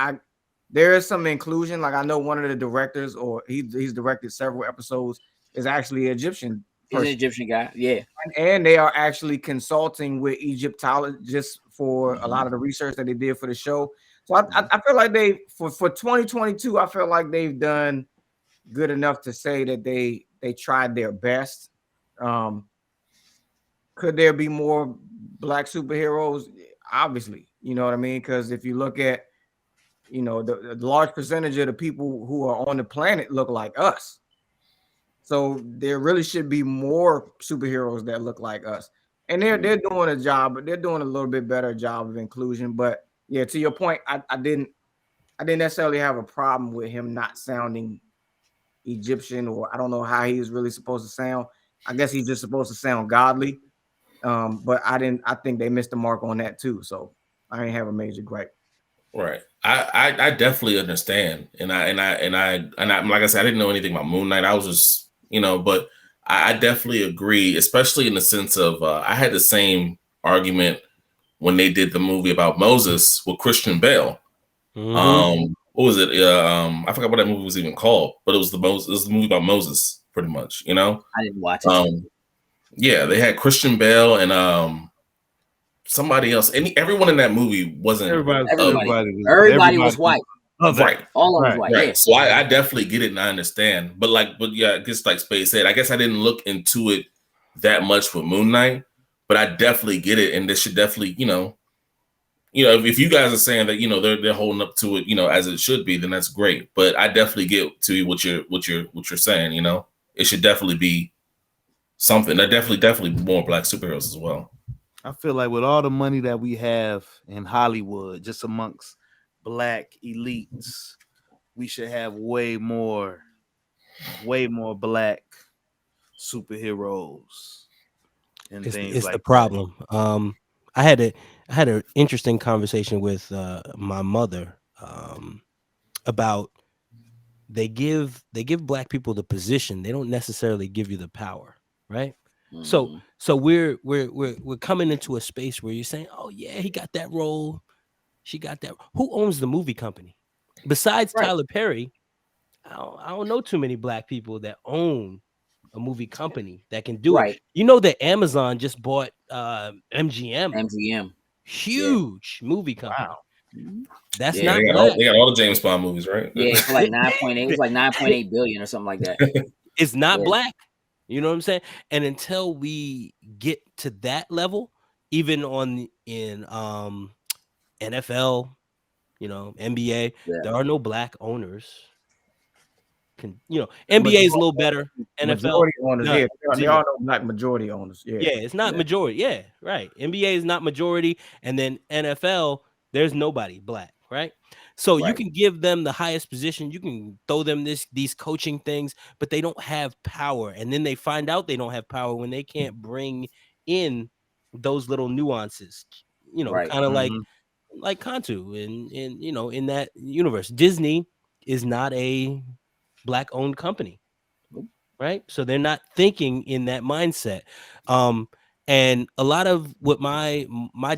There is some inclusion, like I know one of the directors, or he's directed several episodes, is actually an Egyptian He's an person. Egyptian guy. Yeah. And they are actually consulting with Egyptologists for a lot of the research that they did for the show. So I feel like they for 2022, I feel like they've done good enough to say that they tried their best. Could there be more black superheroes? Obviously, you know what I mean? Because if you look at, the large percentage of the people who are on the planet look like us. So there really should be more superheroes that look like us. And they're doing a job, but they're doing a little bit better job of inclusion. But yeah, to your point, I didn't necessarily have a problem with him not sounding Egyptian, or I don't know how he's really supposed to sound. I guess he's just supposed to sound godly. But I think they missed the mark on that too. So I didn't have a major gripe. Right. I definitely understand. And I like I said, I didn't know anything about Moon Knight. I was just, but I definitely agree, especially in the sense of I had the same argument when they did the movie about Moses with Christian Bale. Mhm. What was it? I forgot what that movie was even called, but it was the movie about Moses, pretty much, I didn't watch it. Yeah, they had Christian Bale and somebody else. Everyone in that movie wasn't Everybody was white. Right. All of them was white. Right. Yeah. So I definitely get it and I understand. But yeah, I guess like Spaid said, I guess I didn't look into it that much with Moon Knight, but I definitely get it. And this should definitely, if you guys are saying that, they're holding up to it, as it should be, then that's great. But I definitely get to what you're saying, it should definitely be something. There definitely more black superheroes as well. I feel like with all the money that we have in Hollywood, just amongst black elites, we should have way more black superheroes and things It's like the problem. I had an interesting conversation with my mother about they give black people the position. They don't necessarily give you the power, right? So we're coming into a space where you're saying, oh yeah, he got that role, she got that. Who owns the movie company besides Tyler Perry? I don't know too many black people that own a movie company that can do it. You know that Amazon just bought MGM. Huge movie company. Wow. That's not they got all the James Bond movies, right? Yeah, for like 9.8. It was like 9.8 billion or something like that. It's not black. You know what I'm saying? And until we get to that level, even in NFL, NBA, there are no black owners. NBA is a little better. NFL, majority owners, there are no black majority owners. Yeah, it's not majority. Yeah, right. NBA is not majority, and then NFL, there's nobody black, right? So you can give them the highest position, you can throw them these coaching things, but they don't have power. And then they find out they don't have power when they can't bring in those little nuances, kind of like Kantu in that universe. Disney is not a black owned company, right? So they're not thinking in that mindset. And a lot of what my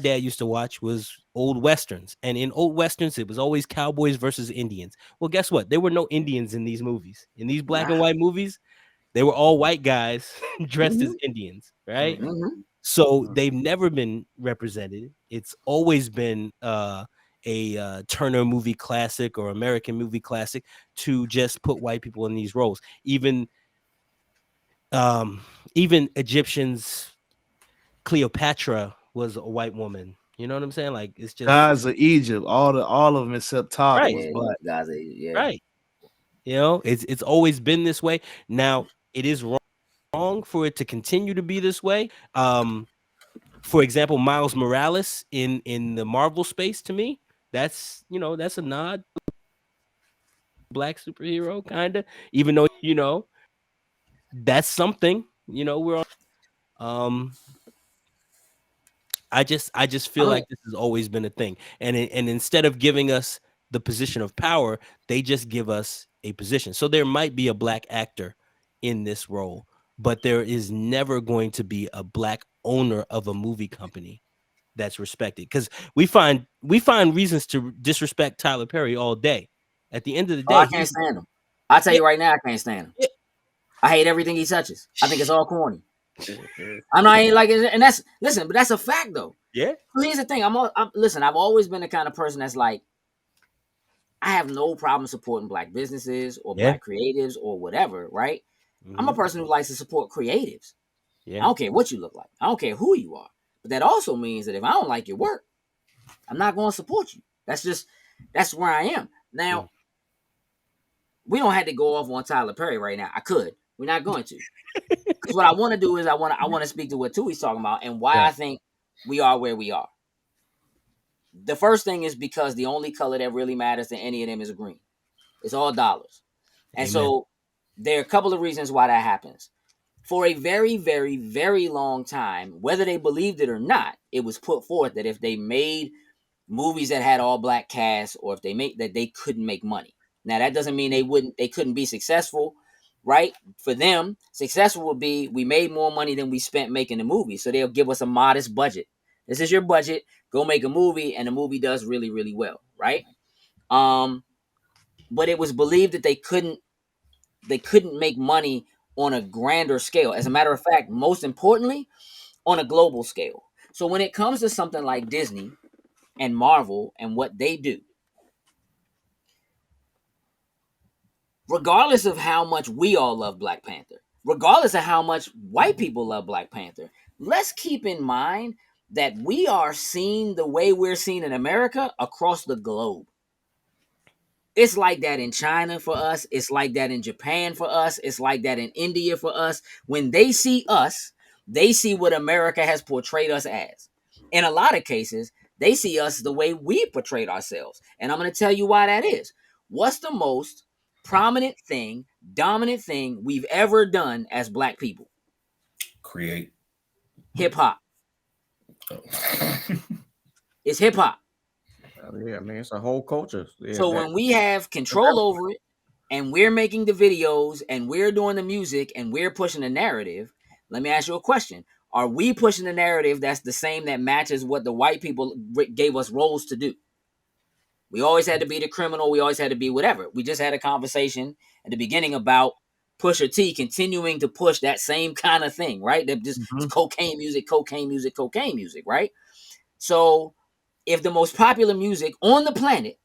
dad used to watch was old westerns, and in old westerns it was always cowboys versus Indians. Well, guess what? There were no Indians in these movies. In these black and white movies, they were all white guys dressed as Indians, right? So they've never been represented. It's always been a Turner movie classic or American movie classic to just put white people in these roles. Even Egyptians, Cleopatra was a white woman. You know what I'm saying? Like, it's just Gods of Egypt, all of them except Top was black. Gods of Egypt, right. It's always been this way. Now it is wrong for it to continue to be this way. for example, Miles Morales in the Marvel space, to me, that's that's a nod, black superhero, kind of, even though that's something, we're on. I just feel I like mean, this has always been a thing, and instead of giving us the position of power, they just give us a position. So there might be a black actor in this role, but there is never going to be a black owner of a movie company that's respected, because we find reasons to disrespect Tyler Perry all day. At the end of the oh, day, I can't stand him. I tell yeah, you right now, I can't stand him. yeah, I hate everything he touches. I think it's all corny. Mhm. I'm not even like, and that's listen, but that's a fact though. yeah, So here's the thing. Listen. I've always been the kind of person that's like, I have no problem supporting black businesses or yeah, black creatives or whatever. Right? I'm a mhm, person who likes to support creatives. I yeah, don't care what you look like. I don't care who you are. But that also means that if I don't like your work, I'm not going to support you. That's where I am. mm. Now, we don't have to go off on Tyler Perry right now. I could. We're not going to. Because what I want to do is I want to speak to what Tui's talking about and why I Right. think we are where we are. The first thing is because the only color that really matters to any of them is green. It's all dollars. And Amen. so there are a couple of reasons why that happens. For a very, very, very long time, whether they believed it or not, it was put forth that if they made movies that had all black casts, or if they make that, they couldn't make money. Now that doesn't mean they couldn't be successful, right? For them, successful would be we made more money than we spent making the movie, so they'll give us a modest budget. This is your budget. Go make a movie, and the movie does really, really well, right? Um, but it was believed that they couldn't make money on a grander scale. As a matter of fact, most importantly, on a global scale. So when it comes to something like Disney and Marvel and what they do, regardless of how much we all love Black Panther, regardless of how much white people love Black Panther, let's keep in mind that we are seen the way we're seen in America across the globe. It's like that in China for us. It's like that in Japan for us. It's like that in India for us. When they see us, they see what America has portrayed us as. In a lot of cases, they see us the way we portrayed ourselves. And I'm going to tell you why that is. What's the most prominent thing, dominant thing we've ever done as black people? Create. Hip hop. Oh. It's hip hop. Yeah, man, it's a whole culture. Yeah, So when we have control over it, and we're making the videos and we're doing the music and we're pushing the narrative, let me ask you a question. Are we pushing the narrative that's the same that matches what the white people gave us roles to do? We always had to be the criminal. We always had to be whatever. We just had a conversation at the beginning about Pusha T continuing to push that same kind of thing, right? That just it's Mhm. cocaine music, cocaine music, cocaine music, right? So if the most popular music on the planet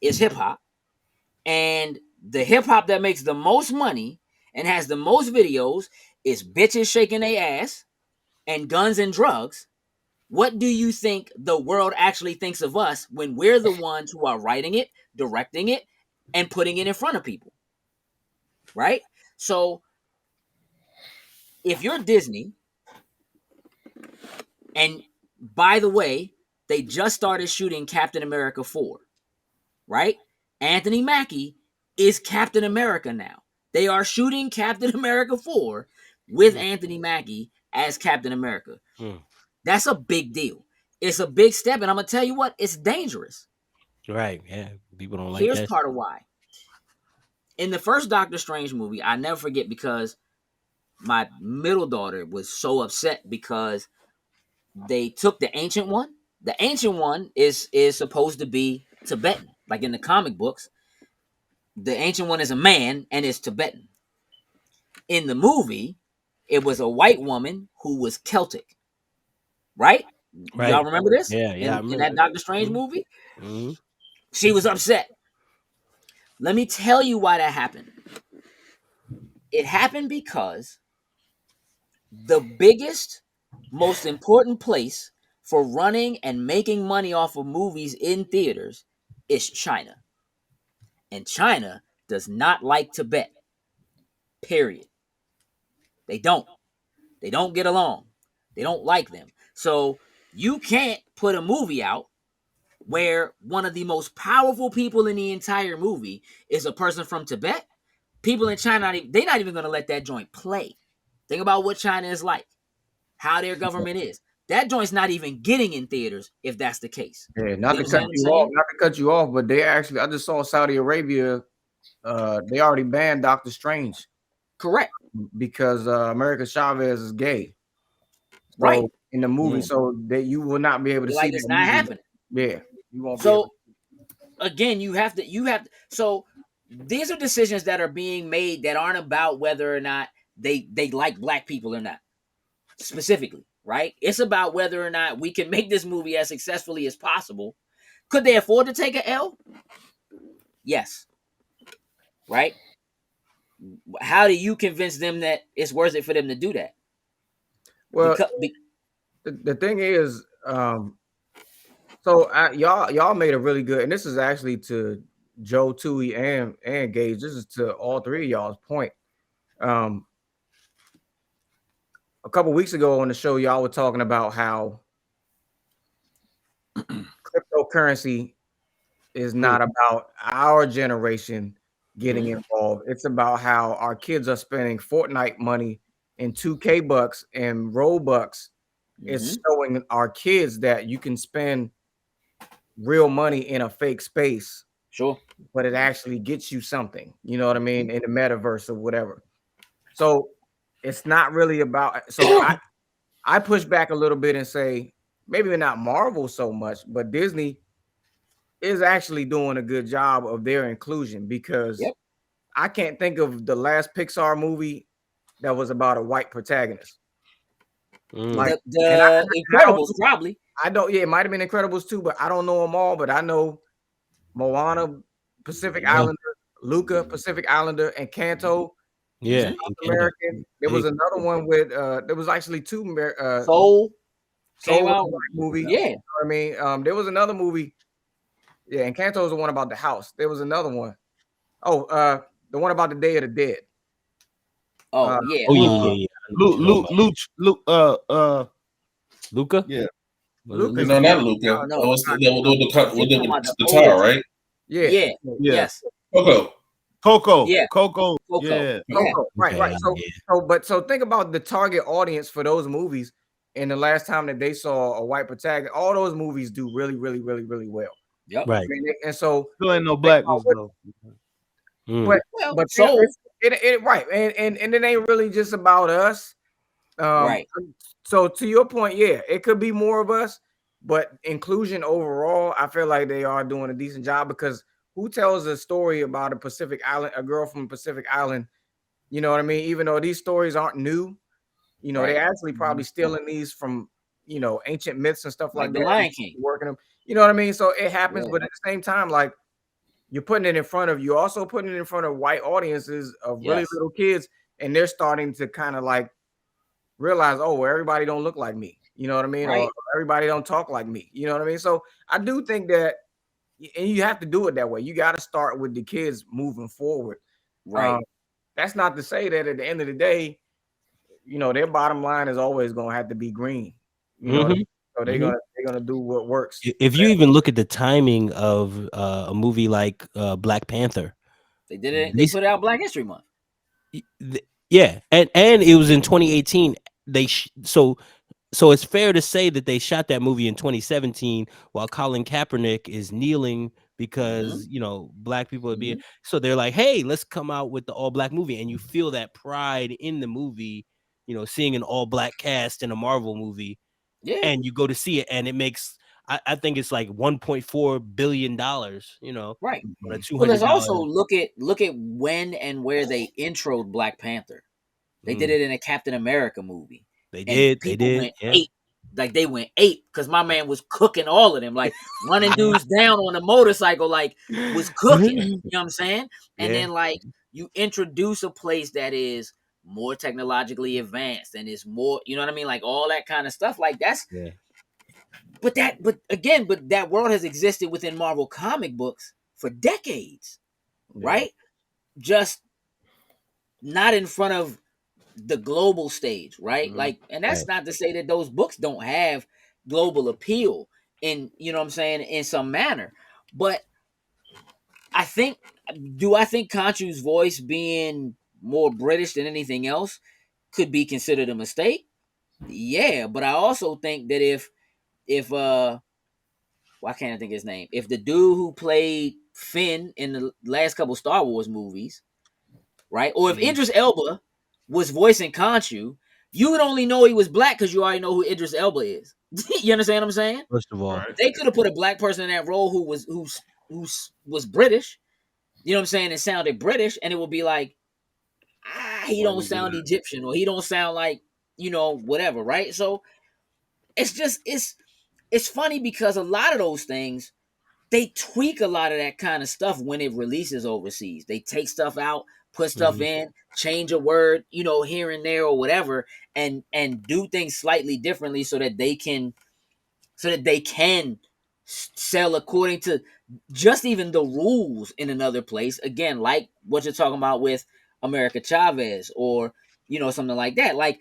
is hip hop, and the hip hop that makes the most money and has the most videos is bitches shaking their ass and guns and drugs, what do you think the world actually thinks of us when we're the ones who are writing it, directing it, and putting it in front of people? Right? So if you're Disney, and by the way, they just started shooting Captain America 4, right? Anthony Mackie is Captain America now. They are shooting Captain America 4 with Anthony Mackie as Captain America. Mm. That's a big deal. It's a big step, and I'm gonna tell you what, it's dangerous. Right. Yeah. People don't like Here's that. part of why. In the first Doctor Strange movie, I never forget because my middle daughter was so upset because they took the ancient one. The ancient one is supposed to be Tibetan, like in the comic books. The ancient one is a man and is Tibetan. In the movie, it was a white woman who was Celtic, right? Y'all Right. remember this Yeah. Yeah. I in remember. that Doctor Strange movie? Hmm. She was upset. Let me tell you why that happened. It happened because the biggest, most important place for running and making money off of movies in theaters is China. And China does not like Tibet. Period. They don't. They don't get along. They don't like them. So you can't put a movie out where one of the most powerful people in the entire movie is a person from Tibet. People in China, they're not even going to let that joint play. Think about what China is like, how their government is. That joint's not even getting in theaters if that's the case. Yeah, You not to understand cut what I'm you saying? off, but they actually, I just saw Saudi Arabia, they already banned Doctor Strange Correct. because America Chavez is gay. So Right. in the movie, so that you will not be able to see Like that it's not movie. happening. Yeah, you won't be able So again, you have to. So these are decisions that are being made that aren't about whether or not they like black people or not. Specifically, right? It's about whether or not we can make this movie as successfully as possible. Could they afford to take an L? Yes. Right? How do you convince them that it's worth it for them to do that? Well, the thing is, so y'all made a really good, and this is actually to JoWie and Gage. This is to all three of y'all's point. A couple weeks ago on the show, y'all were talking about how cryptocurrency is not about our generation getting involved. It's about how our kids are spending Fortnite money and 2K bucks and Robux. It's showing our kids that you can spend real money in a fake space. Sure. But it actually gets you something, you know what I mean, in the metaverse or whatever. So it's not really about, so I push back a little bit and say maybe not Marvel so much, but Disney is actually doing a good job of their inclusion, because I can't think of the last Pixar movie that was about a white protagonist. Like the Incredibles, probably. I don't. Yeah, it might have been Incredibles too, but I don't know them all. But I know Moana, Pacific Islander, Luca, Pacific Islander, and Kanto. Yeah, South American. There was another one with there was actually two Soul came out movie. Yeah. You know what I mean, there was another movie. Yeah, and Kanto was the one about the house. There was another one. Oh, the one about the Day of the Dead. Oh yeah. Luca. Yeah. Luca. No, not Luca. No, it was the tar, right? Yeah. Yeah. Yes. Coco. Yeah. Coco. Yeah. Coco. Right. So think about the target audience for those movies. And the last time that they saw a white protagonist, all those movies do really, really, really, really well. Yep. Right. I mean, and so still ain't no black ones though. But so it right, and it ain't really just about us. Right. So to your point, yeah, it could be more of us, but inclusion overall, I feel like they are doing a decent job, because who tells a story about a girl from Pacific Island? You know what I mean? Even though these stories aren't new, you know, they actually probably stealing these from, you know, ancient myths and stuff like the that. Lion King. Working them, you know what I mean? So it happens, but at the same time, like, you're putting it in front of, you're also putting it in front of white audiences of really little kids, and they're starting to kind of like realize, oh, well, everybody don't look like me, you know what I mean? Right. Or everybody don't talk like me, you know what I mean? So I do think that, and you have to do it that way. You got to start with the kids moving forward. Right. That's not to say that at the end of the day, you know, their bottom line is always going to have to be green. You know what I mean? So they're gonna do what works. If you even look at the timing of a movie like Black Panther, they did it. They put out Black History Month. Yeah, and it was in 2018. So it's fair to say that they shot that movie in 2017 while Colin Kaepernick is kneeling because you know black people are being. So they're like, hey, let's come out with the all black movie, and you feel that pride in the movie. You know, seeing an all black cast in a Marvel movie. Yeah. And you go to see it, and it makes I think it's like $1.4 billion. You know, right? But well, let's also look at when and where they introed Black Panther. They did it in a Captain America movie. They did. Went ape. Like they went ape because my man was cooking all of them, like running dudes down on a motorcycle, like was cooking. You know what I'm saying? And then like you introduce a place that is more technologically advanced and is more, you know what I mean? Like all that kind of stuff. Like that's but that world has existed within Marvel comic books for decades. Right? Just not in front of the global stage, right? Like, and that's not to say that those books don't have global appeal in, you know what I'm saying, in some manner. But I think, do I think Conchu's voice being more British than anything else could be considered a mistake? Yeah, but I also think that if why can't I think his name? If the dude who played Finn in the last couple Star Wars movies, right? Or if Idris Elba was voicing Conchu, you would only know he was black because you already know who Idris Elba is. You understand what I'm saying? First of all, They could have put a black person in that role who was British. You know what I'm saying? It sounded British, and it would be like, he don't sound Egyptian, or he don't sound like, you know, whatever, right? So it's just it's funny because a lot of those things, they tweak a lot of that kind of stuff when it releases overseas. They take stuff out, put stuff in, change a word, you know, here and there or whatever, and do things slightly differently so that they can sell according to just even the rules in another place. Again, like what you're talking about with America Chavez, or, you know, something like that. Like,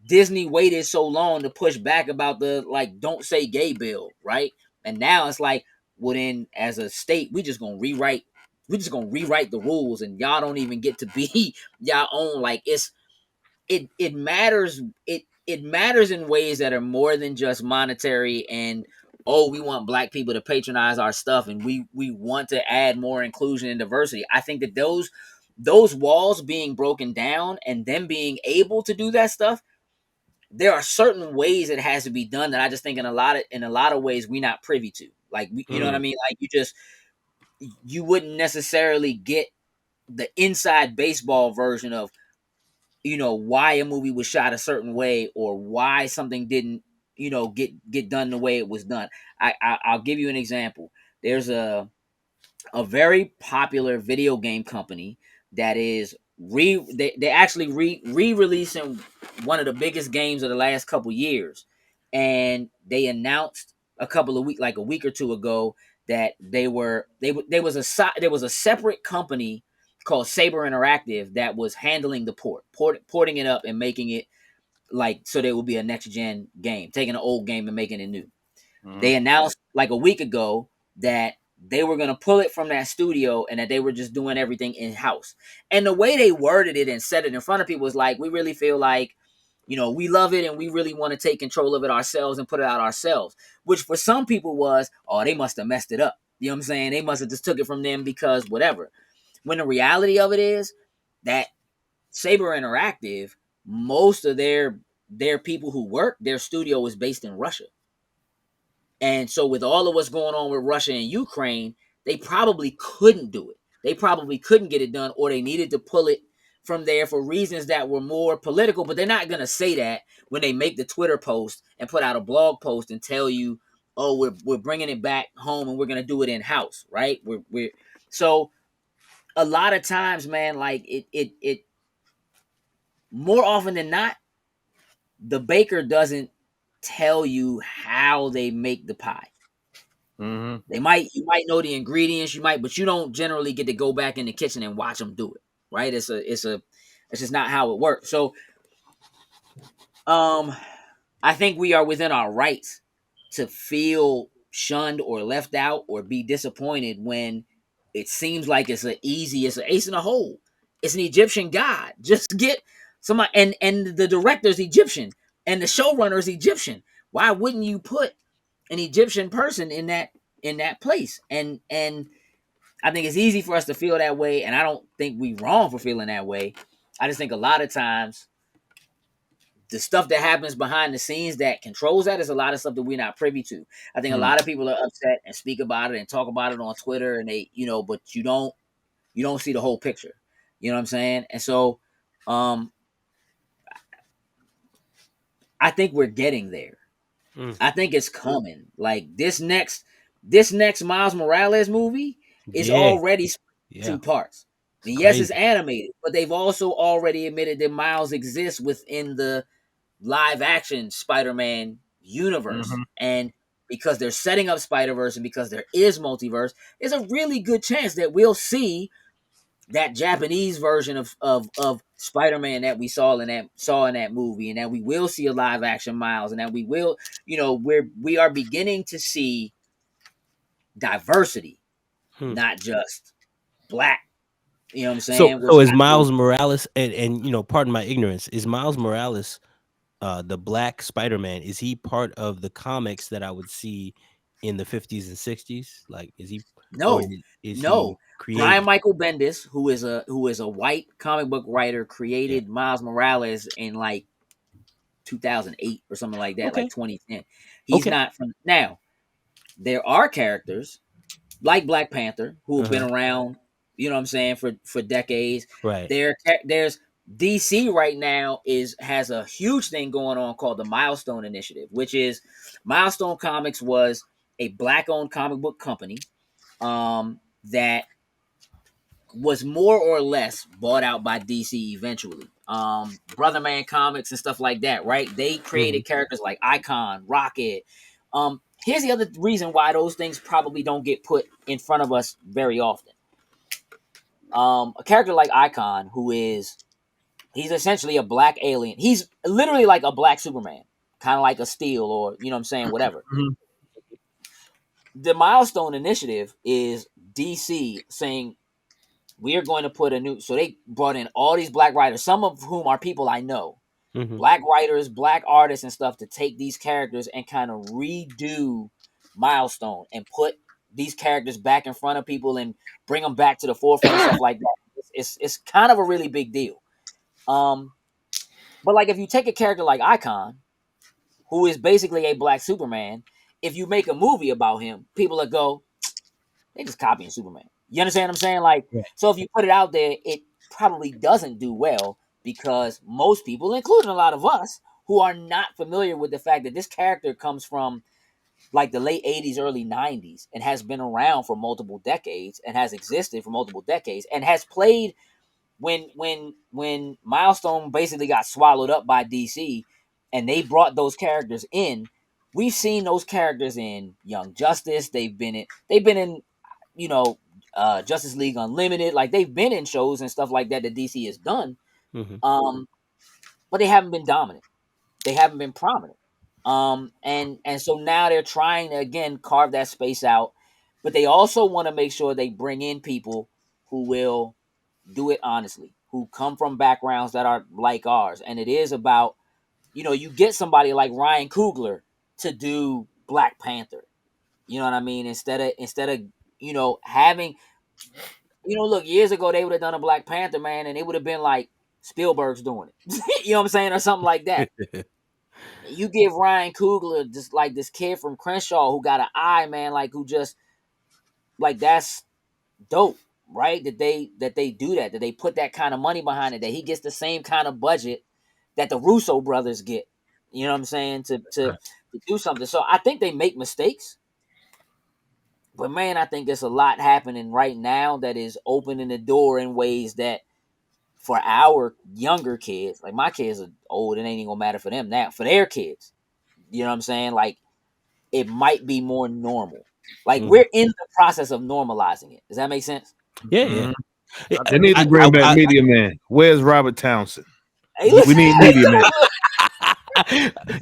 Disney waited so long to push back about the, like, don't say gay bill, right? And now it's like, well, then as a state, we just gonna rewrite the rules, and y'all don't even get to be y'all own. Like, it matters. It matters in ways that are more than just monetary, and, oh, we want black people to patronize our stuff, and we want to add more inclusion and diversity. I think that those walls being broken down and them being able to do that stuff, there are certain ways it has to be done that I just think in a lot of ways we're not privy to. Like, you know what I mean? Like, you wouldn't necessarily get the inside baseball version of, you know, why a movie was shot a certain way, or why something didn't, you know, get done the way it was done. I'll give you an example. There's a very popular video game company that is they actually re-releasing one of the biggest games of the last couple years, and they announced a week or two ago, that there was a separate company called Saber Interactive that was handling the porting it up and making it, like, so there would be a next gen game, taking an old game and making it new. They announced like a week ago that they were going to pull it from that studio, and that they were just doing everything in house. And the way they worded it and said it in front of people was like, we really feel like, you know, we love it, and we really want to take control of it ourselves and put it out ourselves. Which for some people was, oh, they must have messed it up. You know what I'm saying? They must have just took it from them because whatever. When the reality of it is that Saber Interactive, most of their people who work, their studio is based in Russia. And so with all of what's going on with Russia and Ukraine, they probably couldn't do it. They probably couldn't get it done, or they needed to pull it from there for reasons that were more political. But they're not going to say that when they make the Twitter post and put out a blog post and tell you, oh, we're bringing it back home and we're going to do it in house, right? We're so a lot of times, man, like it more often than not, the baker doesn't tell you how they make the pie. You might know the ingredients, but you don't generally get to go back in the kitchen and watch them do it, right? It's just not how it works. So, I think we are within our rights to feel shunned or left out or be disappointed when it seems like it's an ace in a hole. It's an Egyptian god. Just get somebody, and the director's Egyptian and the showrunner's Egyptian. Why wouldn't you put an Egyptian person in that place? And I think it's easy for us to feel that way, and I don't think we wrong for feeling that way. I just think a lot of times the stuff that happens behind the scenes that controls that is a lot of stuff that we're not privy to. I think a lot of people are upset and speak about it and talk about it on Twitter, and they, you know, but you don't see the whole picture. You know what I'm saying? And so, I think we're getting there. I think it's coming. Like this next Miles Morales movie is already two parts. And yes, it's animated, but they've also already admitted that Miles exists within the live action Spider-Man universe. And because they're setting up Spider-Verse and because there is multiverse, there's a really good chance that we'll see that Japanese version of Spider-Man that we saw in that movie, and that we will see a live action Miles, and that we will, we are beginning to see diversity, not just black. You know what I'm saying? So is Miles Morales, and pardon my ignorance, is Miles Morales the black Spider-Man, is he part of the comics that I would see in the 50s and 60s? Like, is he, or No, is no. he created? Brian Michael Bendis, who is a white comic book writer, created Miles Morales in like 2008 or something like that, like 2010. He's not from now. There are characters like Black Panther who have been around, you know what I'm saying, for decades. Right. There's DC right now has a huge thing going on called the Milestone Initiative, which is Milestone Comics was a black-owned comic book company that was more or less bought out by DC eventually. Brother Man Comics and stuff like that, right? They created characters like Icon, Rocket. Here's the other reason why those things probably don't get put in front of us very often. A character like Icon, he's essentially a black alien. He's literally like a black Superman, kind of like a Steel, or you know what I'm saying, whatever. The Milestone Initiative is DC saying, we are going to put so they brought in all these black writers, some of whom are people I know, black writers, black artists and stuff, to take these characters and kind of redo Milestone and put these characters back in front of people and bring them back to the forefront and stuff like that. It's kind of a really big deal. But like if you take a character like Icon, who is basically a black Superman, if you make a movie about him, people will go, they just copying Superman. You understand what I'm saying? Like, so if you put it out there, it probably doesn't do well because most people, including a lot of us, who are not familiar with the fact that this character comes from like the late 80s, early 90s, and has been around for multiple decades and has existed for multiple decades and has played when Milestone basically got swallowed up by DC and they brought those characters in. We've seen those characters in Young Justice. They've been in Justice League Unlimited. Like, they've been in shows and stuff like that DC has done. But they haven't been dominant. They haven't been prominent. And so now they're trying to again carve that space out, but they also want to make sure they bring in people who will do it honestly, who come from backgrounds that are like ours. And it is about, you get somebody like Ryan Coogler to do Black Panther. You know what I mean? Instead of having, look, years ago they would have done a Black Panther, man, and it would have been like Spielberg's doing it. You know what I'm saying? Or something like that. You give Ryan Coogler just like this kid from Crenshaw who got an eye, man, like who just like, that's dope, right? That they do that they put that kind of money behind it, that he gets the same kind of budget that the Russo brothers get. You know what I'm saying? To do something. So I think they make mistakes. But man, I think there's a lot happening right now that is opening the door in ways that for our younger kids, like my kids are old, it ain't even gonna matter for them now. For their kids, you know what I'm saying? Like, it might be more normal. Like, we're in the process of normalizing it. Does that make sense? Yeah. They need to bring back Media Man. Where's Robert Townsend? Hey, we need Media Man.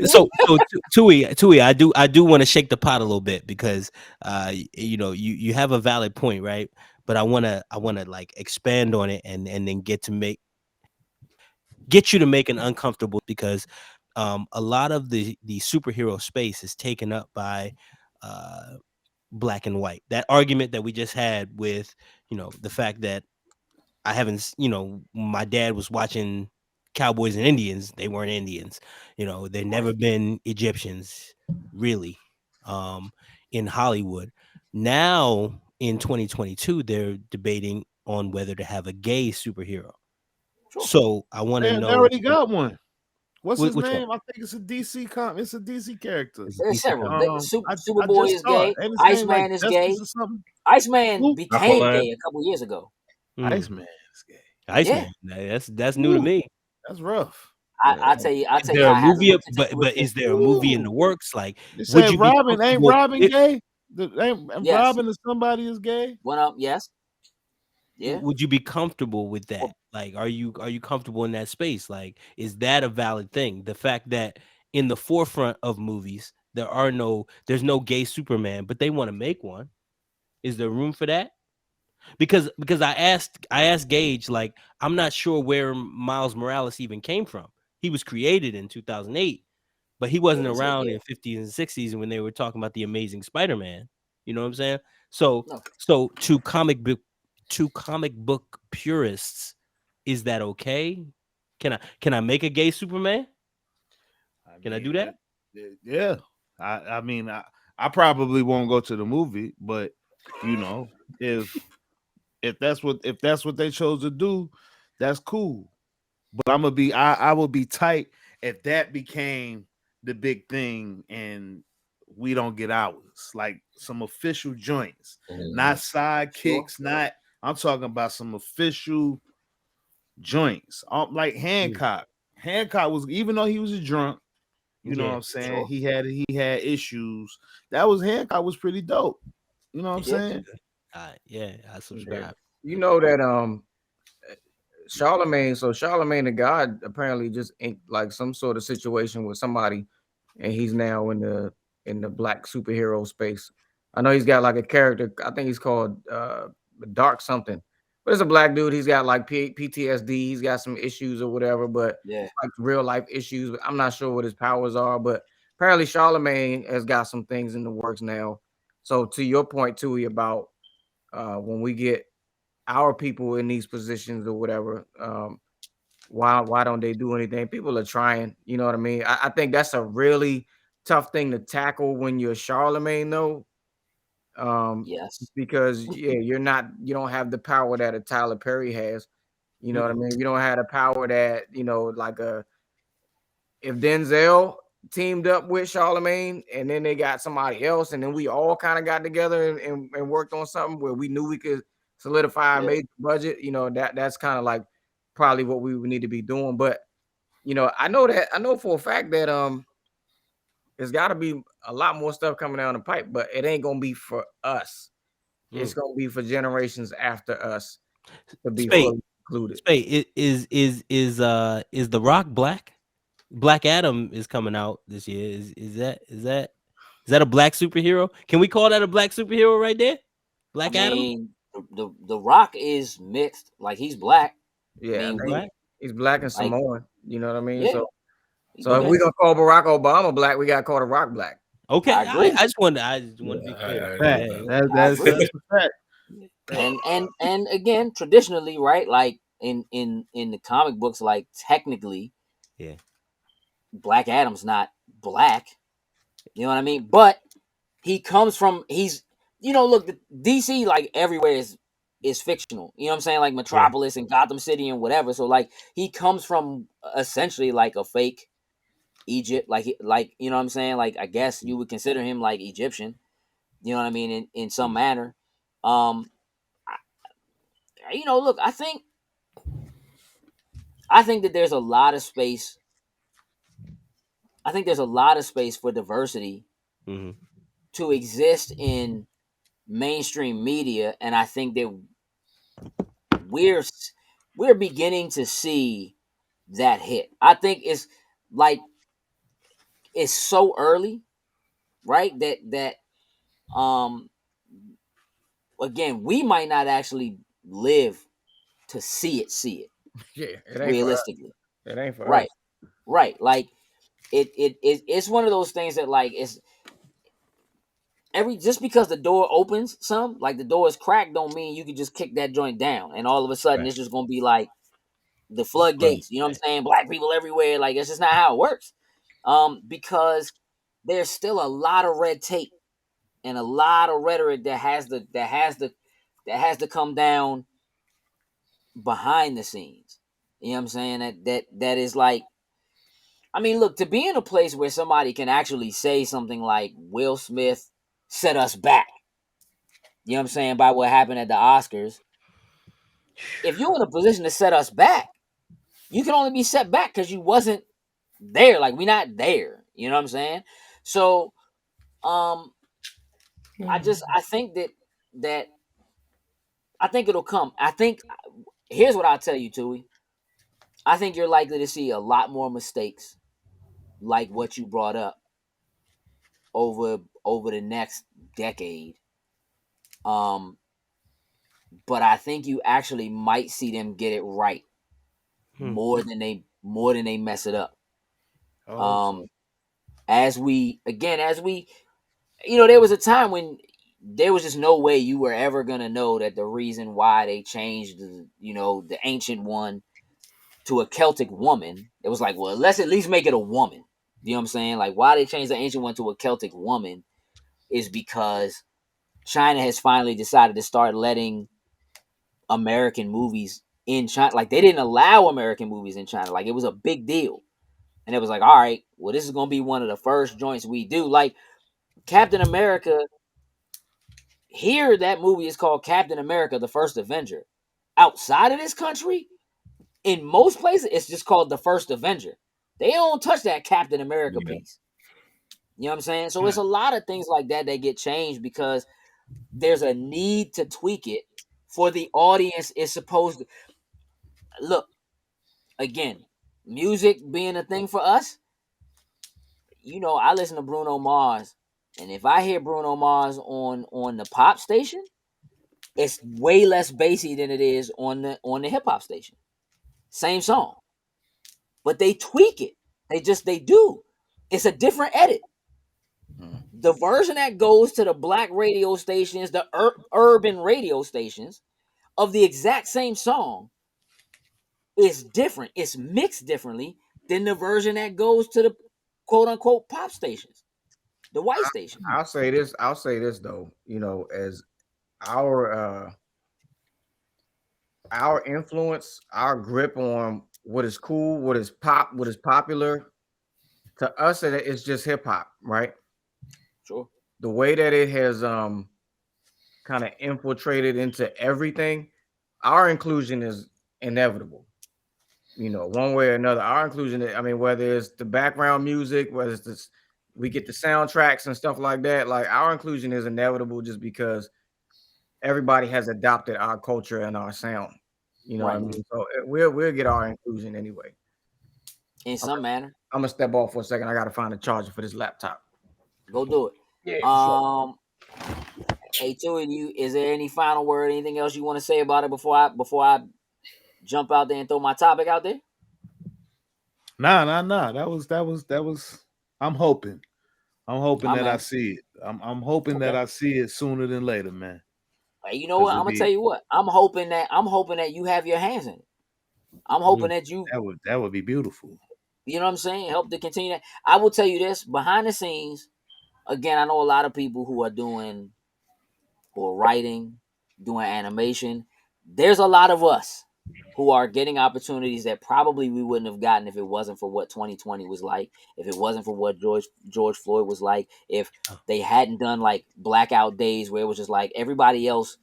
So Tui, I do want to shake the pot a little bit because you have a valid point, right? But I wanna like expand on it and then get you to make an uncomfortable, because a lot of the superhero space is taken up by black and white. That argument that we just had with the fact that I haven't, my dad was watching Cowboys and Indians. They weren't Indians. They've never been Egyptians, really, in Hollywood. Now, in 2022, they're debating on whether to have a gay superhero. So I want to know. They already got one. What's his which name? one? I think it's a DC It's a DC character. There's several. Superboy is gay. Iceman is gay. Iceman became gay a couple years ago. Iceman is gay. Iceman. Yeah. That's new to me. That's rough. I'll tell you. Is there a movie? But is there a movie in the works? Like, would you Robin? Ain't Robin gay? Robin is somebody is gay? Well, yes. Yeah. Would you be comfortable with that? Like, are you comfortable in that space? Like, is that a valid thing? The fact that in the forefront of movies there's no gay Superman, but they want to make one. Is there room for that? Because I asked Gage, like, I'm not sure where Miles Morales even came from. He was created in 2008, but he wasn't around in 50s and 60s when they were talking about the Amazing Spider-Man. You know what I'm saying? So No. so to comic book purists, is that okay? Can I make a gay Superman? Can I do that? Yeah. I mean, I probably won't go to the movie, but you know, if that's what they chose to do, that's cool. But I would be tight if that became the big thing and we don't get ours. Like some official joints, not sidekicks, not I'm talking about some official joints. Like Hancock. Hancock was, even though he was a drunk, you know what I'm saying? Sure. He had issues. That was Hancock was pretty dope. You know what I'm Yeah. saying? Yeah, I subscribe. You know that Charlemagne, so Charlemagne the God apparently just inked like some sort of situation with somebody, and he's now in the black superhero space. I know he's got like a character. I think he's called Dark something, but it's a black dude. He's got like PTSD. He's got some issues or whatever, but Yeah. like real life issues. I'm not sure what his powers are, but apparently Charlemagne has got some things in the works now. So to your point, Tui, about when we get our people in these positions or whatever, why don't they do anything? People are trying, you know what I mean? I think that's a really tough thing to tackle when you're Charlemagne, though. Yes. Because yeah, you don't have the power that a Tyler Perry has. You know what I mean? You don't have the power that, like if Denzel teamed up with Charlemagne and then they got somebody else, and then we all kind of got together and worked on something where we knew we could solidify a major budget, that's kind of like probably what we would need to be doing. But I know for a fact that there's got to be a lot more stuff coming down the pipe, but it ain't gonna be for us. It's gonna be for generations after us to be Spade, fully included. Spade, is The Rock black? Black Adam is coming out this year. Is that a black superhero? Can we call that a black superhero right there? I Black Adam? mean, the Rock is mixed. Like he's black. Yeah, I I mean, think Black? he's black and like Samoan. You know what I mean? yeah, So if okay. we're gonna call Barack Obama black, we gotta call The Rock black. Okay, I agree. I just want to be clear. Fact. Yeah. That's a fact. And again, traditionally, right? Like in the comic books, like technically, Yeah. Black Adam's not black. You know what I mean? But look, the DC like everywhere is fictional. You know what I'm saying? Like Metropolis and Gotham City and whatever. So like he comes from essentially like a fake Egypt, like you know what I'm saying? Like I guess you would consider him like Egyptian. You know what I mean? In some manner. Look, I think that there's a lot of space. I think there's a lot of space for diversity to exist in mainstream media, and I think that we're beginning to see that hit. I think it's so early, right? That um again, we might not actually live to see it Yeah, it ain't for us. realistically. It ain't for Right. us. Right. Like it's one of those things that like it's just because the door opens some, like the door is cracked, don't mean you can just kick that joint down and all of a sudden it's just gonna be like the floodgates. You know what I'm saying? Black people everywhere. Like it's just not how it works. Because there's still a lot of red tape and a lot of rhetoric that has to come down behind the scenes. You know what I'm saying? That is like, I mean, look, to be in a place where somebody can actually say something like Will Smith set us back. You know what I'm saying? By what happened at the Oscars. If you're in a position to set us back, you can only be set back because you wasn't there. Like we're not there. You know what I'm saying? So I think that I think it'll come. I think here's what I'll tell you, Tui. I think you're likely to see a lot more mistakes like what you brought up over the next decade. But I think you actually might see them get it right more than they mess it up. As we there was a time when there was just no way you were ever gonna know that the reason why they changed the ancient one to a Celtic woman, it was like, well, let's at least make it a woman. You know what I'm saying? Like, why they changed the ancient one to a Celtic woman is because China has finally decided to start letting American movies in China. Like, they didn't allow American movies in China. Like, it was a big deal. And it was like, all right, well, this is going to be one of the first joints we do. Like, Captain America, here that movie is called Captain America, the First Avenger. Outside of this country, in most places, it's just called the First Avenger. They don't touch that Captain America piece. You know what I'm saying? So it's a lot of things like that get changed because there's a need to tweak it for the audience is supposed to. Look, again, music being a thing for us, I listen to Bruno Mars, and if I hear Bruno Mars on the pop station, it's way less bassy than it is on the hip hop station. Same song, but they tweak it. They do. It's a different edit. The version that goes to the black radio stations, the urban radio stations of the exact same song is different. It's mixed differently than the version that goes to the quote unquote pop stations, the white station. I'll say this though, as our influence, our grip on what is cool, what is pop, what is popular, to us it's just hip hop, right? Sure. The way that it has kind of infiltrated into everything, our inclusion is inevitable. One way or another, our inclusion, whether it's the background music, whether it's this, we get the soundtracks and stuff like that, like our inclusion is inevitable just because everybody has adopted our culture and our sound. You know what I mean? So we'll get our inclusion anyway. In some manner. I'm gonna step off for a second. I gotta find a charger for this laptop. Go do it. Yeah. Hey, Tui, is there any final word, anything else you want to say about it before I jump out there and throw my topic out there? Nah. That was. I'm hoping that I see it. I'm hoping that I see it sooner than later, man. Hey, you know what? I'm gonna tell you what. I'm hoping that you have your hands in it. I'm hoping that you. That would be beautiful. You know what I'm saying? Help to continue that. I will tell you this behind the scenes. Again, I know a lot of people who are writing, doing animation. There's a lot of us who are getting opportunities that probably we wouldn't have gotten if it wasn't for what 2020 was like, if it wasn't for what George Floyd was like, if they hadn't done like blackout days where it was just like everybody else,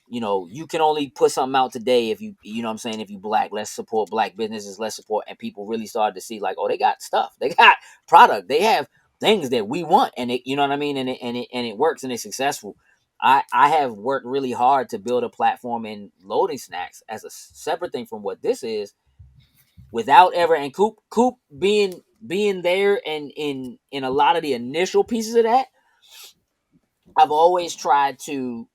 you can only put something out today if you know what I'm saying, if you black, let's support black businesses, let's support, and people really started to see like, oh, they got stuff, they got product, they have things that we want, and it, you know what I mean, and it works and it's successful. I have worked really hard to build a platform in loading snacks as a separate thing from what this is, without ever, and Coop being there and in a lot of the initial pieces of that. I've always tried to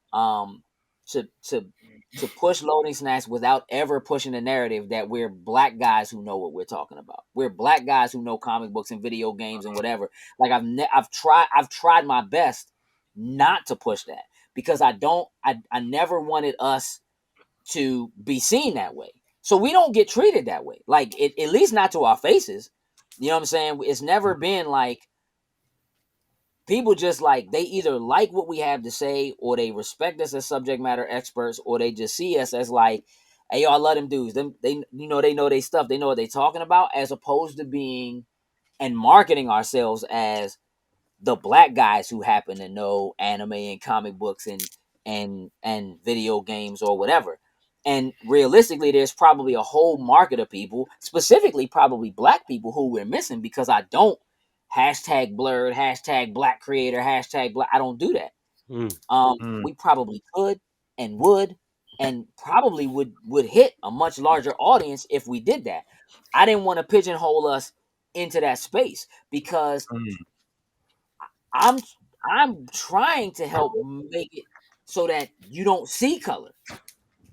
push loading snacks without ever pushing the narrative that we're black guys who know what we're talking about. We're black guys who know comic books and video games and whatever. Like I've tried my best not to push that because I never wanted us to be seen that way. So we don't get treated that way. Like at least not to our faces. You know what I'm saying? It's never been like people just like, they either like what we have to say or they respect us as subject matter experts, or they just see us as like, hey, yo, I love them dudes. They know they stuff. They know what they talking about, as opposed to being and marketing ourselves as the black guys who happen to know anime and comic books and video games or whatever. And realistically, there's probably a whole market of people, specifically probably black people, who we're missing because I don't hashtag blurred, hashtag black creator, hashtag black. I don't do that. We probably could and would, and probably would hit a much larger audience if we did that. I didn't want to pigeonhole us into that space because I'm trying to help make it so that you don't see color.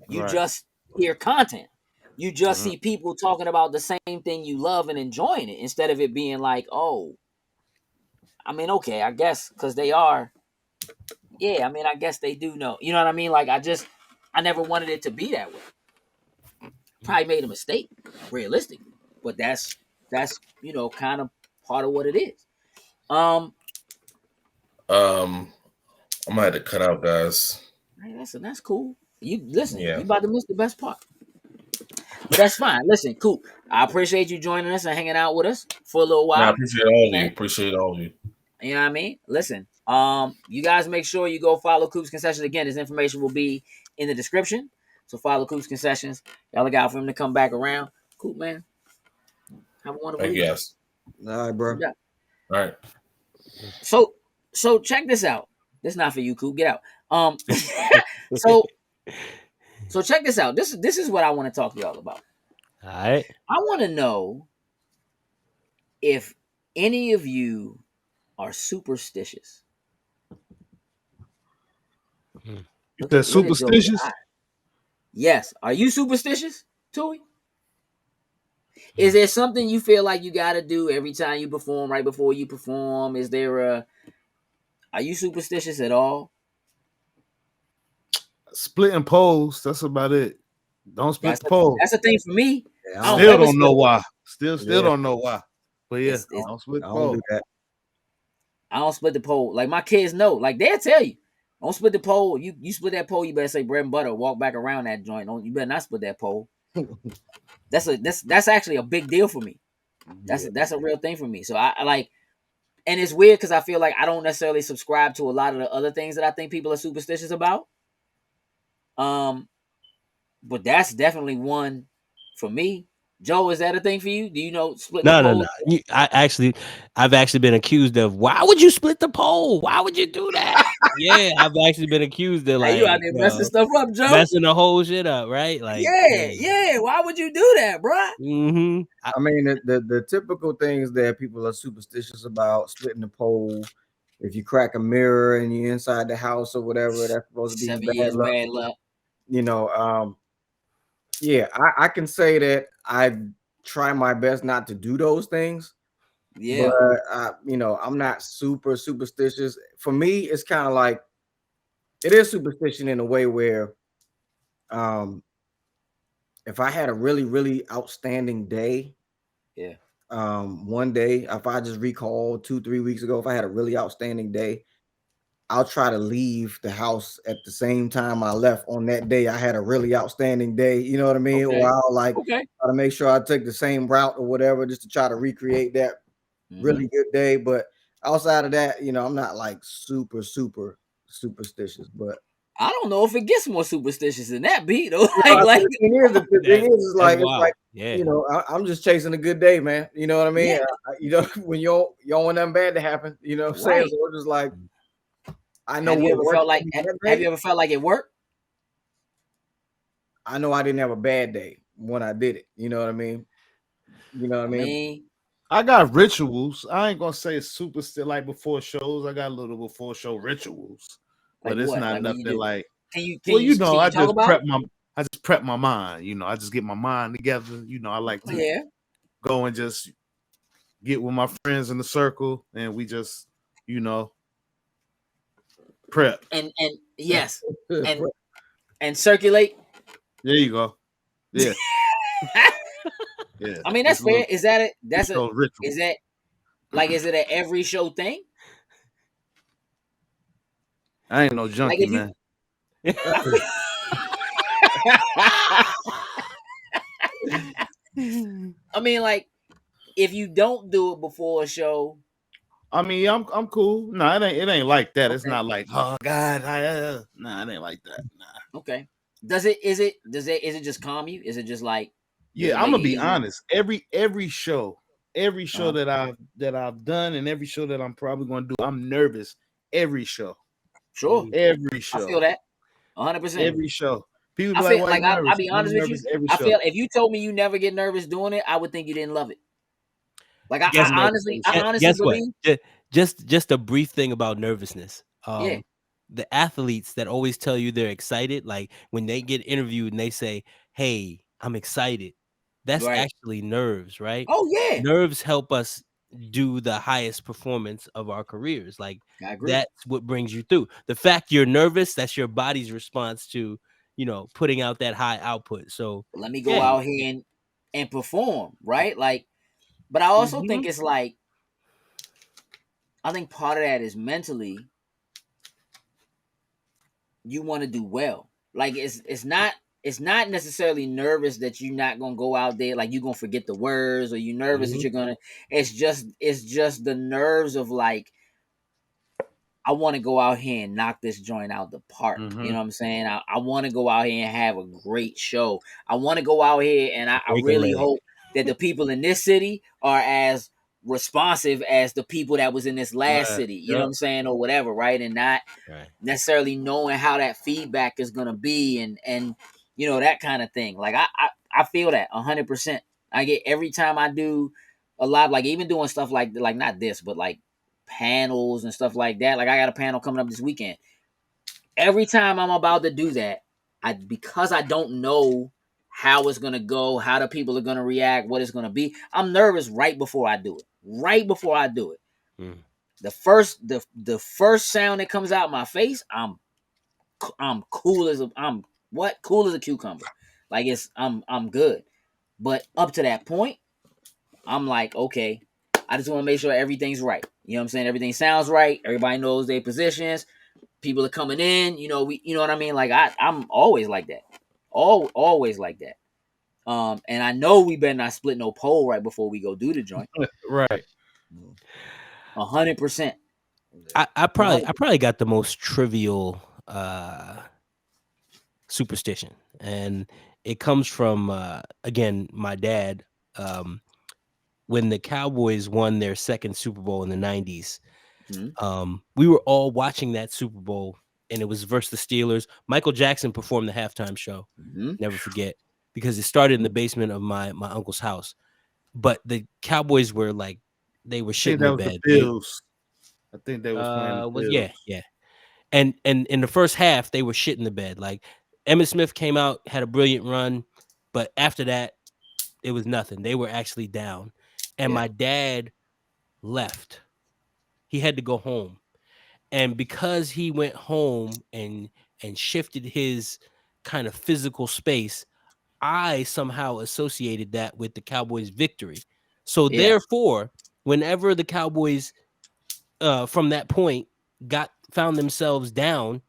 You Right. just hear content. You just see people talking about the same thing you love and enjoying it instead of it being like, oh, I mean, okay, I guess because they are. Yeah, I mean, I guess they do know. You know what I mean? Like, I never wanted it to be that way. Probably made a mistake, realistically, but that's kind of part of what it is. I might have to cut out, guys. That's cool. You listen, Yeah. you about to miss the best part. But that's fine. Listen, Coop, I appreciate you joining us and hanging out with us for a little while. No, I appreciate all of you. Appreciate all of you. You know what I mean? Listen, you guys make sure you go follow Coop's Concessions. Again, his information will be in the description. So follow Coop's Concessions. Y'all look out for him to come back around. Coop, man. Have a wonderful Thank you, evening. guys. All right, bro. Yeah. All right. So check this out. This is not for you, Coop. Get out. So check this out. This is what I want to talk to y'all about. All right. I want to know if any of you are superstitious. That's superstitious? Yes. Are you superstitious, Tui? Is there something you feel like you got to do every time you perform, right before you perform? Are you superstitious at all? Splitting poles. That's about it. Don't split the pole. That's the thing for me. Yeah, Still don't know why. Still don't know why. But yeah, don't split the pole. Do that. I don't split the pole. Like my kids know. Like they'll tell you, don't split the pole. You split that pole, you better say bread and butter. Walk back around that joint. You better not split that pole. That's actually a big deal for me. That's a real thing for me. So I like, and it's weird because I feel like I don't necessarily subscribe to a lot of the other things that I think people are superstitious about. But that's definitely one for me. Joe, is that a thing for you? Do you know split the pole? No. I've actually been accused of, why would you split the pole? Why would you do that? Yeah, I've actually been accused of Hey, you out there messing stuff up, Joe. Messing the whole shit up, right? Like, yeah. Why would you do that, bro? Mm-hmm. I mean, the typical things that people are superstitious about: splitting the pole. If you crack a mirror and you're inside the house or whatever, that's supposed to be 7 years bad luck. You know, yeah, I can say that I try my best not to do those things. Yeah, but I'm not super superstitious. For me, it's kind of like it is superstition in a way where, if I had a really, really outstanding day, one day, if I just recall 2-3 weeks ago, if I had a really outstanding day, I'll try to leave the house at the same time I left on that day. I had a really outstanding day, you know what I mean? Okay. Or I'll try to make sure I take the same route or whatever, just to try to recreate that really good day. But outside of that, I'm not like super, super superstitious. But I don't know if it gets more superstitious than that, beat though. The thing is like I'm just chasing a good day, man. You know what I mean? Yeah. When you don't want nothing bad to happen, you know what I'm saying? So it's just like, I know have you ever felt like it worked? I know I didn't have a bad day when I did it. You know what I mean? I got rituals. I ain't gonna say it's super still like before shows. I got a little before show rituals, but it's not nothing like. I just prep my mind. I just get my mind together. I like to go and just get with my friends in the circle, and we just prep and and circulate. There you go. Yeah. Yeah. I mean, that's fair. Is that it? Is it an every show thing? I ain't no junkie, man. I mean, like, if you don't do it before a show, I mean, I'm cool. No, it ain't like that. Okay. It's not like, oh God, nah, it ain't like that. Nah. Okay. Is it just calm you? Is it just like? Yeah, I'm gonna be honest. Every show that I've done, and every show that I'm probably gonna do, I'm nervous. Every show. Sure. Every show. I feel that. 100%. Every show. People I be like, feel "Why like you I'll nervous?" be I'm honest with you. nervous every I show. feel if you told me you never get nervous doing it, I would think you didn't love it. Like I, Guess I'm I nervous honestly, every I show. honestly guess what? believe. Just a brief thing about nervousness. Yeah, The athletes that always tell you they're excited, like when they get interviewed and they say, "Hey, I'm excited," that's right. actually nerves, right? Oh yeah, Nerves help us do the highest performance of our careers. Like I agree. that's what brings you through. The fact you're nervous, that's your body's response to, putting out that high output. So Let me go yeah. out here and perform, right? Like, but I also Mhm. think it's like I think part of that is mentally you want to do well. Like it's not necessarily nervous that you're not gonna go out there like you're gonna forget the words or you nervous that Mhm. you're gonna. It's just the nerves of like I want to go out here and knock this joint out the park. You know Mhm. what I'm saying? I want to go out here and have a great show. I want to go out here and I Break a really leg. hope that the people in this city are as responsive as the people that was in this last Right. city. You know what Yep. I'm saying? Or whatever, right? And not Right. necessarily knowing how that feedback is gonna be and that kind of thing. Like I feel that 100%. I get every time I do a live, like even doing stuff like not this, but like panels and stuff like that. Like I got a panel coming up this weekend. Every time I'm about to do that, because I don't know how it's gonna go, how the people are gonna react, what it's gonna be. I'm nervous right before I do it. Right before I do it. Mm. The first sound that comes out my face, I'm cool as a cucumber. Like I'm good. But up to that point, I'm like, okay, I just want to make sure everything's right. You know what I'm saying? Everything sounds right. Everybody knows their positions. People are coming in. You know what I mean? Like I'm always like that. Always like that. And I know we better not split no pole right before we go do the joint. Right. 100%. I probably 100%. I probably got the most trivial superstition, and it comes from again my dad. Um, when the Cowboys won their second Super Bowl in the 90s, Mm-hmm. we were all watching that Super Bowl, and it was versus the Steelers. Michael Jackson performed the halftime show. Mm-hmm. Never forget, because it started in the basement of my uncle's house. But the Cowboys were like, they were I shit think in that the was the bed. They Bills. I think they was playing the was Bills. yeah. And in the first half, they were shit in the bed. Like Emmitt Smith came out, had a brilliant run, but after that, it was nothing. They were actually down. And Yeah. my dad left. He had to go home. And because he went home and shifted his kind of physical space, I somehow associated that with the Cowboys' victory. So Yeah. therefore, whenever the Cowboys from that point found themselves down,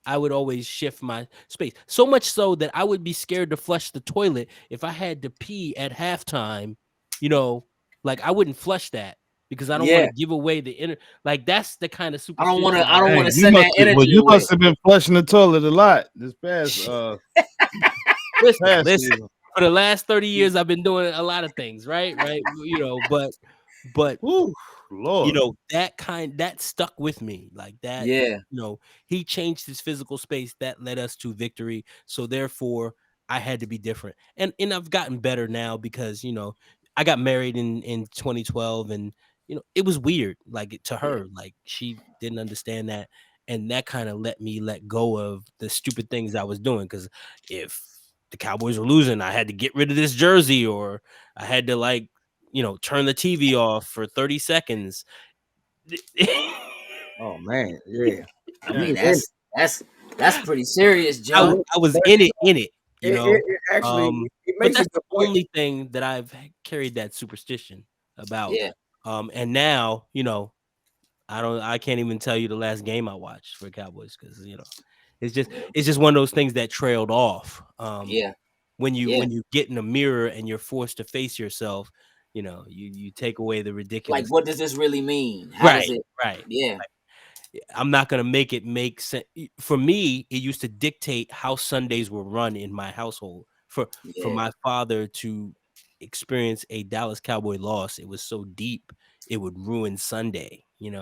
I would always shift my space. So much so that I would be scared to flush the toilet if I had to pee at halftime. You know, like I wouldn't flush that because I don't want Yeah. to give away the inner. Like that's the kind of I don't want to. superstition I don't want Dang, to send that well, energy you away. must have been flushing the toilet a lot this past Listen, season. for the last 30 years, I've been doing a lot of things, right? But Woo, Lord. that stuck with me like that. Yeah. He changed his physical space that led us to victory. So therefore, I had to be different, and I've gotten better now because I got married in 2012, and it was weird, like to Yeah. her, like she didn't understand that, and that kind of let me let go of the stupid things I was doing. Because if the Cowboys were losing, I had to get rid of this jersey, or I had to turn the TV off for 30 seconds. Oh man, yeah. I mean, Dang. that's pretty serious, I, Joe. w- I was But in it, it actually it but makes a that's the good point. only thing that I've carried that superstition about. Yeah. And now, I can't even tell you the last game I watched for Cowboys because it's just one of those things that trailed off. Yeah. When Yeah. you get in a mirror and you're forced to face yourself, you take away the Like, ridiculous. what does this really mean? How does Right, it? right. Yeah. I'm not gonna make sense. For me, it used to dictate how Sundays were run in my household. For Yeah. my father to experience a Dallas Cowboy loss, it was so deep it would ruin Sunday. Did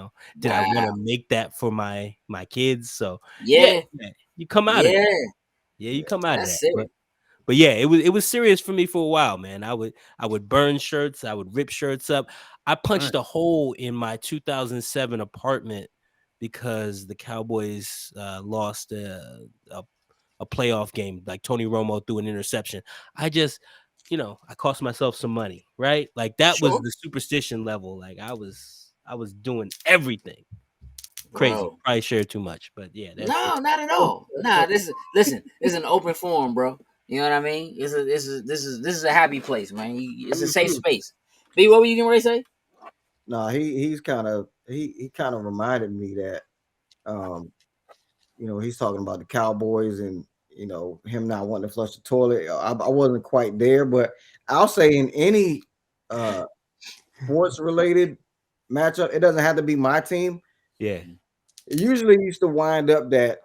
I want Wow. to make that for my kids? So yeah, Yeah. you come out of it. Yeah. Yeah, you come out of That's that. serious. But yeah, it was serious for me for a while, man. I would burn shirts, I would rip shirts up. I punched a hole in my 2007 apartment because the Cowboys lost a playoff game. Like Tony Romo threw an interception. I just, I cost myself some money, right? Like that was the superstition level. Like I was doing everything. Crazy. Bro. Probably shared too much, but yeah. No, not at all. Nah, this is an open forum, bro. You know what I mean? This is a happy place, man. It's a safe space. B, what were you going to say? No, he kind of reminded me that, he's talking about the Cowboys and him not wanting to flush the toilet. I wasn't quite there, but I'll say in any sports related matchup, it doesn't have to be my team. Yeah. It usually used to wind up that.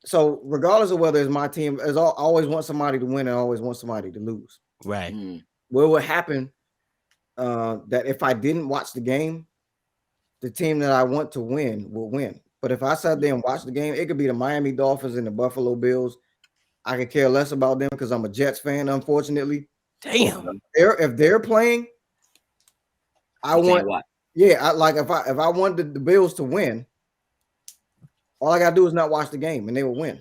So regardless of whether it's my team, I always want somebody to win and I always want somebody to lose. Right. What would happen that if I didn't watch the game, the team that I want to win will win. But if I sat there and watched the game, it could be the Miami Dolphins and the Buffalo Bills. I could care less about them because I'm a Jets fan, unfortunately. Damn. If they're playing, I want. Yeah, if I wanted the Bills to win, all I gotta do is not watch the game and they will win.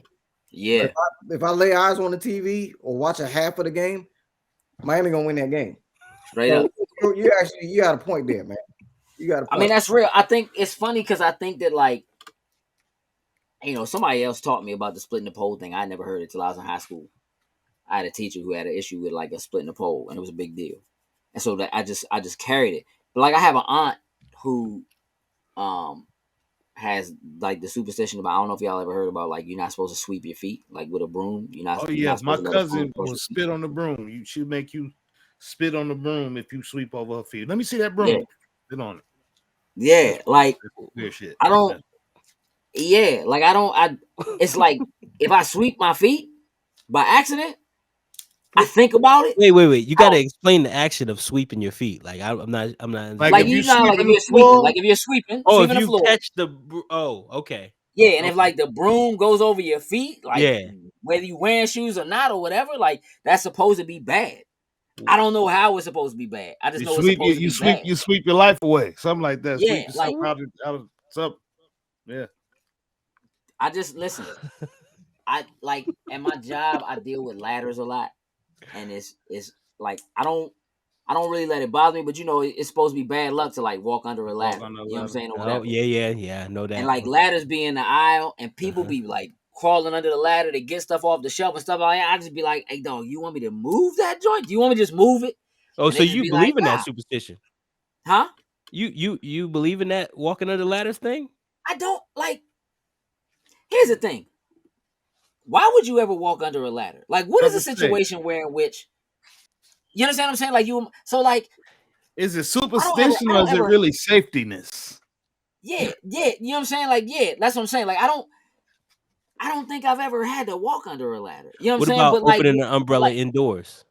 Yeah. If I lay eyes on the TV or watch a half of the game, Miami gonna win that game. Straight up. You got a point there, man. You got a point. I mean, that's real. I think it's funny because I think that, like, somebody else taught me about the splitting the pole thing. I never heard it till I was in high school. I had a teacher who had an issue with like a splitting the pole, and it was a big deal. And so that I just carried it. But like I have an aunt who has like the superstition about, I don't know if y'all ever heard about, like, you're not supposed to sweep your feet like with a broom. You're not. Oh yeah, my cousin will spit on the broom. She'll make you spit on the broom if you sweep over her feet. Let me see that broom. Yeah. Spit on it. Yeah, like weird shit. I don't. Yeah, like I don't. It's like if I sweep my feet by accident, I think about it. Wait. You got to explain the action of sweeping your feet. Like I'm not. Like if you're sweeping. Oh, if you floor. Catch the. Oh, okay. Yeah, and if like the broom goes over your feet, like yeah, whether you wearing shoes or not or whatever, like that's supposed to be bad. I don't know how it's supposed to be bad. I just know it's supposed to be bad. You sweep your life away, something like that. Yeah, sweep like out of something. Yeah. I just listen. I like at my job, I deal with ladders a lot, and it's like I don't really let it bother me, but it's supposed to be bad luck to like walk under a ladder. You know what I'm saying? Or whatever. Yeah, I know that. And like ladders be in the aisle, and people be like crawling under the ladder to get stuff off the shelf and stuff like that. I just be like, hey dog, you want me to move that joint? Do you want me to just move it? Oh, and so you believe in that superstition? Huh? You believe in that walking under ladders thing? I don't like. Here's the thing. Why would you ever walk under a ladder? Like, what is a situation in which you understand what I'm saying? Like is it superstition or is it really safetyness? Yeah, you know what I'm saying? Like, yeah, that's what I'm saying. Like, I don't think I've ever had to walk under a ladder. You know what I'm saying? What but about opening an umbrella indoors?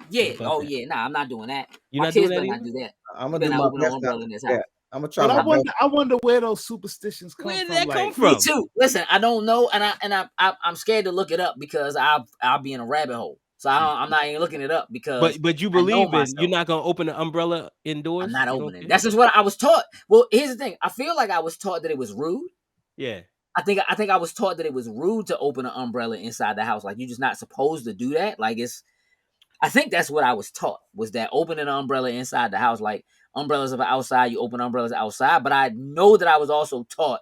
Yeah. Oh, yeah. Nah, I'm not doing that. You're my not kids doing better that not do that. I'm gonna do my best. Umbrella in this house. I'm gonna try. But I wonder where those superstitions come from. Where did that come from? Me too. Listen, I don't know, and I'm scared to look it up because I'll be in a rabbit hole. So I'm not even looking it up because. But you believe you're not gonna open an umbrella indoors? I'm not opening. That's just what I was taught. Well, here's the thing. I feel like I was taught that it was rude. Yeah. I think I was taught that it was rude to open an umbrella inside the house. Like you're just not supposed to do that. Like I think that's what I was taught, was that opening an umbrella inside the house, like umbrellas are outside, you open umbrellas outside. But I know that I was also taught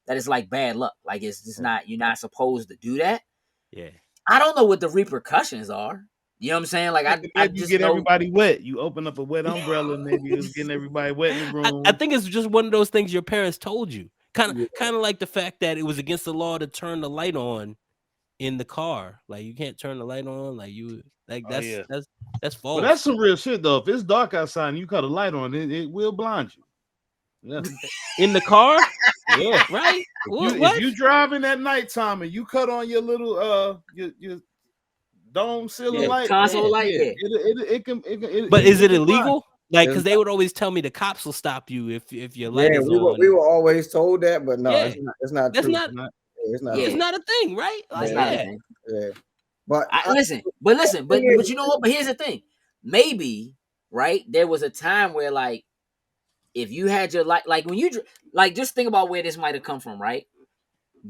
that it's like bad luck. Like it's just not, you're not supposed to do that. Yeah. I don't know what the repercussions are. You know what I'm saying? Like I just get everybody wet. You open up a wet umbrella, and maybe it's getting everybody wet in the room. I think it's just one of those things your parents told you. Kind of like the fact that it was against the law to turn the light on in the car. Like you can't turn the light on. Like that's false. But that's some real shit though. If it's dark outside and you cut a light on, it will blind you. Yeah. In the car? Yeah. Right? If you driving at nighttime and you cut on your little your dome ceiling light, console light, it can. But is it illegal? Like, because they would always tell me the cops will stop you if your light is on. We were always told that, but no, it's not true. It's not. It's not a thing, right? Like, It's not a thing. Yeah. But listen, but you know what? But here's the thing. Maybe, right, there was a time where, like, if you had your like when you like, just think about where this might have come from, right?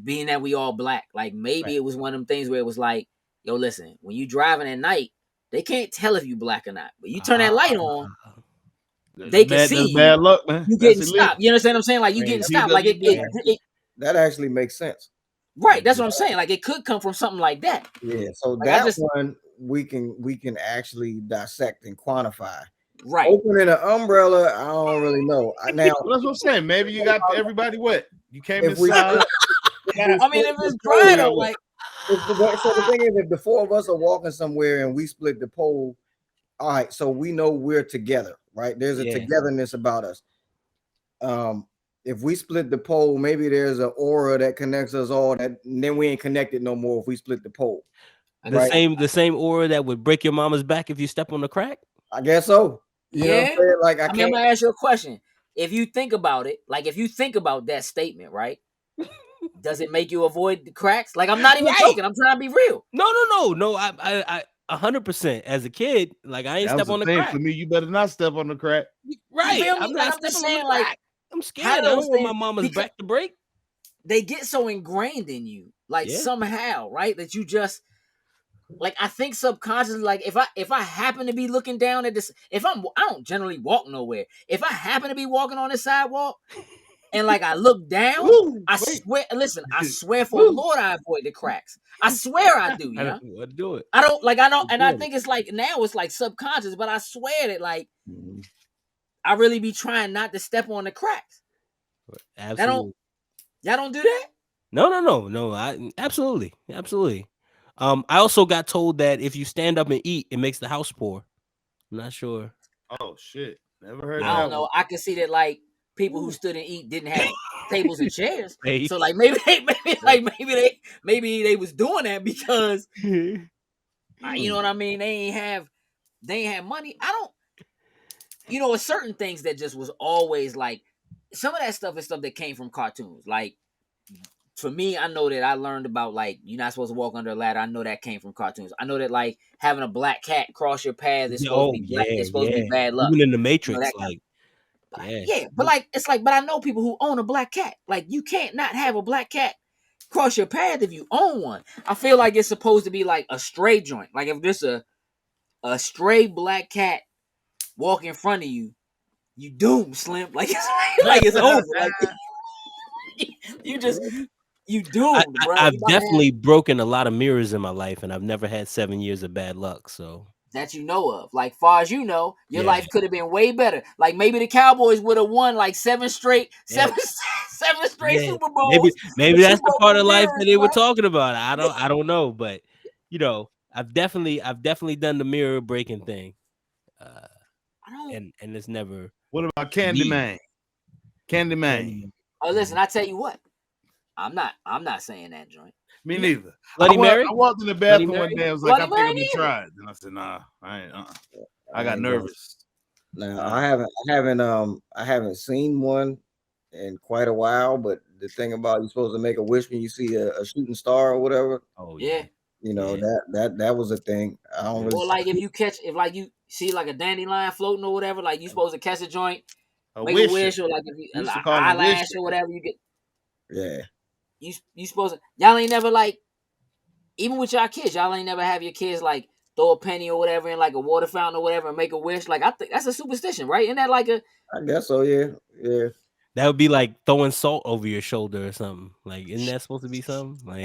Being that we all black, like maybe it was one of them things where it was like, yo, listen, when you driving at night, they can't tell if you black or not, but you turn that light on, they can see that's you. bad luck, man. You getting stopped. You understand what I'm saying? Like, you getting stopped. Like it that actually makes sense. Right. That's what I'm saying. Like, it could come from something like that. Yeah. So like, that one we can actually dissect and quantify. Right. Opening an umbrella, I don't really know. Now that's what I'm saying. Maybe you got everybody wet. You came if we, inside. I mean, if it's dry though, like. So the thing is, if the four of us are walking somewhere and we split the pole, all right, so we know we're together, right? There's a togetherness about us. If we split the pole, maybe there's an aura that connects us all, that then we ain't connected no more if we split the pole. The same aura that would break your mama's back if you step on the crack? I guess so. You know what I'm saying? Like, I'm gonna ask you a question. If you think about it, like, if you think about that statement, right? Does it make you avoid the cracks? Like, I'm not even joking. I'm trying to be real. No. I 100%. As a kid, like, I ain't step on the crack. For me, you better not step on the crack. Right. I'm not stepping on the crack. I'm scared. I don't want my mama's back to break. They get so ingrained in you, like, somehow, right? That you just, like, I think subconsciously, like, if I happen to be looking down at this, I don't generally walk nowhere. If I happen to be walking on the sidewalk and, like, I look down, I swear for the Lord, I avoid the cracks. I swear I do. I don't want to do it. I don't, and I think it's like, now it's like subconscious, but I swear that, like, I really be trying not to step on the cracks. Absolutely. Y'all don't do that? No. Absolutely. I also got told that if you stand up and eat, it makes the house poor. I'm not sure. Oh shit! Never heard. I don't know. I can see that, like, people who stood and eat didn't have tables and chairs. So, like, maybe they was doing that because you know what I mean. They ain't have money. I don't. You know, it's certain things that just was always, like, some of that stuff is stuff that came from cartoons. Like, for me, I know that I learned about, like, you're not supposed to walk under a ladder. I know that came from cartoons. I know that, like, having a black cat cross your path is supposed to be black. It's supposed to be bad luck. Even in the Matrix, but like, it's like, but I know people who own a black cat. Like, you can't not have a black cat cross your path if you own one. I feel like it's supposed to be like a stray joint. Like, if there's a stray black cat walk in front of you, you doomed, Slim. Like, it's over. Like, you doomed, bro. I've definitely broken a lot of mirrors in my life, and I've never had 7 years of bad luck. So that you know of, like, far as you know, your life could have been way better. Like, maybe the Cowboys would have won like seven straight Super Bowls. Maybe that's the part of life that they were talking about. I don't know, but you know, I've definitely done the mirror breaking thing. And it's never. What about Candyman? Candyman. Oh, listen, I tell you what, I'm not saying that joint. Me neither. Bloody Mary? I walked in the bathroom one day. I was like, I think I'm gonna try it. And I said, nah, I ain't. I got nervous. No, I haven't seen one in quite a while. But the thing about, you're supposed to make a wish when you see a shooting star or whatever. Oh yeah. You know, that was a thing. I don't really. Or like, if you see like a dandelion floating or whatever, like, you supposed to catch a joint, make a wish, or like, if you like eyelash or whatever, you get. Yeah. You supposed to, y'all ain't never, like, even with y'all kids, y'all ain't never have your kids, like, throw a penny or whatever in like a water fountain or whatever and make a wish. Like, I think that's a superstition, right? Isn't that like a? I guess so. Yeah. That would be like throwing salt over your shoulder or something. Like, isn't that supposed to be something? Like,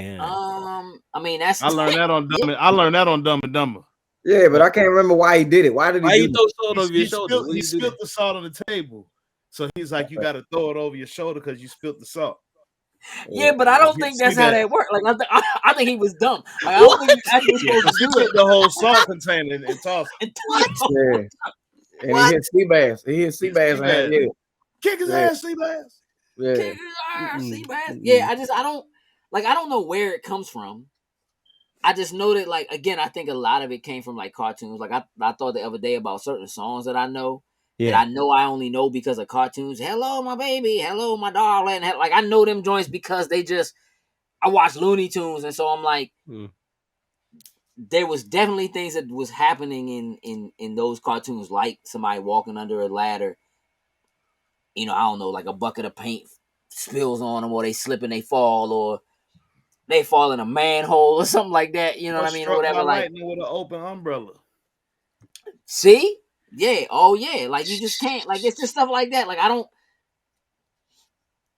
I mean, that's. I learned that on Dumb. I learned that on Dumb and Dumber. Yeah, but I can't remember why he did it. Why did he? Why you throw salt over your shoulder? He spilled the salt on the table, so he's like, you got to throw it over your shoulder because you spilled the salt. Yeah, but I don't think that's how that worked. Like, I think he was dumb. Like, I don't think he actually supposed to do it. The whole salt container and toss it. Yeah. And he hit Seabass. Yeah. Kick his ass, Seabass. Yeah. Kick his ass, Seabass. Yeah, I don't know where it comes from. I just know that, like, again, I think a lot of it came from, like, cartoons. Like, I thought the other day about certain songs that I know. Yeah. That I know I only know because of cartoons. Hello, my baby. Hello, my darling. Like, I know them joints because they just, I watch Looney Tunes, and so I'm like, Mm. there was definitely things that was happening in those cartoons, like somebody walking under a ladder. I don't know, like a bucket of paint spills on them, or they slip and they fall, or they fall in a manhole or something like that. You know Or what I mean, or struck by whatever. Like, lightning with an open umbrella. see, yeah, oh yeah, like you just can't. Like it's just stuff like that. Like I don't.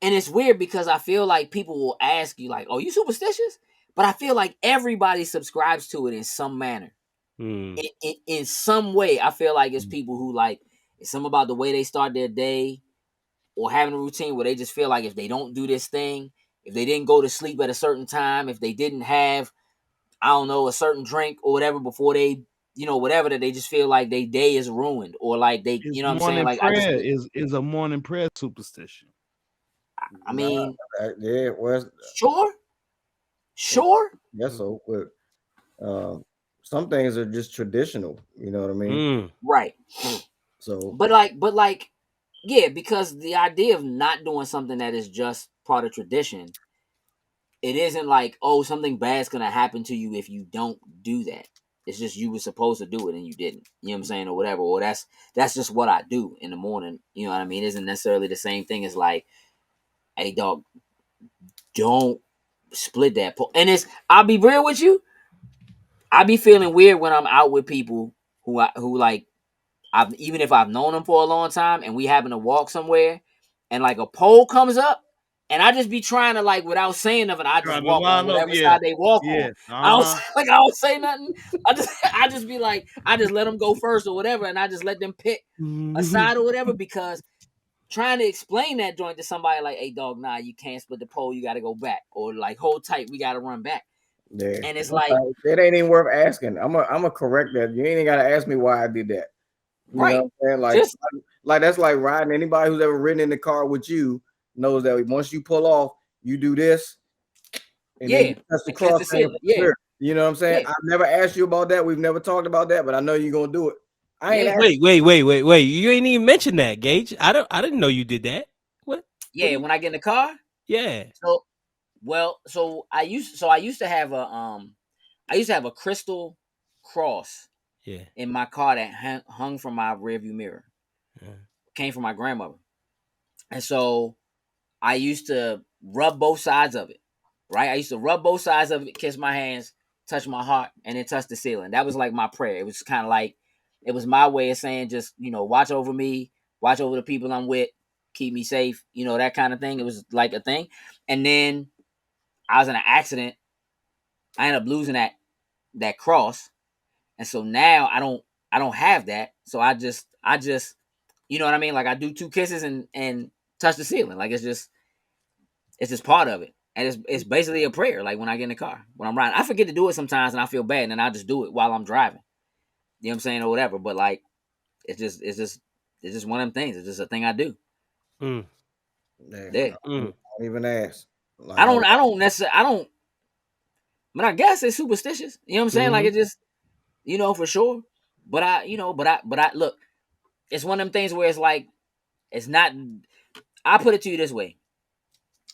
And it's weird because I feel like people will ask you, like, "Oh, you superstitious?" But I feel like everybody subscribes to it in some manner. Mm. In some way, I feel like it's people who like it's something about the way they start their day or having a routine where they just feel like if they don't do this thing, if they didn't go to sleep at a certain time, if they didn't have, I don't know, a certain drink or whatever before they, whatever, that they just feel like their day is ruined, or like they, Mm. you know what I'm saying? Morning Like I just, prayer is a morning prayer superstition. I Nah, mean, yeah, well, sure, yes, so, but some things are just traditional. You know what I mean? Mm. right. So But like, yeah, because the idea of not doing something that is just part of tradition, it isn't like, oh, something bad's gonna happen to you if you don't do that. It's just you were supposed to do it and you didn't. You know what I'm saying, or whatever. Or that's just what I do in the morning. You know what I mean? It isn't necessarily the same thing as like, hey, dog, don't split that. And I'll be real with you. I be feeling weird when I'm out with people who like even if I've known them for a long time and we happen to walk somewhere and like a pole comes up and I just be trying to, like, without saying nothing, I just Trying to walk on line up, whatever yeah. side they walk Yeah. on. I don't Uh-huh. like I don't say nothing. I just be like, I just let them go first or whatever, and I just let them pick a side or whatever, because trying to explain that joint to somebody like, hey dog, nah, you can't split the pole, you gotta go back, or like hold tight, we gotta run back. yeah, And it's like, it ain't even worth asking. I'm a correct that. You ain't even gotta ask me why I did that. You know right. what I'm saying? Just Like that's like riding. Anybody who's ever ridden in the car with you knows that once you pull off, you do this, and then yeah, you touch the and catch cross the finger. ceiling. Yeah, You know what I'm saying? yeah, I've never asked you about that. We've never talked about that, but I know you're gonna do it. I ain't yeah. asked. Wait. You ain't even mentioned that, Gage. I didn't know you did that. What? Yeah, when I get in the car. Yeah. So so I used to have a crystal cross Yeah. in my car that hung from my rearview mirror. Yeah. Came from my grandmother. And so I used to rub both sides of it. Right? I used to rub both sides of it, kiss my hands, touch my heart, and then touch the ceiling. That was like my prayer. It was kind of like, it was my way of saying, just, watch over me, watch over the people I'm with, keep me safe, that kind of thing. It was like a thing. And then I was in an accident. I ended up losing that cross. And so now I don't have that. So I just you know what I mean? Like I do two kisses and touch the ceiling. Like it's just part of it. And it's basically a prayer. Like when I get in the car, when I'm riding, I forget to do it sometimes, and I feel bad, and then I just do it while I'm driving. You know what I'm saying, or whatever. But like, it's just one of them things. It's just a thing I do. Mm. Yeah, Yeah. don't even ask. I Like don't necessarily. I don't. But I guess it's superstitious. You know what I'm saying? Like Mm-hmm. it just, for sure. But I look. It's one of them things where it's like, it's not. I put it to you this way.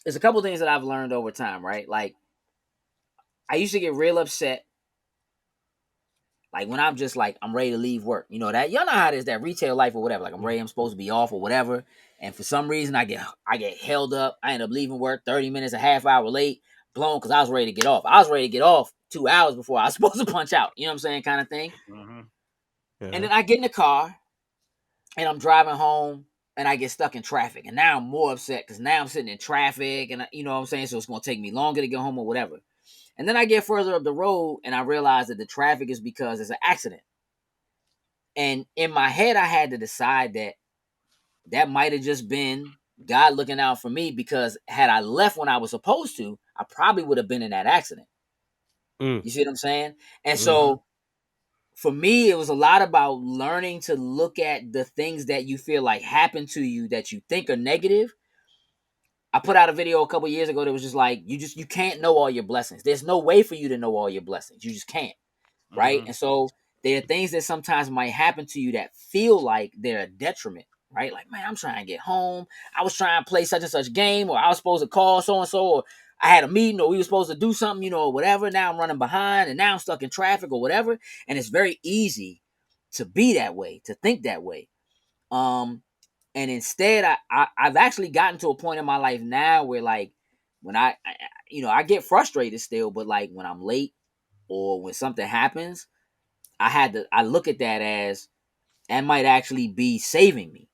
There's a couple things that I've learned over time, right? Like I used to get real upset, like when I'm just like I'm ready to leave work. You know that y'all know how it is, that retail life or whatever. Like I'm ready, I'm supposed to be off or whatever, and for some reason I get held up. I end up leaving work 30 minutes, a half hour late, blown because I was ready to get off. I was ready to get off 2 hours before I was supposed to punch out. You know what I'm saying, kind of thing. Uh-huh. And then I get in the car and I'm driving home and I get stuck in traffic. And now I'm more upset because now I'm sitting in traffic and you know what I'm saying? So it's going to take me longer to get home or whatever. And then I get further up the road and I realize that the traffic is because it's an accident. And in my head, I had to decide that might have just been God looking out for me, because had I left when I was supposed to, I probably would have been in that accident. Mm. You see what I'm saying? And Mm-hmm. so for me, it was a lot about learning to look at the things that you feel like happen to you that you think are negative. I put out a video a couple years ago that was just like, you can't know all your blessings. There's no way for you to know all your blessings. You just can't. Right? Uh-huh. And so there are things that sometimes might happen to you that feel like they're a detriment, right? Like, man, I'm trying to get home. I was trying to play such and such game, or I was supposed to call so and so, or I had a meeting or we were supposed to do something, you know, or whatever. Now I'm running behind and now I'm stuck in traffic or whatever. And it's very easy to be that way, to think that way. And instead, I've actually gotten to a point in my life now where, like, when you know, I get frustrated still, but like when I'm late or when something happens, I look at that as that might actually be saving me.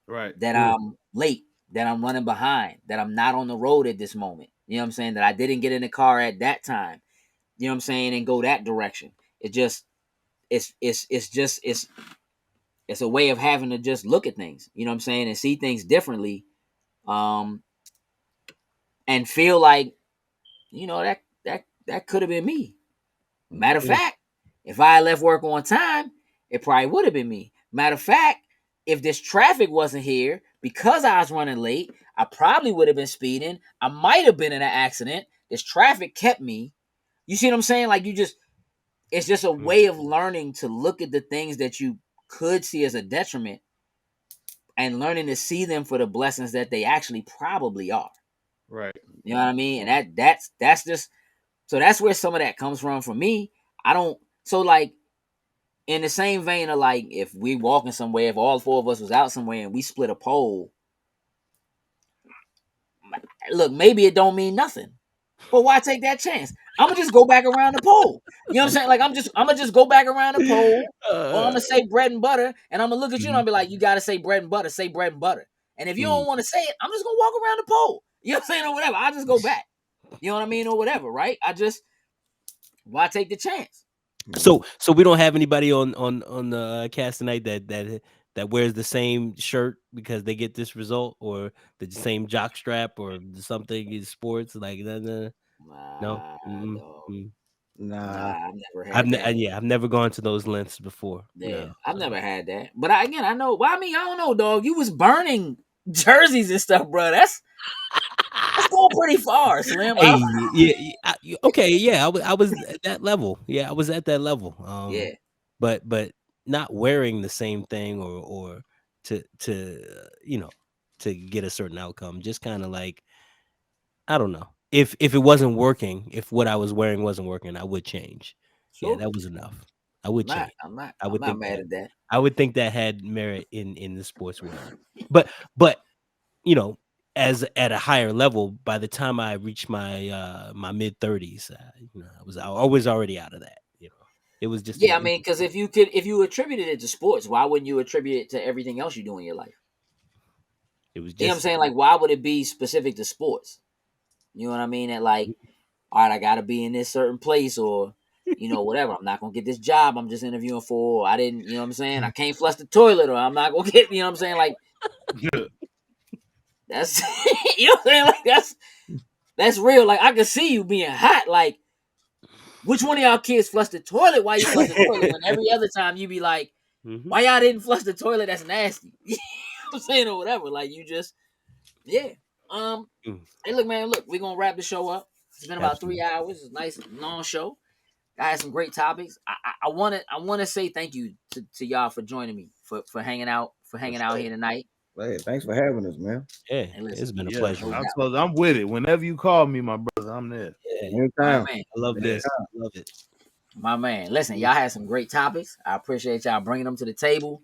Right. That I'm late, that I'm running behind, that I'm not on the road at this moment. You know what I'm saying? That I didn't get in the car at that time. You know what I'm saying? And go that direction. It just it's a way of having to just look at things. You know what I'm saying? And see things differently. And feel like, you know, that could have been me. Matter of fact, if I had left work on time, it probably would have been me. Matter of fact, if this traffic wasn't here because I was running late, I probably would have been speeding. I might have been in an accident. This traffic kept me. You see what I'm saying? Like, it's just a way of learning to look at the things that you could see as a detriment and learning to see them for the blessings that they actually probably are. Right. You know what I mean? And that's just, so that's where some of that comes from for me. I don't, so like, in the same vein of like, if we walking somewhere, if all four of us was out somewhere and we split a pole, look, maybe it don't mean nothing, but why take that chance? I'm gonna just go back around the pole. You know what I'm saying? Like, I'm gonna just go back around the pole, or I'm gonna say bread and butter, and I'm gonna look at you and I'll be like, you gotta say bread and butter, say bread and butter. And if you don't want to say it, I'm just gonna walk around the pole. You know what I'm saying, or whatever. I'll just go back. You know what I mean, or whatever, right? Why take the chance? So we don't have anybody on the cast tonight that wears the same shirt because they get this result, or the same jock strap or something in sports like that. No. Nah. I've never had that. I've never gone to those lengths before. Yeah, No, I've never had that. But I know. Well, I mean, I don't know, dog. You was burning jerseys and stuff, bro. That's going pretty far, Slim. Hey, okay, yeah, I was at that level. Yeah, I was at that level. Yeah. But not wearing the same thing or to you know, to get a certain outcome. Just kind of like, I don't know. If it wasn't working, if what I was wearing wasn't working, I would change. Yeah, Sure. that was enough. I would change. I'm not I would think mad that. at that. I would think that had merit in the sports world. But you know, as at a higher level, by the time I reached my my mid 30s, you know, I was already out of that. You know, it was just Yeah, I mean, because if you attributed it to sports, why wouldn't you attribute it to everything else you do in your life? it was You know what I'm just saying? Like, why would it be specific to sports? You know what I mean? That like, all right, I gotta be in this certain place, or you know, whatever. I'm not gonna get this job I'm just interviewing for. Or I didn't, you know what I'm saying? I can't flush the toilet, or I'm not gonna get, you know what I'm saying? Like, that's you know what I'm saying? Like, that's real. Like, I can see you being hot. Like, which one of y'all kids flush the toilet? Why you flush the toilet? When every other time you be like, why y'all didn't flush the toilet? That's nasty. You know what I'm saying, or whatever. Like, you just, yeah. Hey, look, man. Look, we're gonna wrap the show up. It's been about 3 hours. It's a nice long show. I had some great topics. I want to say thank you to y'all for joining me, for hanging out here tonight. Hey, thanks for having us, man. yeah, Hey, listen, it's been a Yeah, pleasure. I'm with it. Whenever you call me, my brother, I'm there. Yeah, my Anytime. man, I love Yeah. this. I love it. my man. Listen, y'all had some great topics. I appreciate y'all bringing them to the table.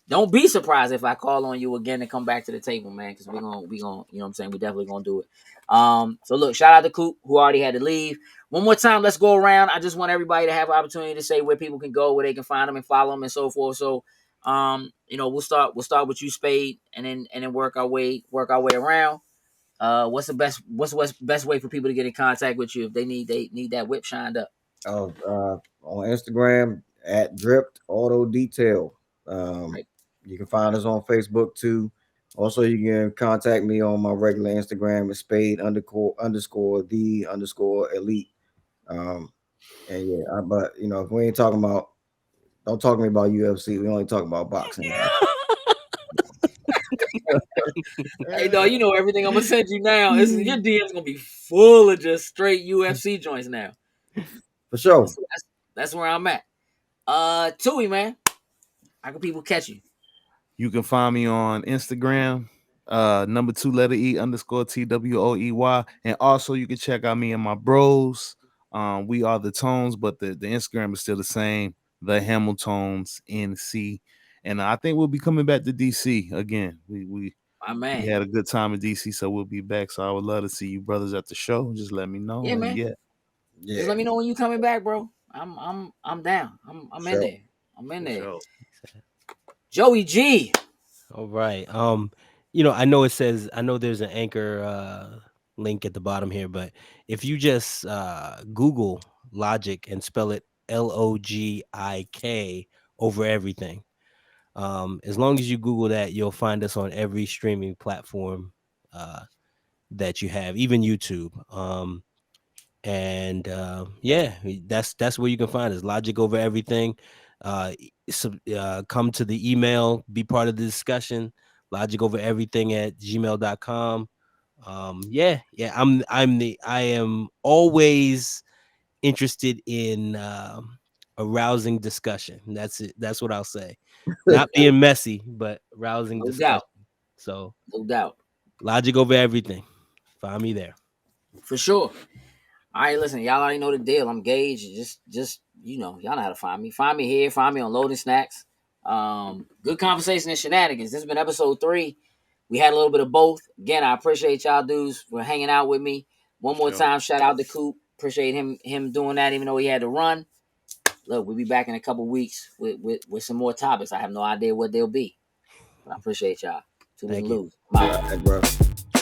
Don't be surprised if I call on you again to come back to the table, man, because we gonna, you know what I'm saying, we definitely gonna do it. So look, shout out to Coop, who already had to leave. One more time, let's go around. I just want everybody to have an opportunity to say where people can go, where they can find them and follow them and so forth. So you know, we'll start with you, Spaid, and then work our way around. What's the best way for people to get in contact with you if they need that whip shined up? On Instagram at Dripped Auto Detail. Right. You can find us on Facebook too. Also, you can contact me on my regular Instagram at Spaid__ the elite. And yeah, but you know, if we ain't talking about, don't talk to me about UFC. We only talk about boxing. Hey, dog, you know everything I'm gonna send you now. Your DM's gonna be full of just straight UFC joints now. For sure. That's where I'm at. Tui, man, how can people catch you? You can find me on Instagram, number 2 letter E _TWOEY. And also you can check out me and my bros. We are the Tones, but the Instagram is still the same, the Hamiltones NC. And I think we'll be coming back to DC again. We had a good time in DC, so we'll be back. So I would love to see you brothers at the show. Just let me know. Yeah, man. Just let me know when you coming back, bro. I'm down. I'm in there. I'm in there. JoWie Gee. All right. I know it says, I know there's an Anchor link at the bottom here, but if you just Google Logic and spell it LOGIK over everything, as long as you Google that, you'll find us on every streaming platform that you have, even YouTube. And that's where you can find us. Logic over everything. Come to the email, be part of the discussion. Logic over everything at gmail.com. I am always interested in arousing discussion. That's it. That's what I'll say. Not being messy, but rousing discussion. Doubt. So no doubt. Logic over everything. Find me there. For sure. All right, listen, y'all already know the deal. I'm Gage. Just y'all know how to find me. Find me here. Find me on Loading Snacks. Good conversation and Shenanigans. This has been episode 3. We had a little bit of both. Again, I appreciate y'all dudes for hanging out with me. One more time, shout out to Coop. Appreciate him doing that, even though he had to run. Look, we'll be back in a couple weeks with some more topics. I have no idea what they'll be, but I appreciate y'all. Tune in to lose. Bye.